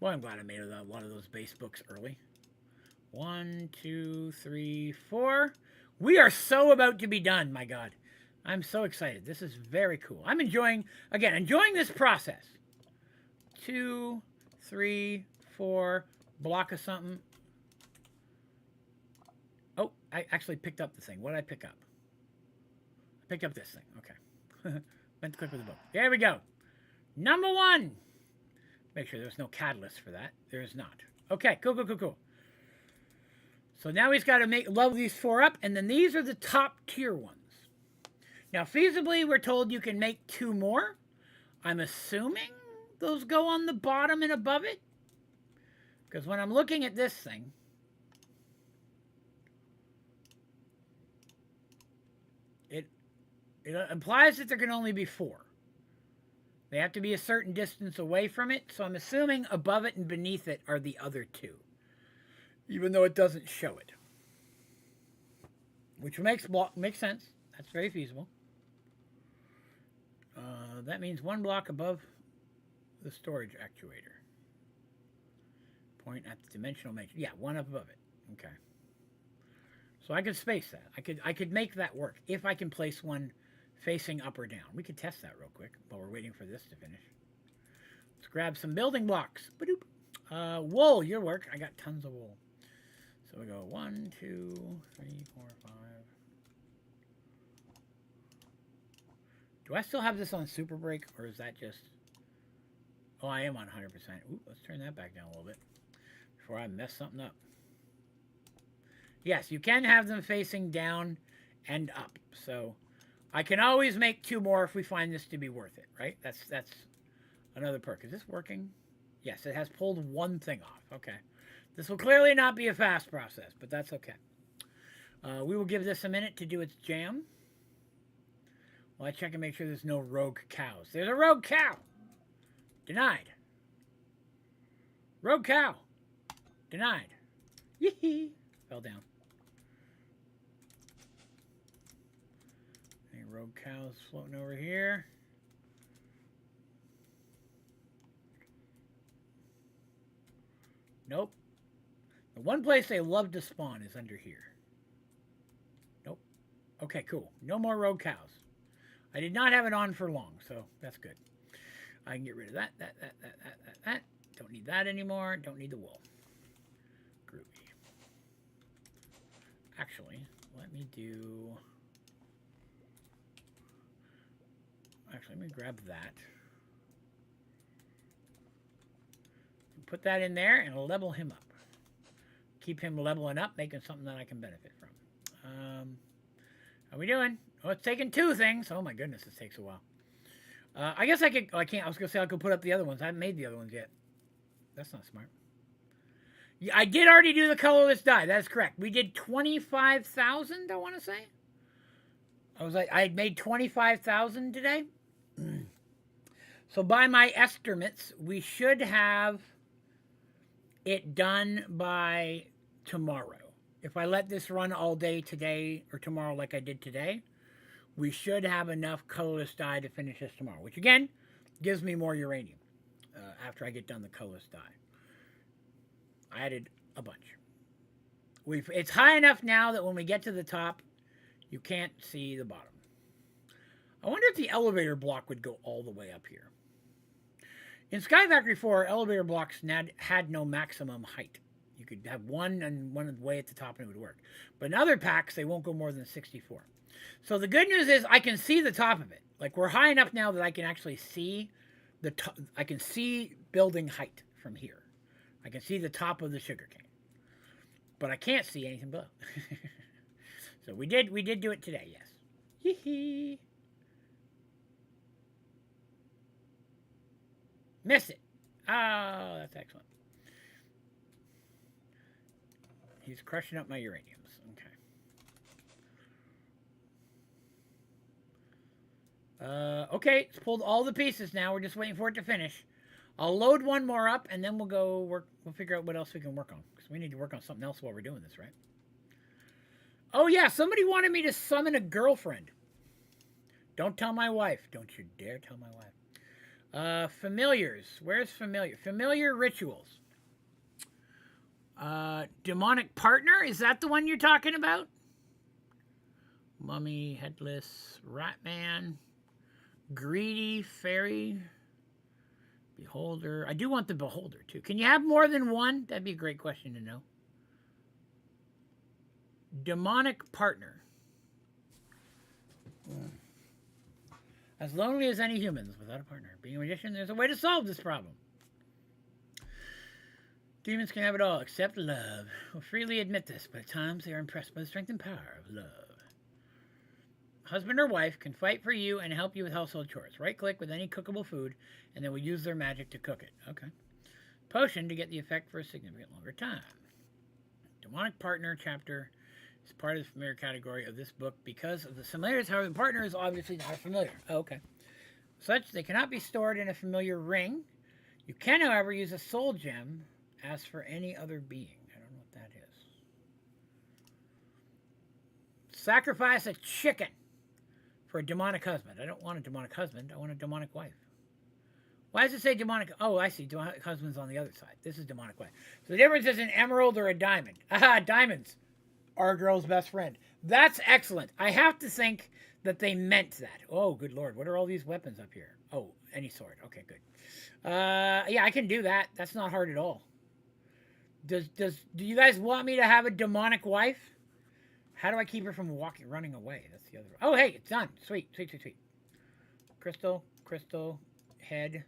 A: Well, I'm glad I made a lot of those base books early. 1, 2, 3, 4. We are so about to be done, my God. I'm so excited. This is very cool. I'm enjoying this process. 2, 3, 4, block of something. Oh, I actually picked up the thing. What did I pick up? I picked up this thing. Okay. Meant to click with the book. There we go. Number 1. Make sure there's no catalyst for that. There is not. Okay, cool. So now he's got to level these 4 up, and then these are the top tier ones. Now, feasibly, we're told you can make 2 more. I'm assuming those go on the bottom and above it. Because when I'm looking at this thing, it implies that there can only be 4. They have to be a certain distance away from it, so I'm assuming above it and beneath it are the other 2. Even though it doesn't show it. Which makes sense. That's very feasible. That means 1 block above the storage actuator. Point at the dimensional matrix. Yeah, 1 up above it. Okay. So I could space that. I could make that work if I can place one facing up or down. We could test that real quick while we're waiting for this to finish. Let's grab some building blocks. Ba-doop. Wool, your work. I got tons of wool. So we go 1, 2, 3, 4, 5. Do I still have this on super break, or is that just... Oh, I am on 100%. Ooh, let's turn that back down a little bit before I mess something up. Yes, you can have them facing down and up. So I can always make 2 more if we find this to be worth it, right? That's another perk. Is this working? Yes, it has pulled 1 thing off. Okay. This will clearly not be a fast process, but that's okay. We will give this a minute to do its jam. Well, I check and make sure there's no rogue cows. There's a rogue cow! Denied. Rogue cow. Denied. Yee-hee. Fell down. Any rogue cows floating over here? Nope. The one place they love to spawn is under here. Nope. Okay, cool. No more rogue cows. I did not have it on for long, so that's good. I can get rid of that. Don't need that anymore. Don't need the wool. Groovy. Actually, let me do... Actually, let me grab that. Put that in there and level him up. Keep him leveling up, making something that I can benefit from. How we doing? Oh, it's taking 2 things. Oh my goodness, this takes a while. I guess I could... Oh, I can't. I was going to say I could put up the other ones. I haven't made the other ones yet. That's not smart. Yeah, I did already do the colorless dye. That's correct. We did 25,000, I want to say. I had made 25,000 today. So by my estimates, we should have it done by tomorrow. If I let this run all day today or tomorrow like I did today, we should have enough colorless dye to finish this tomorrow, which again gives me more uranium after I get done the colorless dye. I added a bunch. It's high enough now that when we get to the top, you can't see the bottom. I wonder if the elevator block would go all the way up here. In Sky Factory 4, elevator blocks had no maximum height. You could have one and one way at the top and it would work. But in other packs, they won't go more than 64. So the good news is I can see the top of it. Like, we're high enough now that I can actually see the top. I can see building height from here. I can see the top of the sugarcane. But I can't see anything below. So we did do it today, yes. Hee-hee. Miss it. Oh, that's excellent. He's crushing up my uraniums. Okay. Okay, it's pulled all the pieces now. We're just waiting for it to finish. I'll load one more up, and then we'll go work. We'll figure out what else we can work on. Because we need to work on something else while we're doing this, right? Oh, yeah, somebody wanted me to summon a girlfriend. Don't tell my wife. Don't you dare tell my wife. Familiars. Where's familiar? Familiar rituals. Demonic partner. Is that the one you're talking about? Mummy, headless, ratman, greedy, fairy, beholder. I do want the beholder, too. Can you have more than one? That'd be a great question to know. Demonic partner. As lonely as any humans without a partner. Being a magician, there's a way to solve this problem. Demons can have it all except love. We'll freely admit this, but at times they are impressed by the strength and power of love. Husband or wife can fight for you and help you with household chores. Right-click with any cookable food, and they will use their magic to cook it. Okay. Potion to get the effect for a significant longer time. Demonic partner chapter is part of the familiar category of this book because of the similarities. However, the partner is obviously not a familiar. Oh, okay. Such, they cannot be stored in a familiar ring. You can, however, use a soul gem as for any other being. I don't know what that is. Sacrifice a chicken for a demonic husband. I don't want a demonic husband. I want a demonic wife. Why does it say demonic? Oh, I see. Demonic husband's on the other side. This is demonic wife. So the difference is an emerald or a diamond. Aha, diamonds are a girl's best friend. That's excellent. I have to think that they meant that. Oh, good Lord. What are all these weapons up here? Oh, any sword. Okay, good. Yeah, I can do that. That's not hard at all. Do you guys want me to have a demonic wife? How do I keep her from running away? That's the other. Oh, hey, it's done. Sweet. Crystal, head,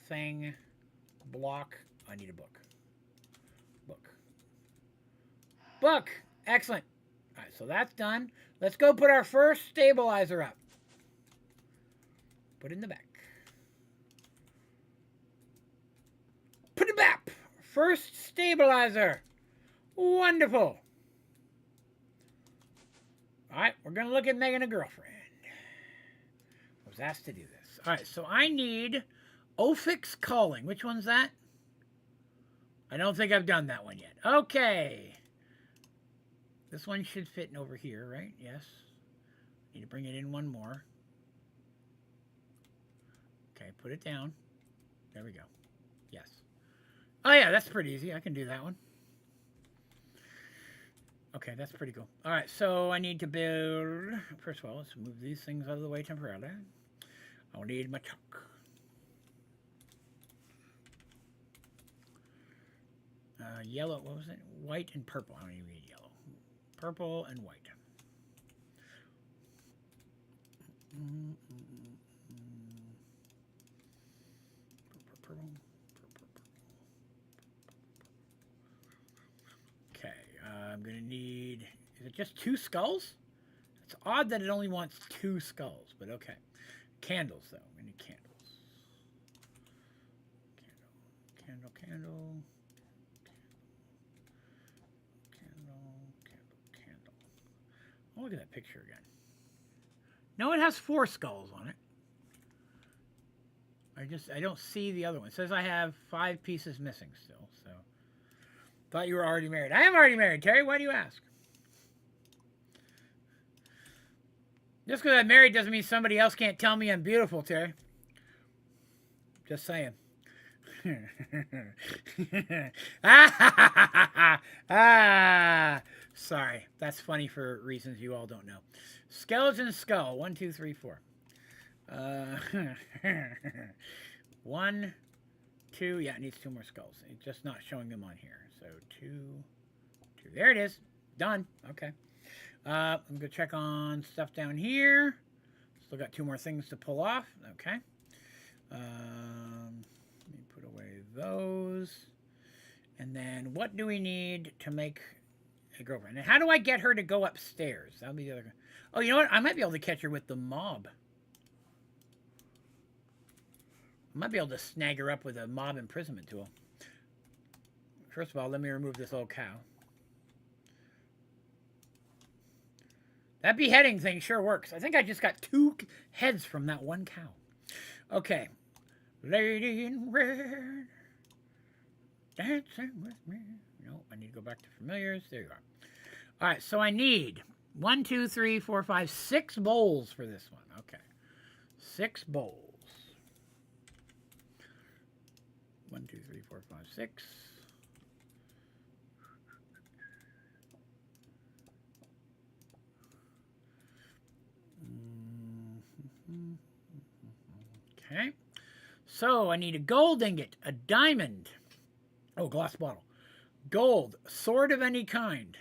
A: thing, block. I need a book. Book. Excellent. All right, so that's done. Let's go put our first stabilizer up. Put it in the back. Put it back. First stabilizer. Wonderful. All right, we're going to look at making a girlfriend. I was asked to do this. All right, so I need Ophix Calling. Which one's that? I don't think I've done that one yet. Okay. This one should fit in over here, right? Yes. Need to bring it in one more. Okay, put it down. There we go. Yes. Oh, yeah, that's pretty easy. I can do that one. Okay, that's pretty cool. All right, so I need to build... First of all, let's move these things out of the way temporarily. I'll need my truck. Yellow, what was it? White and purple. I don't even need yellow. Purple and white. Purple. Okay, I'm going to need... Is it just 2 skulls? It's odd that it only wants 2 skulls, but okay. Candles, though. We need candles. Candle. Oh, look at that picture again. No, it has 4 skulls on it. I don't see the other one. It says I have 5 pieces missing still, so. Thought you were already married. I am already married, Terry. Why do you ask? Just because I'm married doesn't mean somebody else can't tell me I'm beautiful, Terry. Just saying. Sorry. That's funny for reasons you all don't know. Skeleton skull. 1, 2, 3, 4. 1, 2. Yeah, it needs 2 more skulls. It's just not showing them on here. So 2. There it is. Done. Okay. I'm going to check on stuff down here. Still got 2 more things to pull off. Okay. Let me put away those. And then what do we need to make a girlfriend? And how do I get her to go upstairs? That'll be the other. Oh, you know what? I might be able to catch her with the mob. I might be able to snag her up with a mob imprisonment tool. First of all, let me remove this old cow. That beheading thing sure works. I think I just got 2 heads from that one cow. Okay. Lady in red, dancing with me. No, I need to go back to familiars. There you are. All right, so I need 1, 2, 3, 4, 5, 6 bowls for this one. Okay. 6 bowls. 1, 2, 3, 4, 5, 6. Okay. So I need a gold ingot, a diamond. Oh, glass bottle. Gold, sword of any kind.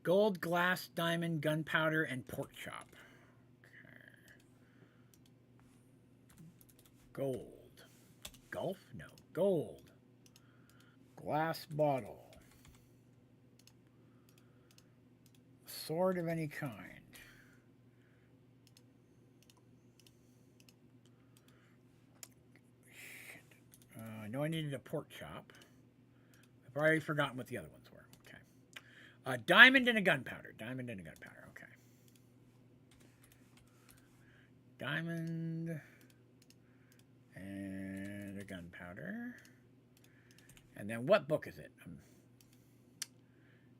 A: Gold, glass, diamond, gunpowder, and pork chop. Okay. Gold. Golf? No. Gold. Glass bottle. Sword of any kind. Shit. I know I needed a pork chop. I've already forgotten what the other ones were. Okay. Diamond and a gunpowder. Diamond and a gunpowder. Okay. Diamond and a gunpowder. And then what book is it?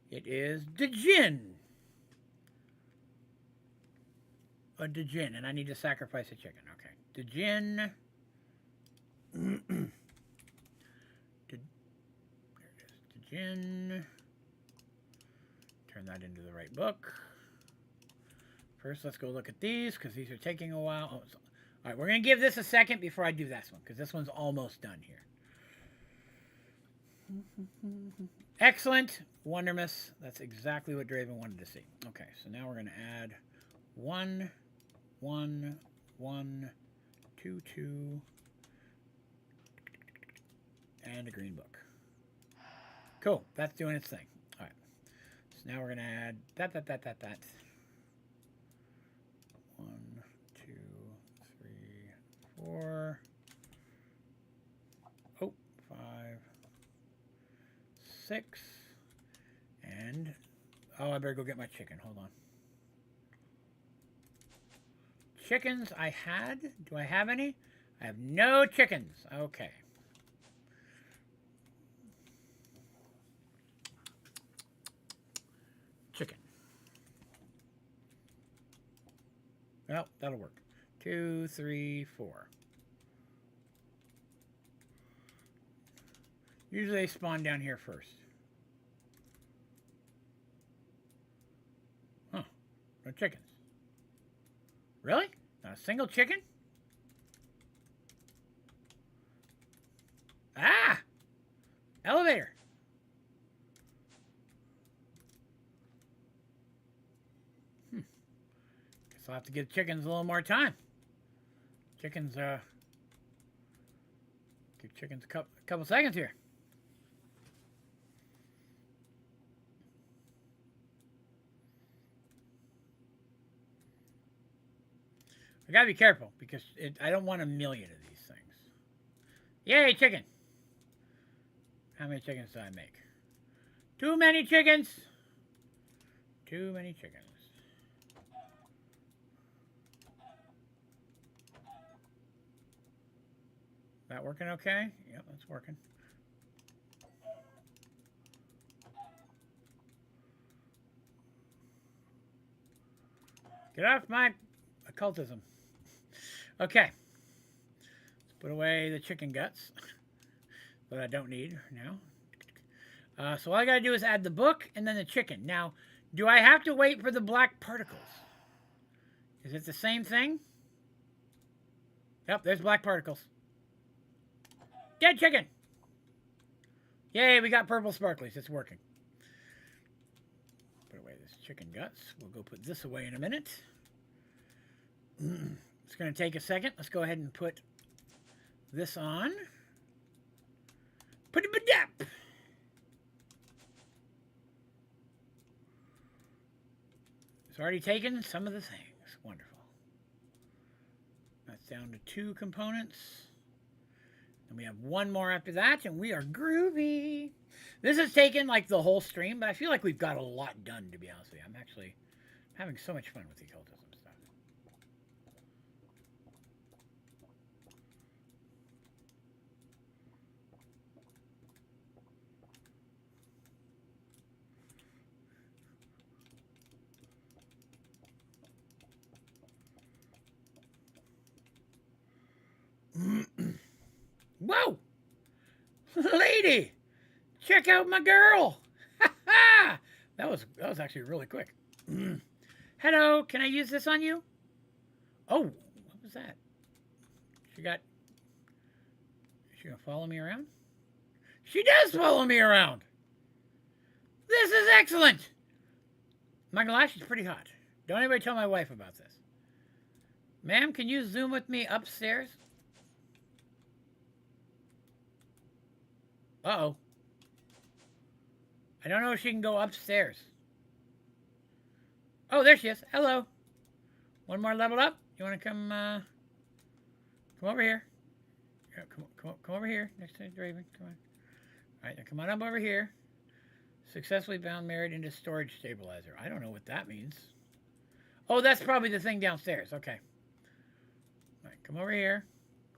A: It is the Djinn. A Djinn, and I need to sacrifice a chicken. Okay. Djinn. There it is. Djinn. Turn that into the right book. First, let's go look at these, because these are taking a while. Oh, all right, we're going to give this a second before I do this one, because this one's almost done here. Excellent. Wondermus. That's exactly what Draven wanted to see. Okay, so now we're going to add 1, 1, 1, 2, 2, and a green book. Cool. That's doing its thing. All right. So now we're going to add that. 1, 2, 3, 4. Oh, 5, 6. And, oh, I better go get my chicken. Hold on. Chickens I had. Do I have any? I have no chickens. Okay. Chicken. Well, that'll work. 2, 3, 4. Usually they spawn down here first. Huh. No chickens. Really? Not a single chicken? Ah! Elevator. Guess I'll have to give chickens a little more time. Chickens, give chickens a couple seconds here. I gotta be careful because I don't want a million of these things. Yay, chicken! How many chickens did I make? Too many chickens! Too many chickens. That working okay? Yep, that's working. Get off my occultism. Okay. Let's put away the chicken guts that I don't need now. So all I gotta do is add the book and then the chicken. Now, do I have to wait for the black particles? Is it the same thing? Yep, there's black particles. Dead chicken! Yay, we got purple sparklies. It's working. Put away this chicken guts. We'll go put this away in a minute. It's going to take a second. Let's go ahead and put this on. Put it up. It's already taken some of the things. Wonderful. That's down to 2 components. And we have 1 more after that, and we are groovy. This has taken like the whole stream, but I feel like we've got a lot done, to be honest with you. I'm actually having so much fun with the occultism stuff. Whoa! Lady! Check out my girl! Ha ha! That was actually really quick. Hello, can I use this on you? Oh, what was that? She gonna follow me around? She does follow me around! This is excellent! My gosh, she's pretty hot. Don't anybody tell my wife about this. Ma'am, can you zoom with me upstairs? Uh-oh. I don't know if she can go upstairs. Oh, there she is. Hello. One more level up. You want to come over here. Yeah, come over here next to Draven. Come on. All right, now come on up over here. Successfully bound Merit into storage stabilizer. I don't know what that means. Oh, that's probably the thing downstairs. Okay. All right, come over here.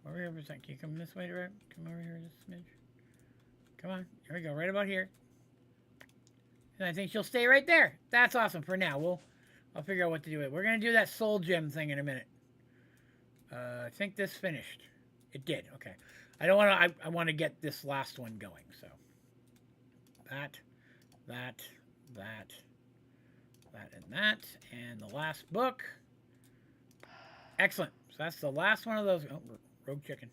A: Come over here for a second. Can you come this way, Draven? Come over here just a smidge. Come on. Here we go. Right about here. And I think she'll stay right there. That's awesome for now. I'll figure out what to do with it. We're going to do that soul gem thing in a minute. I think this finished. It did. Okay. I don't want to... I want to get this last one going. So that, and that. And the last book. Excellent. So that's the last one of those. Oh, rogue chicken.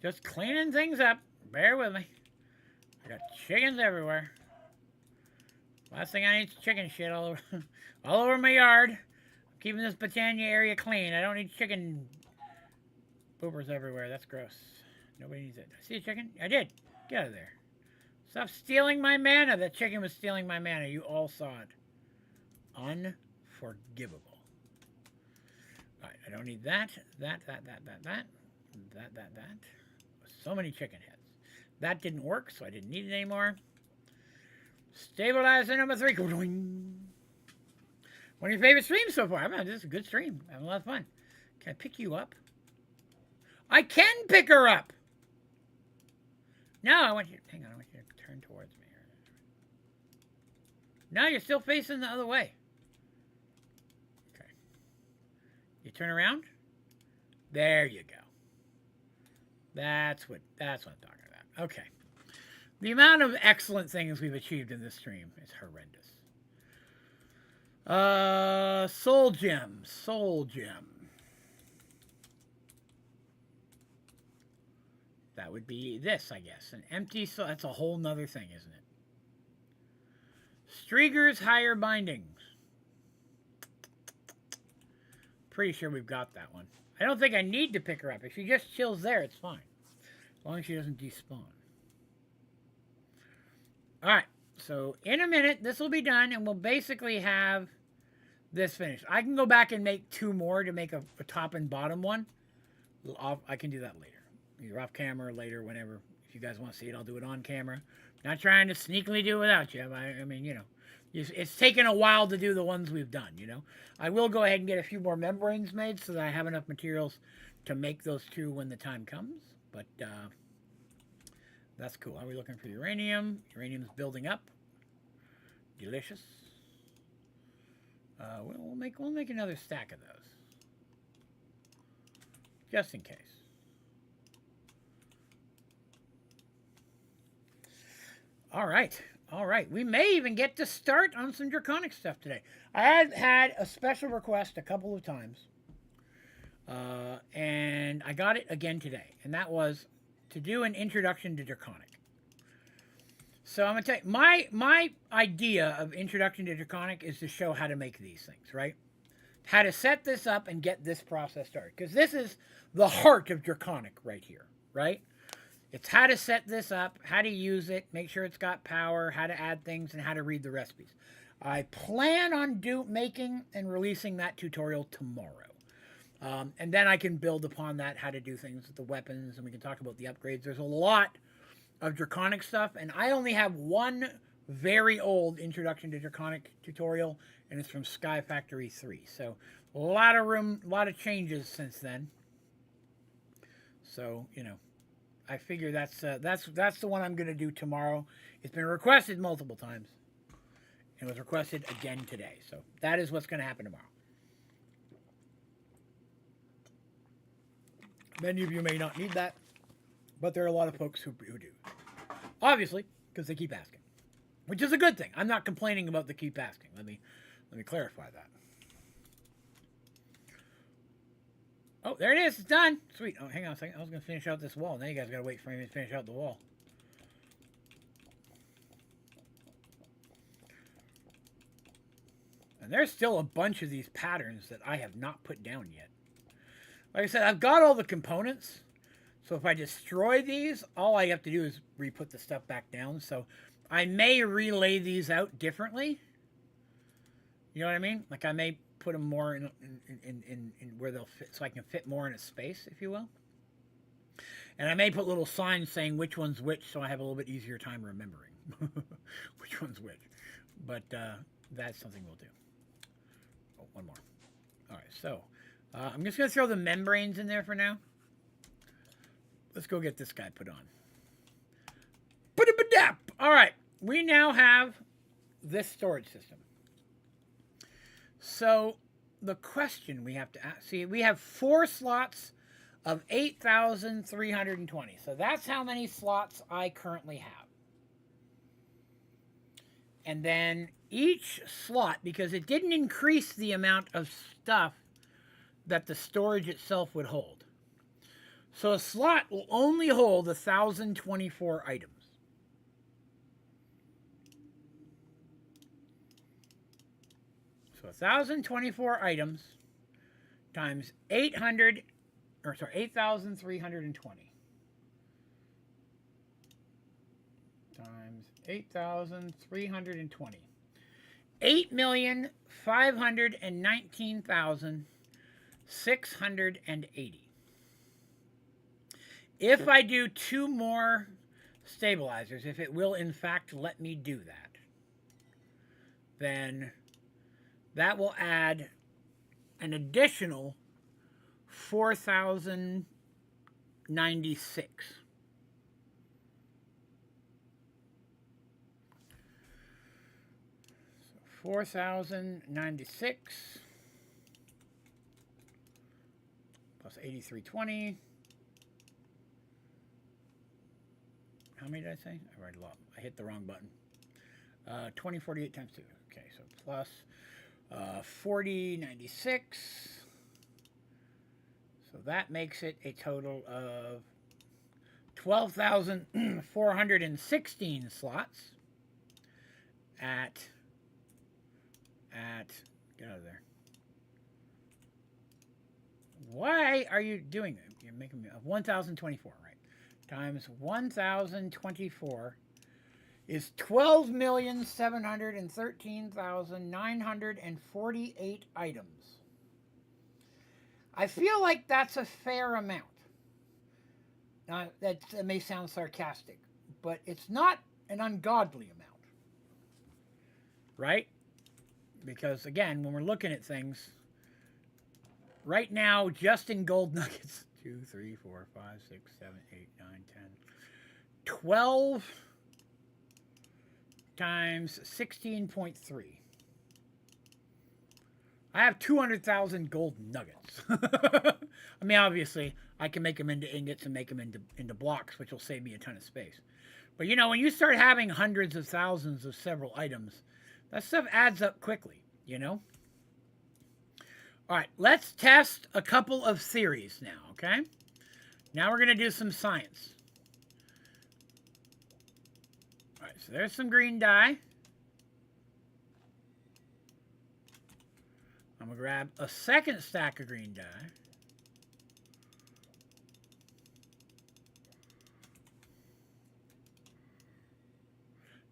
A: Just cleaning things up. Bear with me. I got chickens everywhere. Last thing I need is chicken shit all over my yard. I'm keeping this Britannia area clean. I don't need chicken poopers everywhere. That's gross. Nobody needs it. Did I see a chicken? I did. Get out of there. Stop stealing my mana. That chicken was stealing my mana. You all saw it. Unforgivable. Alright, I don't need that. That. So many chicken heads. That didn't work, so I didn't need it anymore. Stabilizer number 3. One of your favorite streams so far. This is a good stream. I'm having a lot of fun. Can I pick you up? I can pick her up! No, I want you... Hang on, I want you to turn towards me. No, you're still facing the other way. Okay. You turn around. There you go. That's what I'm talking about. Okay. The amount of excellent things we've achieved in this stream is horrendous. Soul gem. That would be this, I guess. An empty soul. That's a whole nother thing, isn't it? Strieger's higher bindings. Pretty sure we've got that one. I don't think I need to pick her up. If she just chills there, it's fine. As long as she doesn't despawn. Alright, so in a minute, this will be done, and we'll basically have this finished. I can go back and make 2 more to make a top and bottom one. I can do that later. Either off camera or later, whenever. If you guys want to see it, I'll do it on camera. Not trying to sneakily do it without you. I mean, you know. It's taken a while to do the ones we've done, you know. I will go ahead and get a few more membranes made so that I have enough materials to make those 2 when the time comes. But that's cool. Are we looking for uranium? Uranium's building up. Delicious. We'll make another stack of those. Just in case. All right. We may even get to start on some draconic stuff today. I have had a special request a couple of times. And I got it again today. And that was to do an introduction to draconic. So I'm going to tell you, my idea of introduction to draconic is to show how to make these things, right? How to set this up and get this process started. Because this is the heart of draconic right here, right? It's how to set this up, how to use it, make sure it's got power, how to add things, and how to read the recipes. I plan on making and releasing that tutorial tomorrow. And then I can build upon that, how to do things with the weapons, and we can talk about the upgrades. There's a lot of Draconic stuff, and I only have one very old Introduction to Draconic tutorial, and it's from Sky Factory 3. So a lot of room, a lot of changes since then. So, you know, I figure that's the one I'm going to do tomorrow. It's been requested multiple times. It was requested again today. So that is what's going to happen tomorrow. Many of you may not need that, but there are a lot of folks who do. Obviously, because they keep asking, which is a good thing. I'm not complaining about the keep asking. Let me clarify that. Oh, there it is. It's done. Sweet. Oh, hang on a second. I was going to finish out this wall. Now you guys got to wait for me to finish out the wall. And there's still a bunch of these patterns that I have not put down yet. Like I said, I've got all the components. So if I destroy these, all I have to do is re-put the stuff back down. So I may relay these out differently. You know what I mean? Like I may put them more in where they'll fit, so I can fit more in a space, if you will. And I may put little signs saying which one's which, so I have a little bit easier time remembering which one's which. But that's something we'll do. Oh, one more. All right, so I'm just going to throw the membranes in there for now. Let's go get this guy put on. All right, we now have this storage system. So the question we have to ask, see, we have 4 slots of 8,320. So that's how many slots I currently have. And then each slot, because it didn't increase the amount of stuff that the storage itself would hold. So a slot will only hold 1,024 items. So 1,024 items times 8,320 times 8,320. 8,519,680. If I do 2 more stabilizers, if it will in fact let me do that, then that will add an additional 4,096. So 4,096 plus 8,320. How many did I say? I read a lot. I hit the wrong button. 2048 times 2. Okay, so plus 4096. So that makes it a total of 12,416 slots at get out of there. Why are you doing it? You're making me 1,024, right? Times 1,024 is 12,713,948 items. I feel like that's a fair amount. Now, that may sound sarcastic, but it's not an ungodly amount. Right? Because, again, when we're looking at things, right now, just in gold nuggets, 2, 3, 4, 5, 6, 7, 8, 9, 10, 12 times 16.3. I have 200,000 gold nuggets. I mean, obviously, I can make them into ingots and make them into blocks, which will save me a ton of space. But, you know, when you start having hundreds of thousands of several items, that stuff adds up quickly, you know? All right, let's test a couple of theories now, okay? Now we're going to do some science. All right, so there's some green dye. I'm going to grab a second stack of green dye.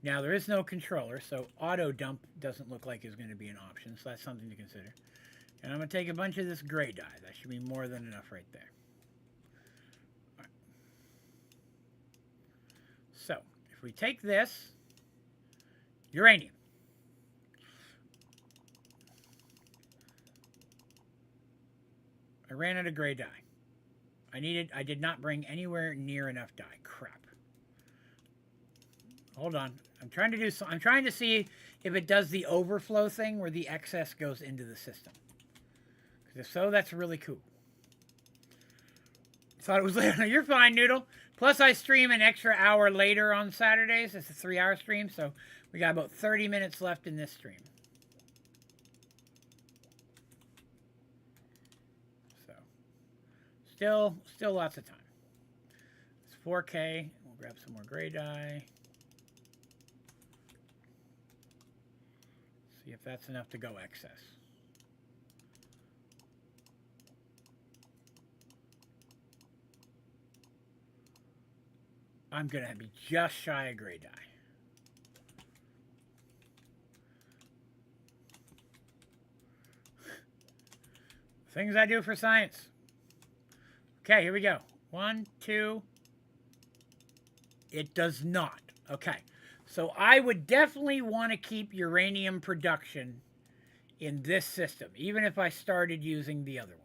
A: Now, there is no controller, so auto dump doesn't look like is going to be an option, so that's something to consider. And I'm going to take a bunch of this gray dye. That should be more than enough right there. All right. So, if we take this, uranium. I ran out of gray dye. I did not bring anywhere near enough dye. Crap. Hold on. I'm trying to see if it does the overflow thing where the excess goes into the system. Because if so, that's really cool. Thought it was later. You're fine, Noodle. Plus, I stream an extra hour later on Saturdays. It's a 3-hour stream, so we got about 30 minutes left in this stream. So, still lots of time. It's 4K. We'll grab some more gray dye. See if that's enough to go excess. I'm going to be just shy of gray dye. Things I do for science. Okay, here we go. 1, 2. It does not. Okay. So I would definitely want to keep uranium production in this system, even if I started using the other one.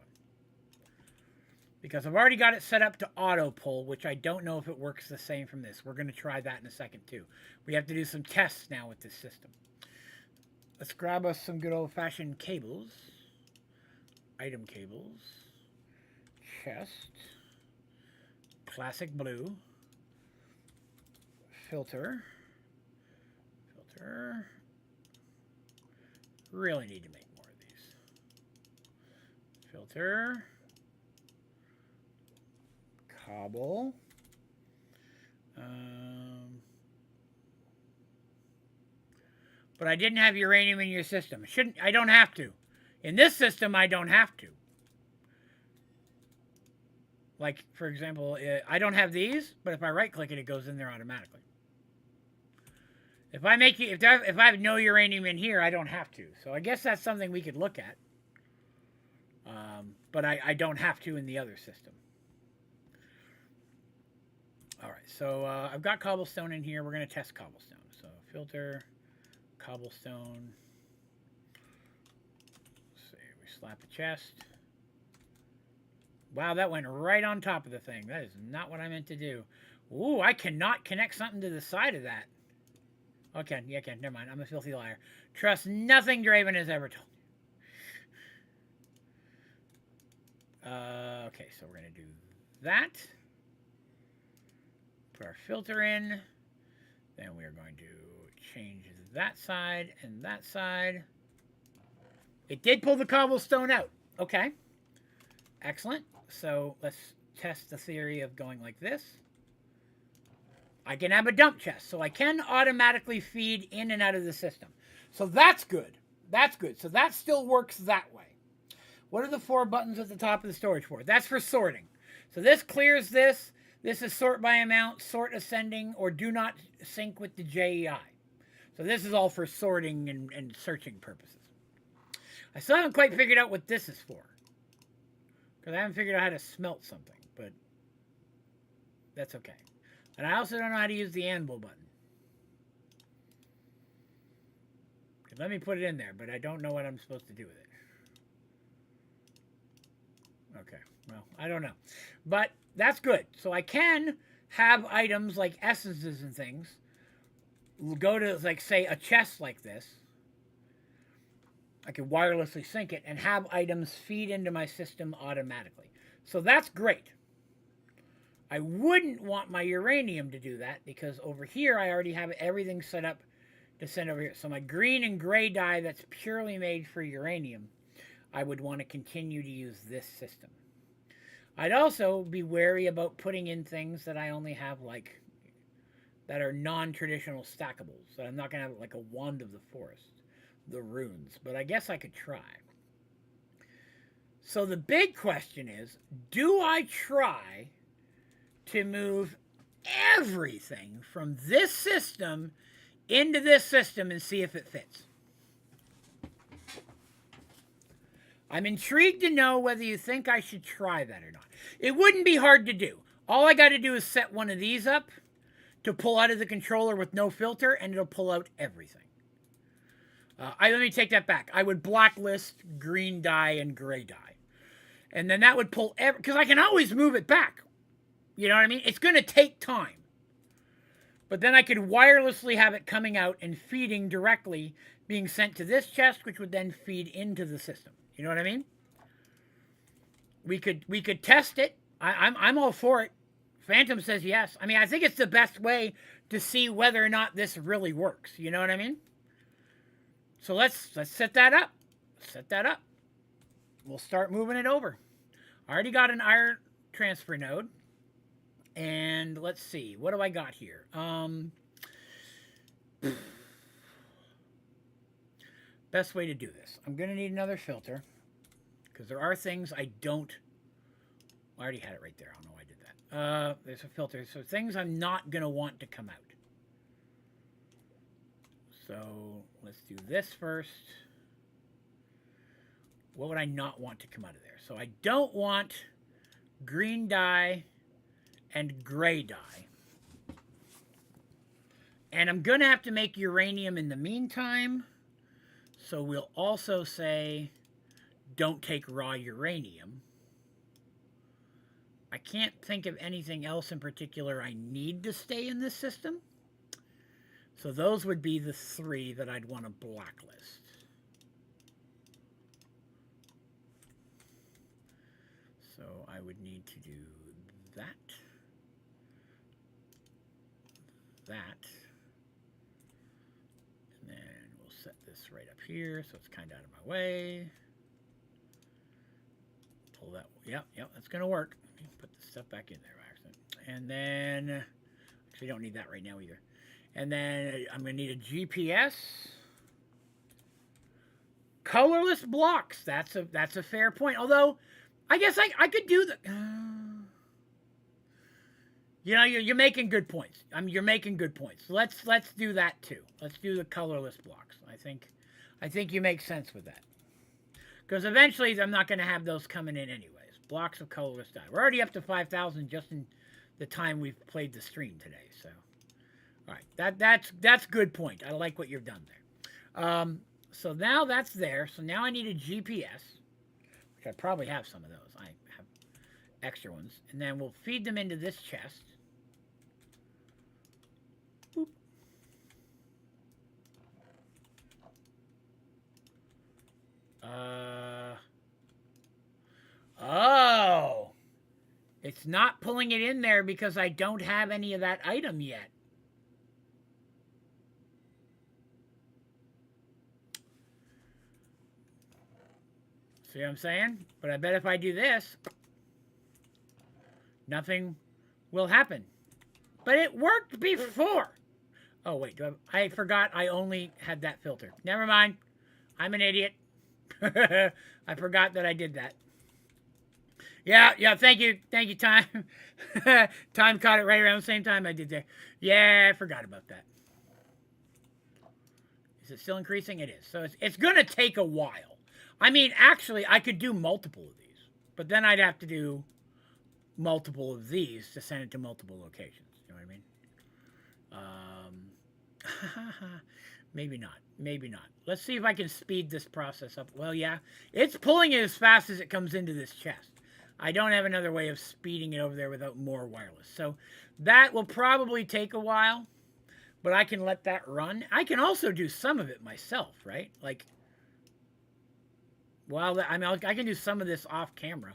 A: Because I've already got it set up to auto pull, which I don't know if it works the same from this. We're going to try that in a second, too. We have to do some tests now with this system. Let's grab us some good old-fashioned cables. Item cables. Chest. Classic blue. Filter. Really need to make more of these. Filter. Cobble. But I didn't have uranium in your system. I don't have to. In this system, I don't have to. Like, for example, I don't have these, but if I right-click it, it goes in there automatically. If I have no uranium in here, I don't have to. So I guess that's something we could look at. But I don't have to in the other system. All right, so I've got cobblestone in here. We're going to test cobblestone. So filter, cobblestone. Let's see, we slap a chest. Wow, that went right on top of the thing. That is not what I meant to do. Ooh, I cannot connect something to the side of that. Okay, yeah, okay, never mind. I'm a filthy liar. Trust nothing Draven has ever told me. Okay, so we're going to do that. Put our filter in. Then we are going to change that side and that side. It did pull the cobblestone out. Okay. Excellent. So let's test the theory of going like this. I can have a dump chest, so I can automatically feed in and out of the system. So that's good. That's good. So that still works that way. What are the 4 buttons at the top of the storage for? That's for sorting. So this clears this. This is sort by amount, sort ascending, or do not sync with the JEI. So this is all for sorting and searching purposes. I still haven't quite figured out what this is for. Because I haven't figured out how to smelt something, but that's okay. And I also don't know how to use the anvil button. Let me put it in there, but I don't know what I'm supposed to do with it. Okay, well, I don't know. But that's good. So I can have items like essences and things go to, like, say, a chest like this. I can wirelessly sync it and have items feed into my system automatically. So that's great. I wouldn't want my uranium to do that because over here I already have everything set up to send over here. So my green and gray dye that's purely made for uranium, I would want to continue to use this system. I'd also be wary about putting in things that I only have, like, that are non-traditional stackables. So I'm not going to have, like, a wand of the forest, the runes. But I guess I could try. So the big question is, do I try to move everything from this system into this system and see if it fits. I'm intrigued to know whether you think I should try that or not. It wouldn't be hard to do. All I got to do is set one of these up to pull out of the controller with no filter, and it'll pull out everything. Let me take that back. I would blacklist green dye and gray dye. And then that would pull because I can always move it back. You know what I mean? It's going to take time. But then I could wirelessly have it coming out and feeding directly, being sent to this chest, which would then feed into the system. You know what I mean? We could test it. I'm all for it. Phantom says yes. I mean, I think it's the best way to see whether or not this really works. You know what I mean? So let's set that up. Set that up. We'll start moving it over. I already got an iron transfer node. And let's see. What do I got here? Best way to do this. I'm going to need another filter. Because there are things I don't... I already had it right there. I don't know why I did that. There's a filter. So things I'm not going to want to come out. So let's do this first. What would I not want to come out of there? So I don't want green dye and gray dye. And I'm going to have to make uranium in the meantime. So we'll also say, don't take raw uranium. I can't think of anything else in particular I need to stay in this system. So those would be the three that I'd want to blacklist. So I would need to do that. That. And then we'll set this right up here so it's kind of out of my way. Pull that. Yep, that's going to work. Let me put the stuff back in there by accident. And then, actually don't need that right now either. And then I'm going to need a GPS. Colorless blocks. That's a fair point. Although, I guess I could do the... you know, you're making good points. You're making good points. Let's do that too. Let's do the colorless blocks. I think you make sense with that. Because eventually I'm not going to have those coming in anyways. Blocks of colorless dye. We're already up to 5,000 just in the time we've played the stream today. So, all right, that's good point. I like what you've done there. So now that's there. So now I need a GPS, which I probably have some of those. I have extra ones, and then we'll feed them into this chest. Boop. Oh, it's not pulling it in there because I don't have any of that item yet. See what I'm saying? But I bet if I do this, nothing will happen. But it worked before. Oh, wait. I forgot I only had that filter. Never mind. I'm an idiot. I forgot that I did that. Yeah, thank you, Time. Time caught it right around the same time I did there. Yeah, I forgot about that. Is it still increasing? It is. So it's going to take a while. I mean, actually, I could do multiple of these. But then I'd have to do multiple of these to send it to multiple locations. You know what I mean? Maybe not. Maybe not. Let's see if I can speed this process up. Well, yeah. It's pulling it as fast as it comes into this chest. I don't have another way of speeding it over there without more wireless. So that will probably take a while. But I can let that run. I can also do some of it myself, right? Like, well, I mean, I can do some of this off camera.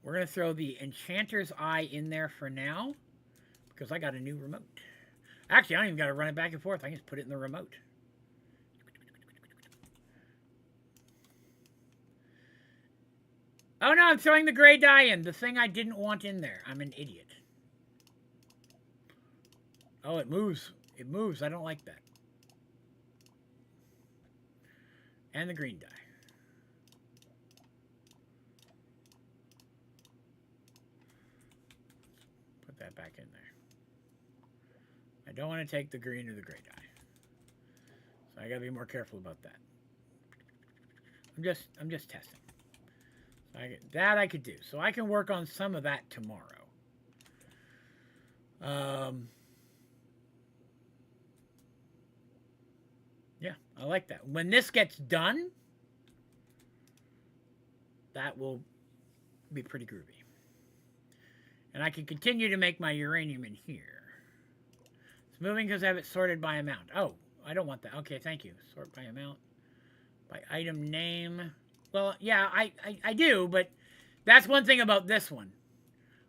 A: We're going to throw the Enchanter's Eye in there for now. Because I got a new remote. Actually, I don't even got to run it back and forth. I can just put it in the remote. Oh no, I'm throwing the gray dye in. The thing I didn't want in there. I'm an idiot. Oh, it moves. It moves. I don't like that. And the green dye. Put put that back in there. I don't want to take the green or the gray dye. So I gotta be more careful about that. I'm just testing. So that I could do. So I can work on some of that tomorrow. Yeah, I like that. When this gets done, that will be pretty groovy. And I can continue to make my uranium in here. It's moving because I have it sorted by amount. Oh, I don't want that. Okay, thank you. Sort by amount. By item name. Well, yeah, I do, but that's one thing about this one.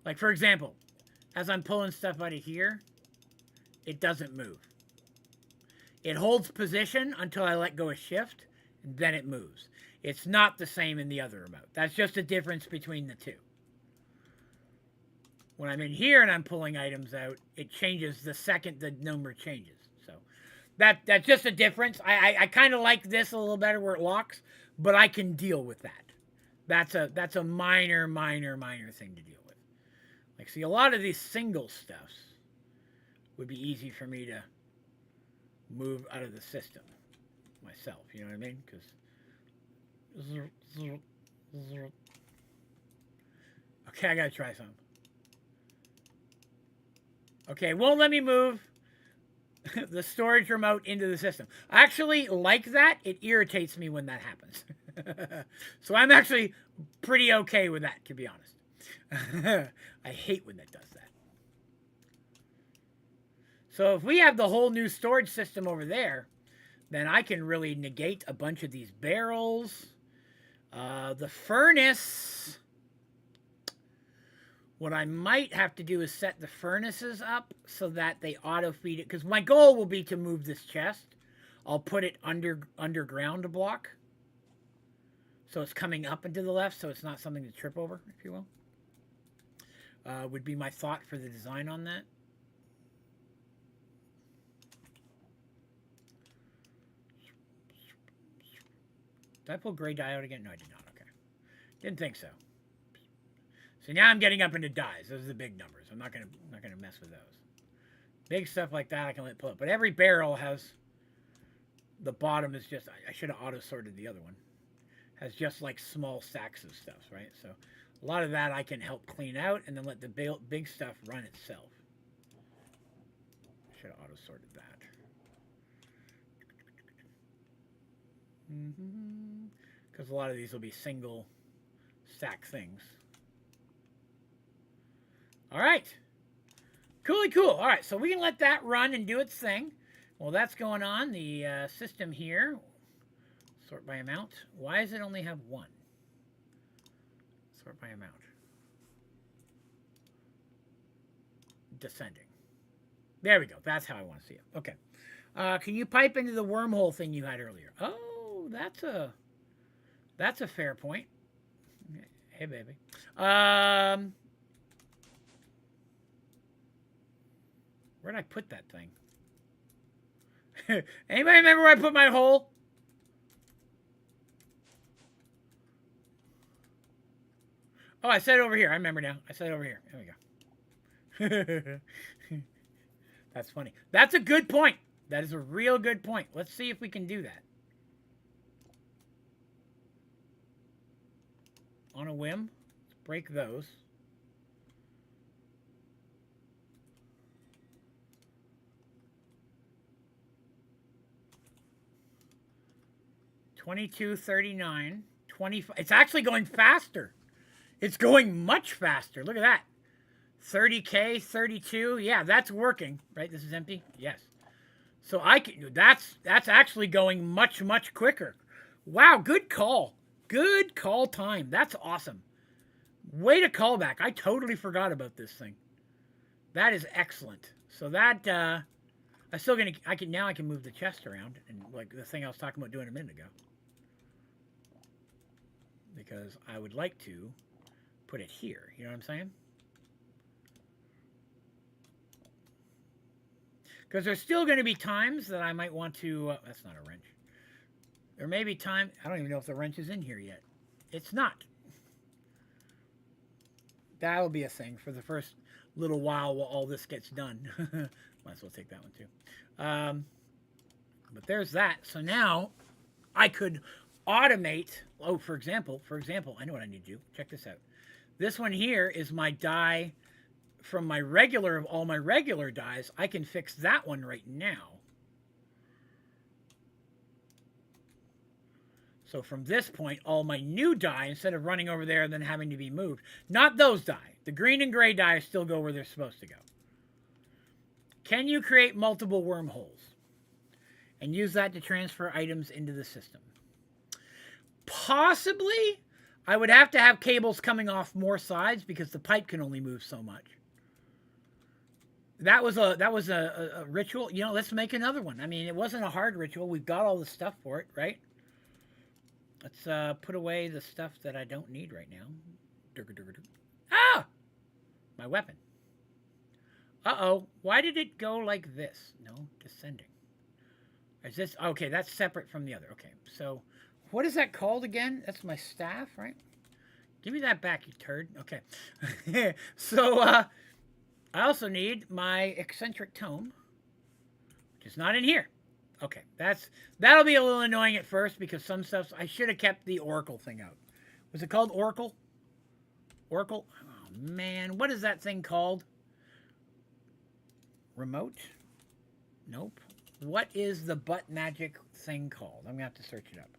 A: Like, for example, as I'm pulling stuff out of here, it doesn't move. It holds position until I let go of shift, and then it moves. It's not the same in the other remote. That's just a difference between the two. When I'm in here and I'm pulling items out, it changes the second the number changes. So that's just a difference. I kind of like this a little better where it locks, but I can deal with that. That's a minor thing to deal with. Like, see, a lot of these single stuffs would be easy for me to move out of the system myself. You know what I mean? Because okay, I gotta try some. Okay, won't let me move the storage remote into the system. I actually like that. It irritates me when that happens. So I'm actually pretty okay with that, to be honest. I hate when that does that. So if we have the whole new storage system over there, then I can really negate a bunch of these barrels. The furnace, what I might have to do is set the furnaces up so that they auto-feed it. Because my goal will be to move this chest. I'll put it underground a block. So it's coming up and to the left, so it's not something to trip over, if you will. Would be my thought for the design on that. Did I pull gray dye out again? No, I did not. Okay. Didn't think so. So now I'm getting up into dyes. Those are the big numbers. I'm not gonna mess with those. Big stuff like that I can let pull up. But every barrel has, the bottom is just, I should have auto sorted the other one. Has just like small stacks of stuff, right? So a lot of that I can help clean out and then let the big stuff run itself. Should have auto sorted that. Because a lot of these will be single stack things. All right. Coolly cool. All right, so we can let that run and do its thing. Well, that's going on. The system here, sort by amount. Why does it only have one? Sort by amount. Descending. There we go. That's how I want to see it. Okay. Can you pipe into the wormhole thing you had earlier? Oh, that's a fair point. Hey, baby. Where'd I put that thing? Anybody remember where I put my hole? Oh, I said it over here. I remember now. I said it over here. There we go. That's funny. That's a good point. That is a real good point. Let's see if we can do that. On a whim, let's break those. $22.39, 25. It's actually going faster. It's going much faster. Look at that. 30K, 32. Yeah, that's working, right? This is empty. Yes. So I can. That's actually going much quicker. Wow, good call. Good call time. That's awesome. Way to call back. I totally forgot about this thing. That is excellent. So that I'm still gonna. I can move the chest around and like the thing I was talking about doing a minute ago. Because I would like to put it here. You know what I'm saying? Because there's still going to be times that I might want to... that's not a wrench. There may be time... I don't even know if the wrench is in here yet. It's not. That'll be a thing for the first little while all this gets done. Might as well take that one too. But there's that. So now I could automate. Oh, for example, I know what I need to do. Check this out. This one here is my die from my regular, all my regular dies. I can fix that one right now. So from this point, all my new die, instead of running over there and then having to be moved, not those die. The green and gray die still go where they're supposed to go. Can you create multiple wormholes and use that to transfer items into the system? Possibly. I would have to have cables coming off more sides because the pipe can only move so much. That was a ritual. You know, let's make another one. I mean, it wasn't a hard ritual. We've got all the stuff for it, right? Let's put away the stuff that I don't need right now. Ah! My weapon. Uh-oh. Why did it go like this? No, descending. Is this... Okay, that's separate from the other. Okay, so... What is that called again? That's my staff, right? Give me that back, you turd. Okay. So, I also need my eccentric tome, which is not in here. Okay, that'll be a little annoying at first because some stuff... I should have kept the Oracle thing out. Was it called Oracle? Oracle? Oh, man. What is that thing called? Remote? Nope. What is the butt magic thing called? I'm going to have to search it up.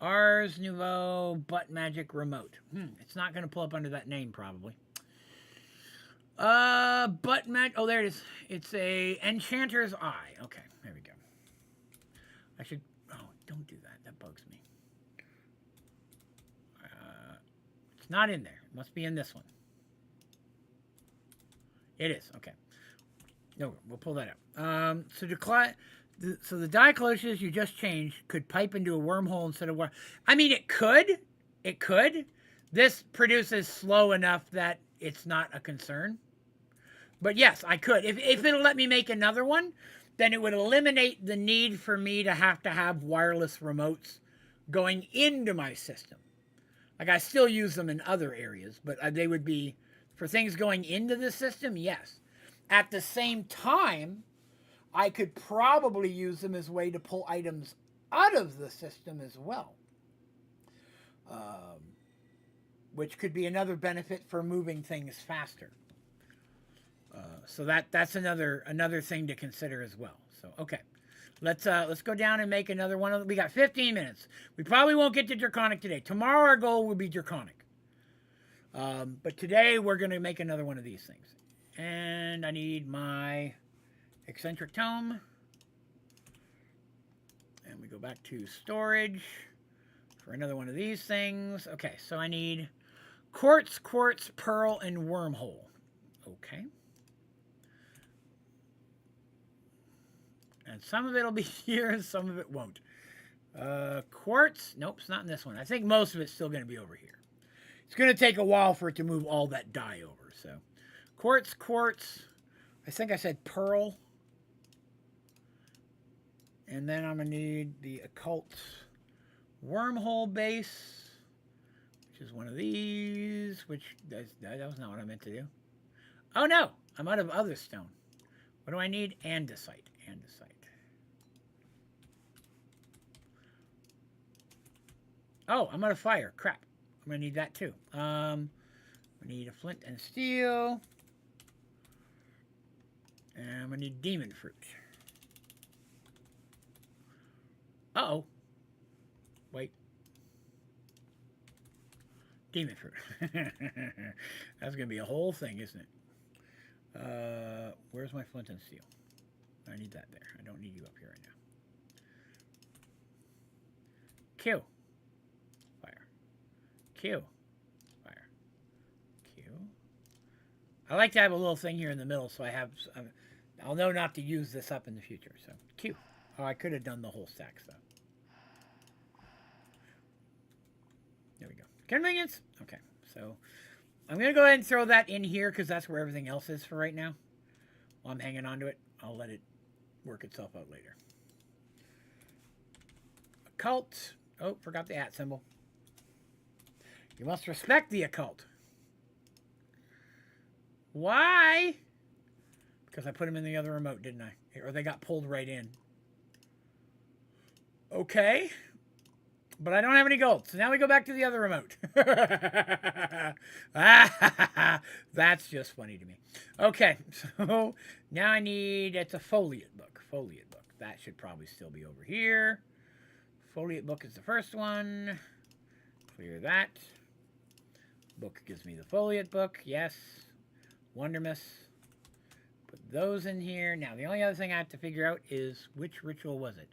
A: Ars Nouveau Butt Magic Remote. It's not going to pull up under that name, probably. Butt Magic... Oh, there it is. It's a Enchanter's Eye. Okay, there we go. I should... Oh, don't do that. That bugs me. It's not in there. It must be in this one. It is. Okay. No, we'll pull that out. So the die cloches you just changed could pipe into a wormhole instead of I mean, it could. It could. This produces slow enough that it's not a concern. But yes, I could. If it'll let me make another one, then it would eliminate the need for me to have wireless remotes going into my system. Like, I still use them in other areas, but they would be, for things going into the system, yes. At the same time, I could probably use them as a way to pull items out of the system as well. Which could be another benefit for moving things faster. So that's another thing to consider as well. So, okay. Let's go down and make another one. We got 15 minutes. We probably won't get to Draconic today. Tomorrow our goal will be Draconic. But today we're going to make another one of these things. And I need my eccentric tome. And we go back to storage for another one of these things. Okay, so I need quartz, pearl, and wormhole. Okay. And some of it will be here and some of it won't. Quartz. Nope, it's not in this one. I think most of it's still going to be over here. It's going to take a while for it to move all that dye over. So, quartz. I think I said pearl. And then I'm going to need the occult wormhole base, which is one of these, which that was not what I meant to do. Oh, no. I'm out of other stone. What do I need? Andesite. Oh, I'm out of fire. Crap. I'm going to need that too. We need a flint and steel. And I'm going to need demon fruit. Uh-oh. Wait. Demon fruit. That's going to be a whole thing, isn't it? Where's my flint and steel? I need that there. I don't need you up here right now. Q. Fire. Q. Fire. Q. I like to have a little thing here in the middle so I'll know not to use this up in the future. So, Q. Oh, I could have done the whole stack stuff. There we go. Convenience. Okay, so I'm going to go ahead and throw that in here because that's where everything else is for right now. While I'm hanging on to it, I'll let it work itself out later. Occult. Oh, forgot the @ symbol. You must respect the occult. Why? Because I put them in the other remote, didn't I? Or they got pulled right in. Okay. But I don't have any gold, so now we go back to the other remote. That's just funny to me. Okay, so now I need, it's a foliate book. Foliate book. That should probably still be over here. Foliate book is the first one. Clear that. Book gives me the foliate book. Yes. Wondermus. Put those in here. Now, the only other thing I have to figure out is which ritual was it?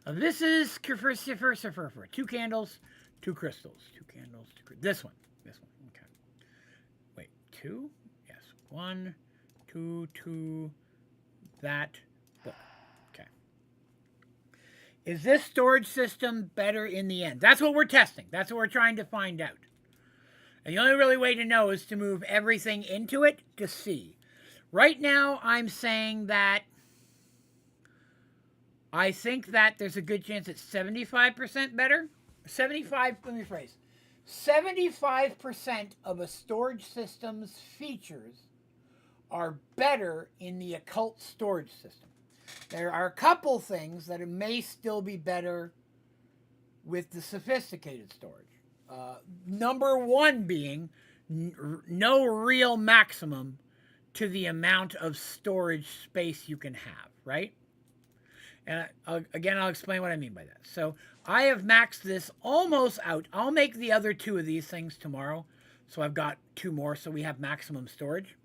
A: This is 2 candles, 2 crystals. 2 candles, 2 this one. This one. Okay. Wait, 2? Yes. 1, 2, 2. That. Book. Okay. Is this storage system better in the end? That's what we're testing. That's what we're trying to find out. And the only really way to know is to move everything into it to see. Right now, I'm saying that I think that there's a good chance it's 75% better. 75, let me rephrase. 75% of a storage system's features are better in the occult storage system. There are a couple things that may still be better with the sophisticated storage. Number one being no real maximum to the amount of storage space you can have, right? And I'll explain what I mean by that. So I have maxed this almost out. I'll make the other 2 of these things tomorrow. So I've got 2 more, so we have maximum storage.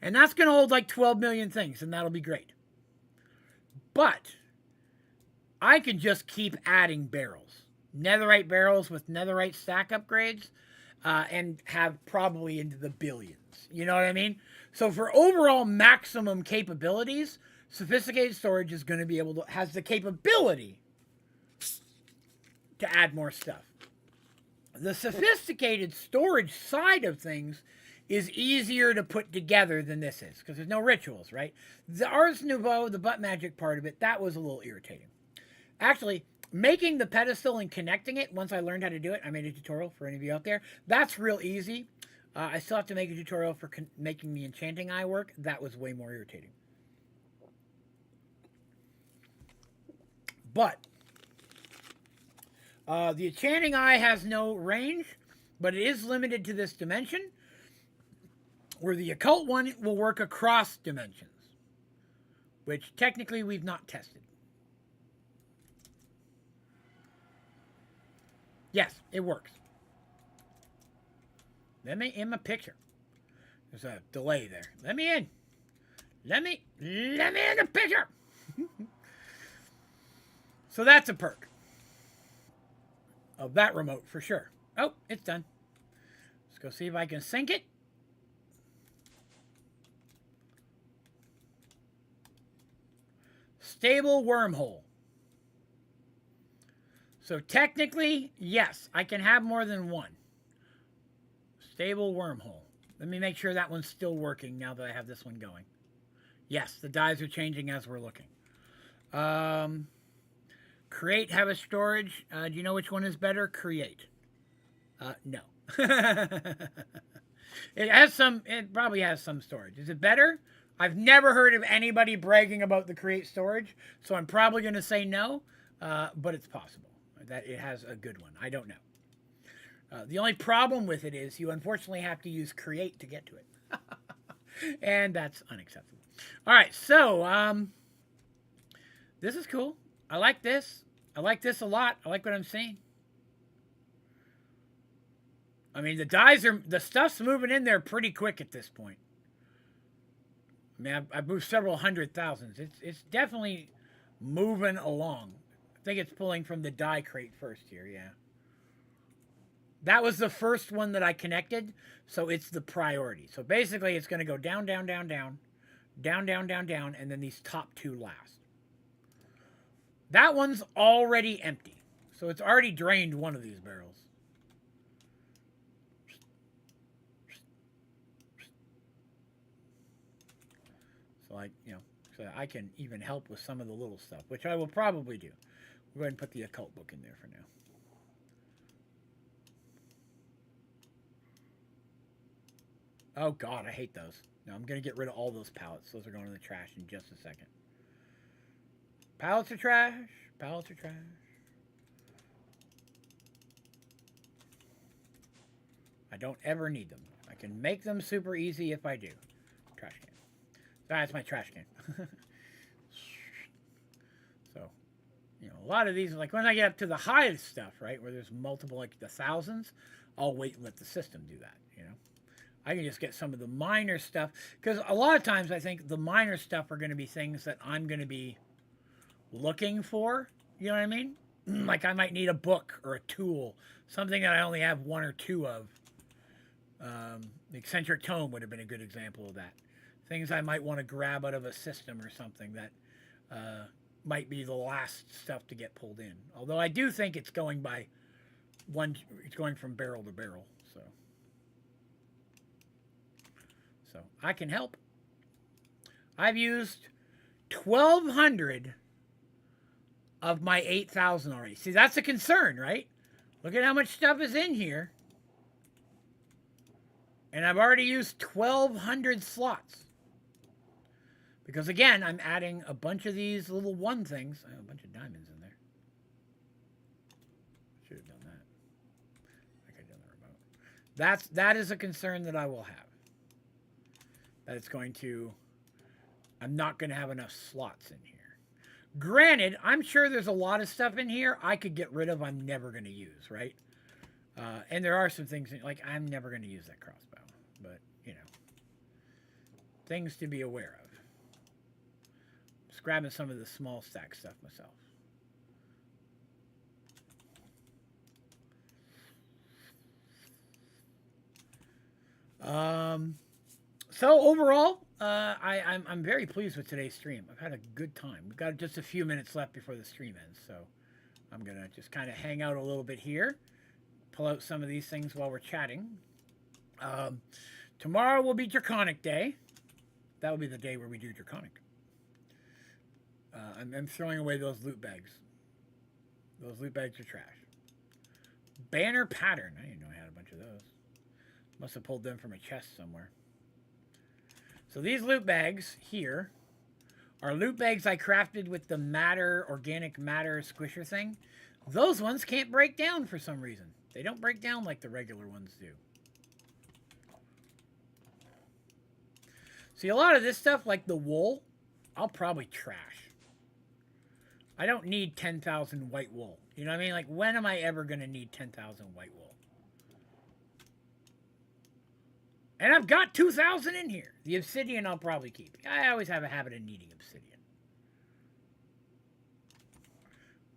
A: And that's going to hold like 12 million things, and that'll be great. But I can just keep adding barrels. Netherite barrels with netherite stack upgrades, and have probably into the billions. You know what I mean? So for overall maximum capabilities, sophisticated storage is going to be able to, has the capability to add more stuff. The sophisticated storage side of things is easier to put together than this is, because there's no rituals, right? The Ars Nouveau, the butt magic part of it, that was a little irritating. Actually, making the pedestal and connecting it, once I learned how to do it, I made a tutorial for any of you out there. That's real easy. I still have to make a tutorial for making the enchanting eye work. That was way more irritating. But the enchanting eye has no range, but it is limited to this dimension, where the occult one will work across dimensions, which technically we've not tested. Yes, it works. Let me in my picture. There's a delay there. Let me in. Let me in the picture. So that's a perk of that remote for sure. Oh, it's done. Let's go see if I can sync it. Stable wormhole. So technically, yes, I can have more than one. Stable wormhole. Let me make sure that one's still working now that I have this one going. Yes, the dies are changing as we're looking. Create, have a storage. Do you know which one is better? Create. No. It probably has some storage. Is it better? I've never heard of anybody bragging about the create storage, so I'm probably going to say no, but it's possible that it has a good one. I don't know. The only problem with it is you unfortunately have to use create to get to it. And that's unacceptable. All right, so this is cool. I like this. I like this a lot. I like what I'm seeing. I mean, the stuff's moving in there pretty quick at this point. I mean, I've moved several hundred thousands. It's definitely moving along. I think it's pulling from the die crate first here, yeah. That was the first one that I connected, so it's the priority. So basically, it's going to go down, down, down, down, down, down, down, down, and then these top 2 last. That one's already empty, so it's already drained one of these barrels. So I can even help with some of the little stuff, which I will probably do. We'll go ahead and put the occult book in there for now. Oh, God, I hate those. No, I'm going to get rid of all those pallets. Those are going in the trash in just a second. Pallets are trash. Pallets are trash. I don't ever need them. I can make them super easy if I do. Trash can. That's my trash can. So, you know, a lot of these, like when I get up to the high stuff, right, where there's multiple, like the thousands, I'll wait and let the system do that, you know. I can just get some of the minor stuff, because a lot of times I think the minor stuff are going to be things that I'm going to be looking for, you know what I mean? Like I might need a book or a tool, something that I only have one or two of. The eccentric tome would have been a good example of that. Things I might want to grab out of a system or something that might be the last stuff to get pulled in. Although I do think it's going by one, it's going from barrel to barrel. So I can help. I've used 1,200 of my 8,000 already. See, that's a concern, right? Look at how much stuff is in here. And I've already used 1,200 slots. Because again, I'm adding a bunch of these little one things. I have a bunch of diamonds in there. Should have done that. I could have done the remote. That is a concern that I will have. That it's going to... I'm not going to have enough slots in here. Granted, I'm sure there's a lot of stuff in here I could get rid of I'm never going to use, right? And there are some things, like I'm never going to use that crossbow. But, you know, things to be aware of. Just grabbing some of the small stack stuff myself. So overall, I'm very pleased with today's stream. I've had a good time. We've got just a few minutes left before the stream ends, so I'm gonna just kind of hang out a little bit here, pull out some of these things while we're chatting. Tomorrow will be Draconic Day. That will be the day where we do Draconic. I'm throwing away those loot bags. Those loot bags are trash. Banner pattern. I didn't know I had a bunch of those. Must have pulled them from a chest somewhere. So these loot bags here are loot bags I crafted with the matter, organic matter squisher thing. Those ones can't break down for some reason. They don't break down like the regular ones do. See, a lot of this stuff, like the wool, I'll probably trash. I don't need 10,000 white wool. You know what I mean? Like, when am I ever going to need 10,000 white wool? And I've got 2,000 in here. The obsidian I'll probably keep. I always have a habit of needing obsidian.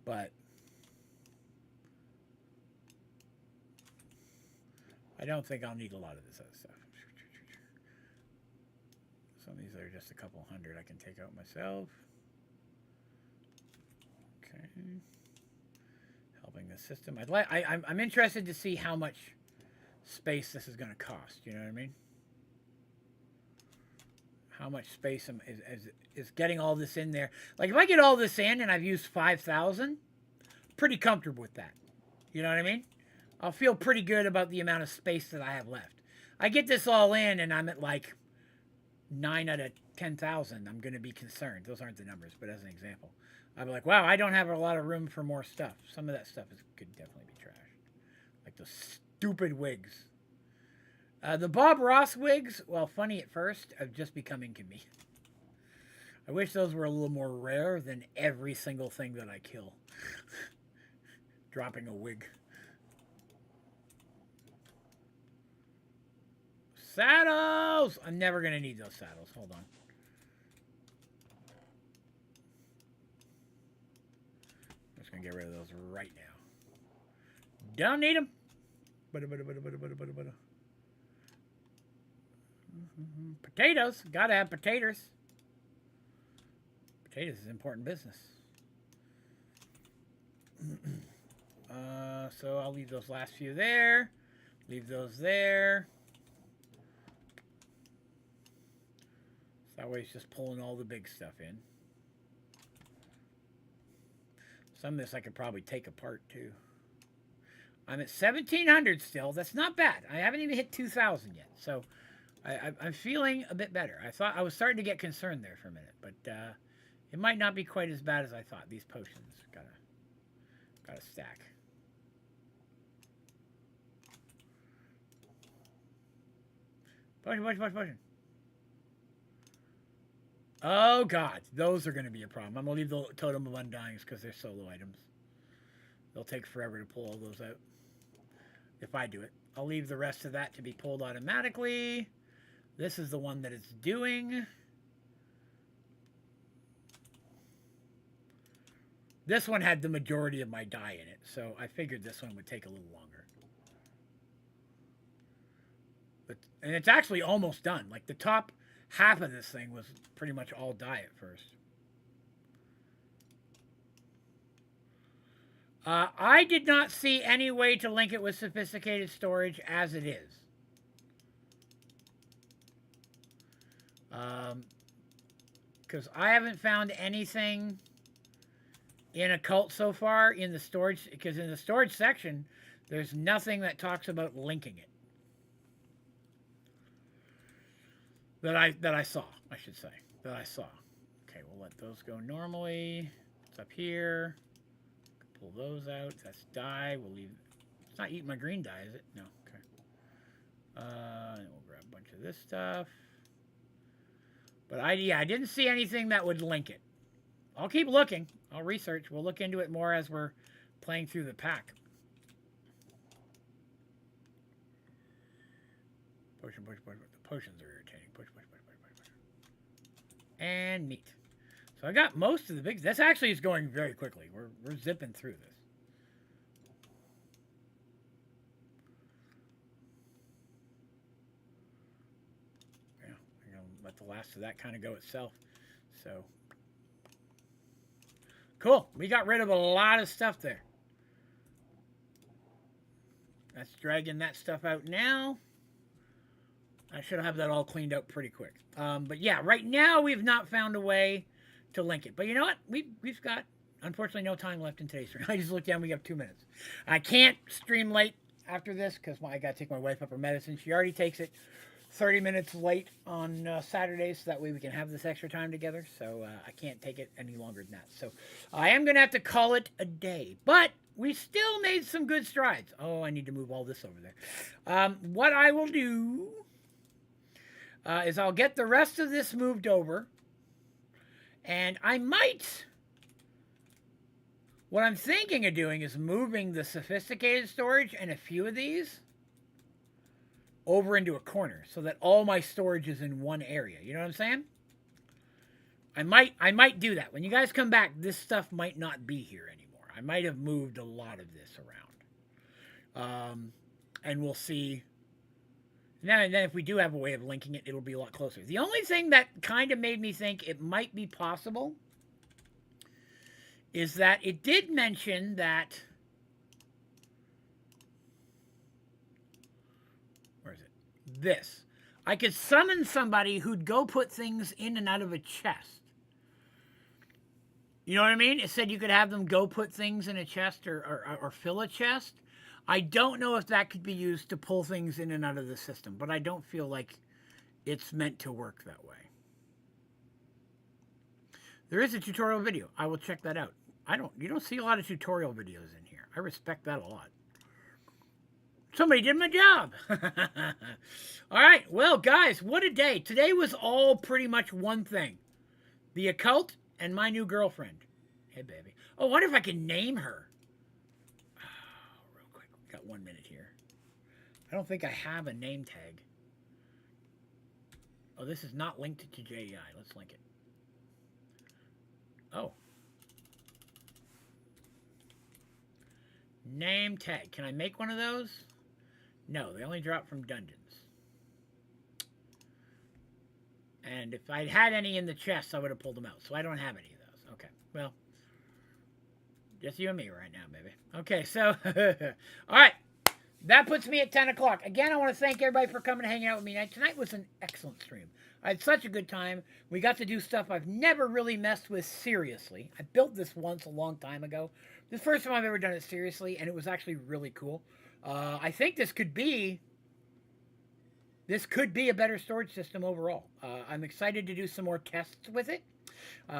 A: But I don't think I'll need a lot of this other stuff. Some of these are just a couple hundred I can take out myself. Okay. Helping the system. I'm interested to see how much space this is going to cost. You know what I mean? How much space is getting all this in there. Like, if I get all this in and I've used 5,000, pretty comfortable with that. You know what I mean? I'll feel pretty good about the amount of space that I have left. I get this all in and I'm at like 9 out of 10,000. I'm going to be concerned. Those aren't the numbers, but as an example. I'll be like, wow, I don't have a lot of room for more stuff. Some of that stuff could definitely be trashed. Like the stupid wigs. The Bob Ross wigs, well, funny at first, have just become inconvenient. I wish those were a little more rare than every single thing that I kill. Dropping a wig. Saddles! I'm never going to need those saddles. Hold on. I'm just going to get rid of those right now. Don't need them. Potatoes. Gotta have potatoes. Potatoes is important business. So I'll leave those last few there. Leave those there. So that way it's just pulling all the big stuff in. Some of this I could probably take apart too. I'm at 1,700 still. That's not bad. I haven't even hit 2,000 yet. So I'm feeling a bit better. I was starting to get concerned there for a minute, but it might not be quite as bad as I thought. These potions gotta stack. Potion. Oh god, those are going to be a problem. I'm going to leave the Totem of Undyings because they're solo items. They'll take forever to pull all those out. If I do it. I'll leave the rest of that to be pulled automatically. This is the one that it's doing. This one had the majority of my dye in it, so I figured this one would take a little longer. And it's actually almost done. Like, the top half of this thing was pretty much all dye at first. I did not see any way to link it with sophisticated storage as it is. Because I haven't found anything in Occult so far in the storage, because in the storage section, there's nothing that talks about linking it. That I saw, I should say. That I saw. Okay, we'll let those go normally. It's up here. Pull those out. That's dye. We'll leave. It's not eating my green dye, is it? No. Okay. And we'll grab a bunch of this stuff. But I didn't see anything that would link it. I'll keep looking. I'll research. We'll look into it more as we're playing through the pack. Potion. The potions are irritating. Push. And meat. So I got most of the big... This actually is going very quickly. We're zipping through this. Yeah, I'm going to let the last of that kind of go itself. So... Cool. We got rid of a lot of stuff there. That's dragging that stuff out now. I should have that all cleaned up pretty quick. But yeah, right now we've not found a way to link it. But you know what? We've got, unfortunately, no time left in today's stream. I just looked down. We have 2 minutes. I can't stream late after this because I got to take my wife up her medicine. She already takes it 30 minutes late on Saturdays, so that way we can have this extra time together. So I can't take it any longer than that. So I am going to have to call it a day. But we still made some good strides. Oh, I need to move all this over there. What I will do... is I'll get the rest of this moved over. And I might... What I'm thinking of doing is moving the sophisticated storage and a few of these over into a corner so that all my storage is in one area. You know what I'm saying? I might do that. When you guys come back, this stuff might not be here anymore. I might have moved a lot of this around. And we'll see... And then if we do have a way of linking it, it'll be a lot closer. The only thing that kind of made me think it might be possible is that it did mention that... Where is it? This. I could summon somebody who'd go put things in and out of a chest. You know what I mean? It said you could have them go put things in a chest or fill a chest. I don't know if that could be used to pull things in and out of the system, but I don't feel like it's meant to work that way. There is a tutorial video. I will check that out. You don't see a lot of tutorial videos in here. I respect that a lot. Somebody did my job. All right. Well, guys, what a day. Today was all pretty much one thing. The occult and my new girlfriend. Hey, baby. Oh, I wonder if I can name her. 1 minute here. I don't think I have a name tag. Oh, this is not linked to JEI. Let's link it. Oh. Name tag. Can I make one of those? No, they only drop from dungeons. And if I'd had any in the chest, I would have pulled them out. So I don't have any of those. Okay, well. Just you and me right now, baby. Okay, so, all right. That puts me at 10 o'clock. Again, I want to thank everybody for coming and hanging out with me. Tonight was an excellent stream. I had such a good time. We got to do stuff I've never really messed with seriously. I built this once a long time ago. This is the first time I've ever done it seriously, and it was actually really cool. I think this could be this could be a better storage system overall. I'm excited to do some more tests with it,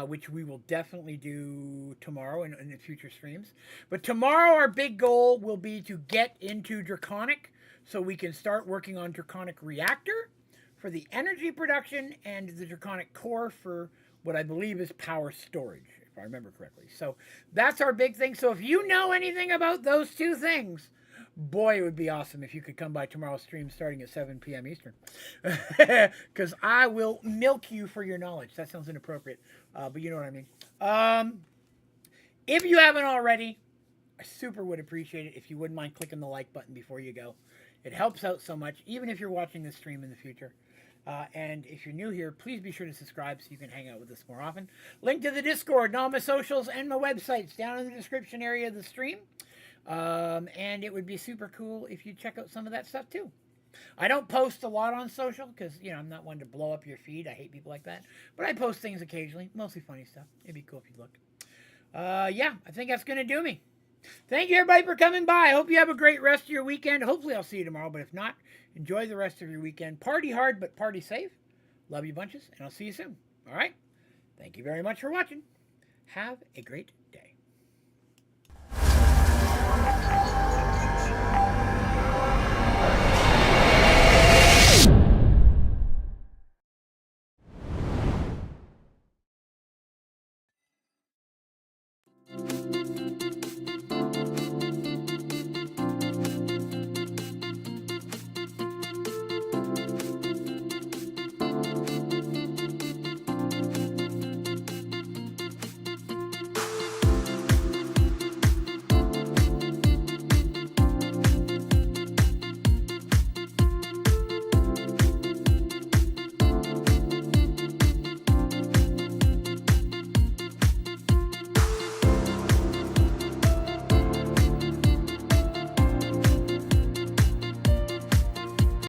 A: which we will definitely do tomorrow in the future streams. But tomorrow, our big goal will be to get into Draconic so we can start working on Draconic Reactor for the energy production and the Draconic Core for what I believe is power storage, if I remember correctly. So that's our big thing. So if you know anything about those two things, boy, it would be awesome if you could come by tomorrow's stream starting at 7 p.m. Eastern. Because I will milk you for your knowledge. That sounds inappropriate, but you know what I mean. If you haven't already, I super would appreciate it if you wouldn't mind clicking the like button before you go. It helps out so much, even if you're watching this stream in the future. And if you're new here, please be sure to subscribe so you can hang out with us more often. Link to the Discord and all my socials and my websites down in the description area of the stream. And it would be super cool if you check out some of that stuff too. I don't post a lot on social because, I'm not one to blow up your feed. I hate people like that. But I post things occasionally, mostly funny stuff. It'd be cool if you'd look. Yeah, I think that's going to do me. Thank you, everybody, for coming by. I hope you have a great rest of your weekend. Hopefully, I'll see you tomorrow. But if not, enjoy the rest of your weekend. Party hard, but party safe. Love you bunches, and I'll see you soon. All right? Thank you very much for watching. Have a great day.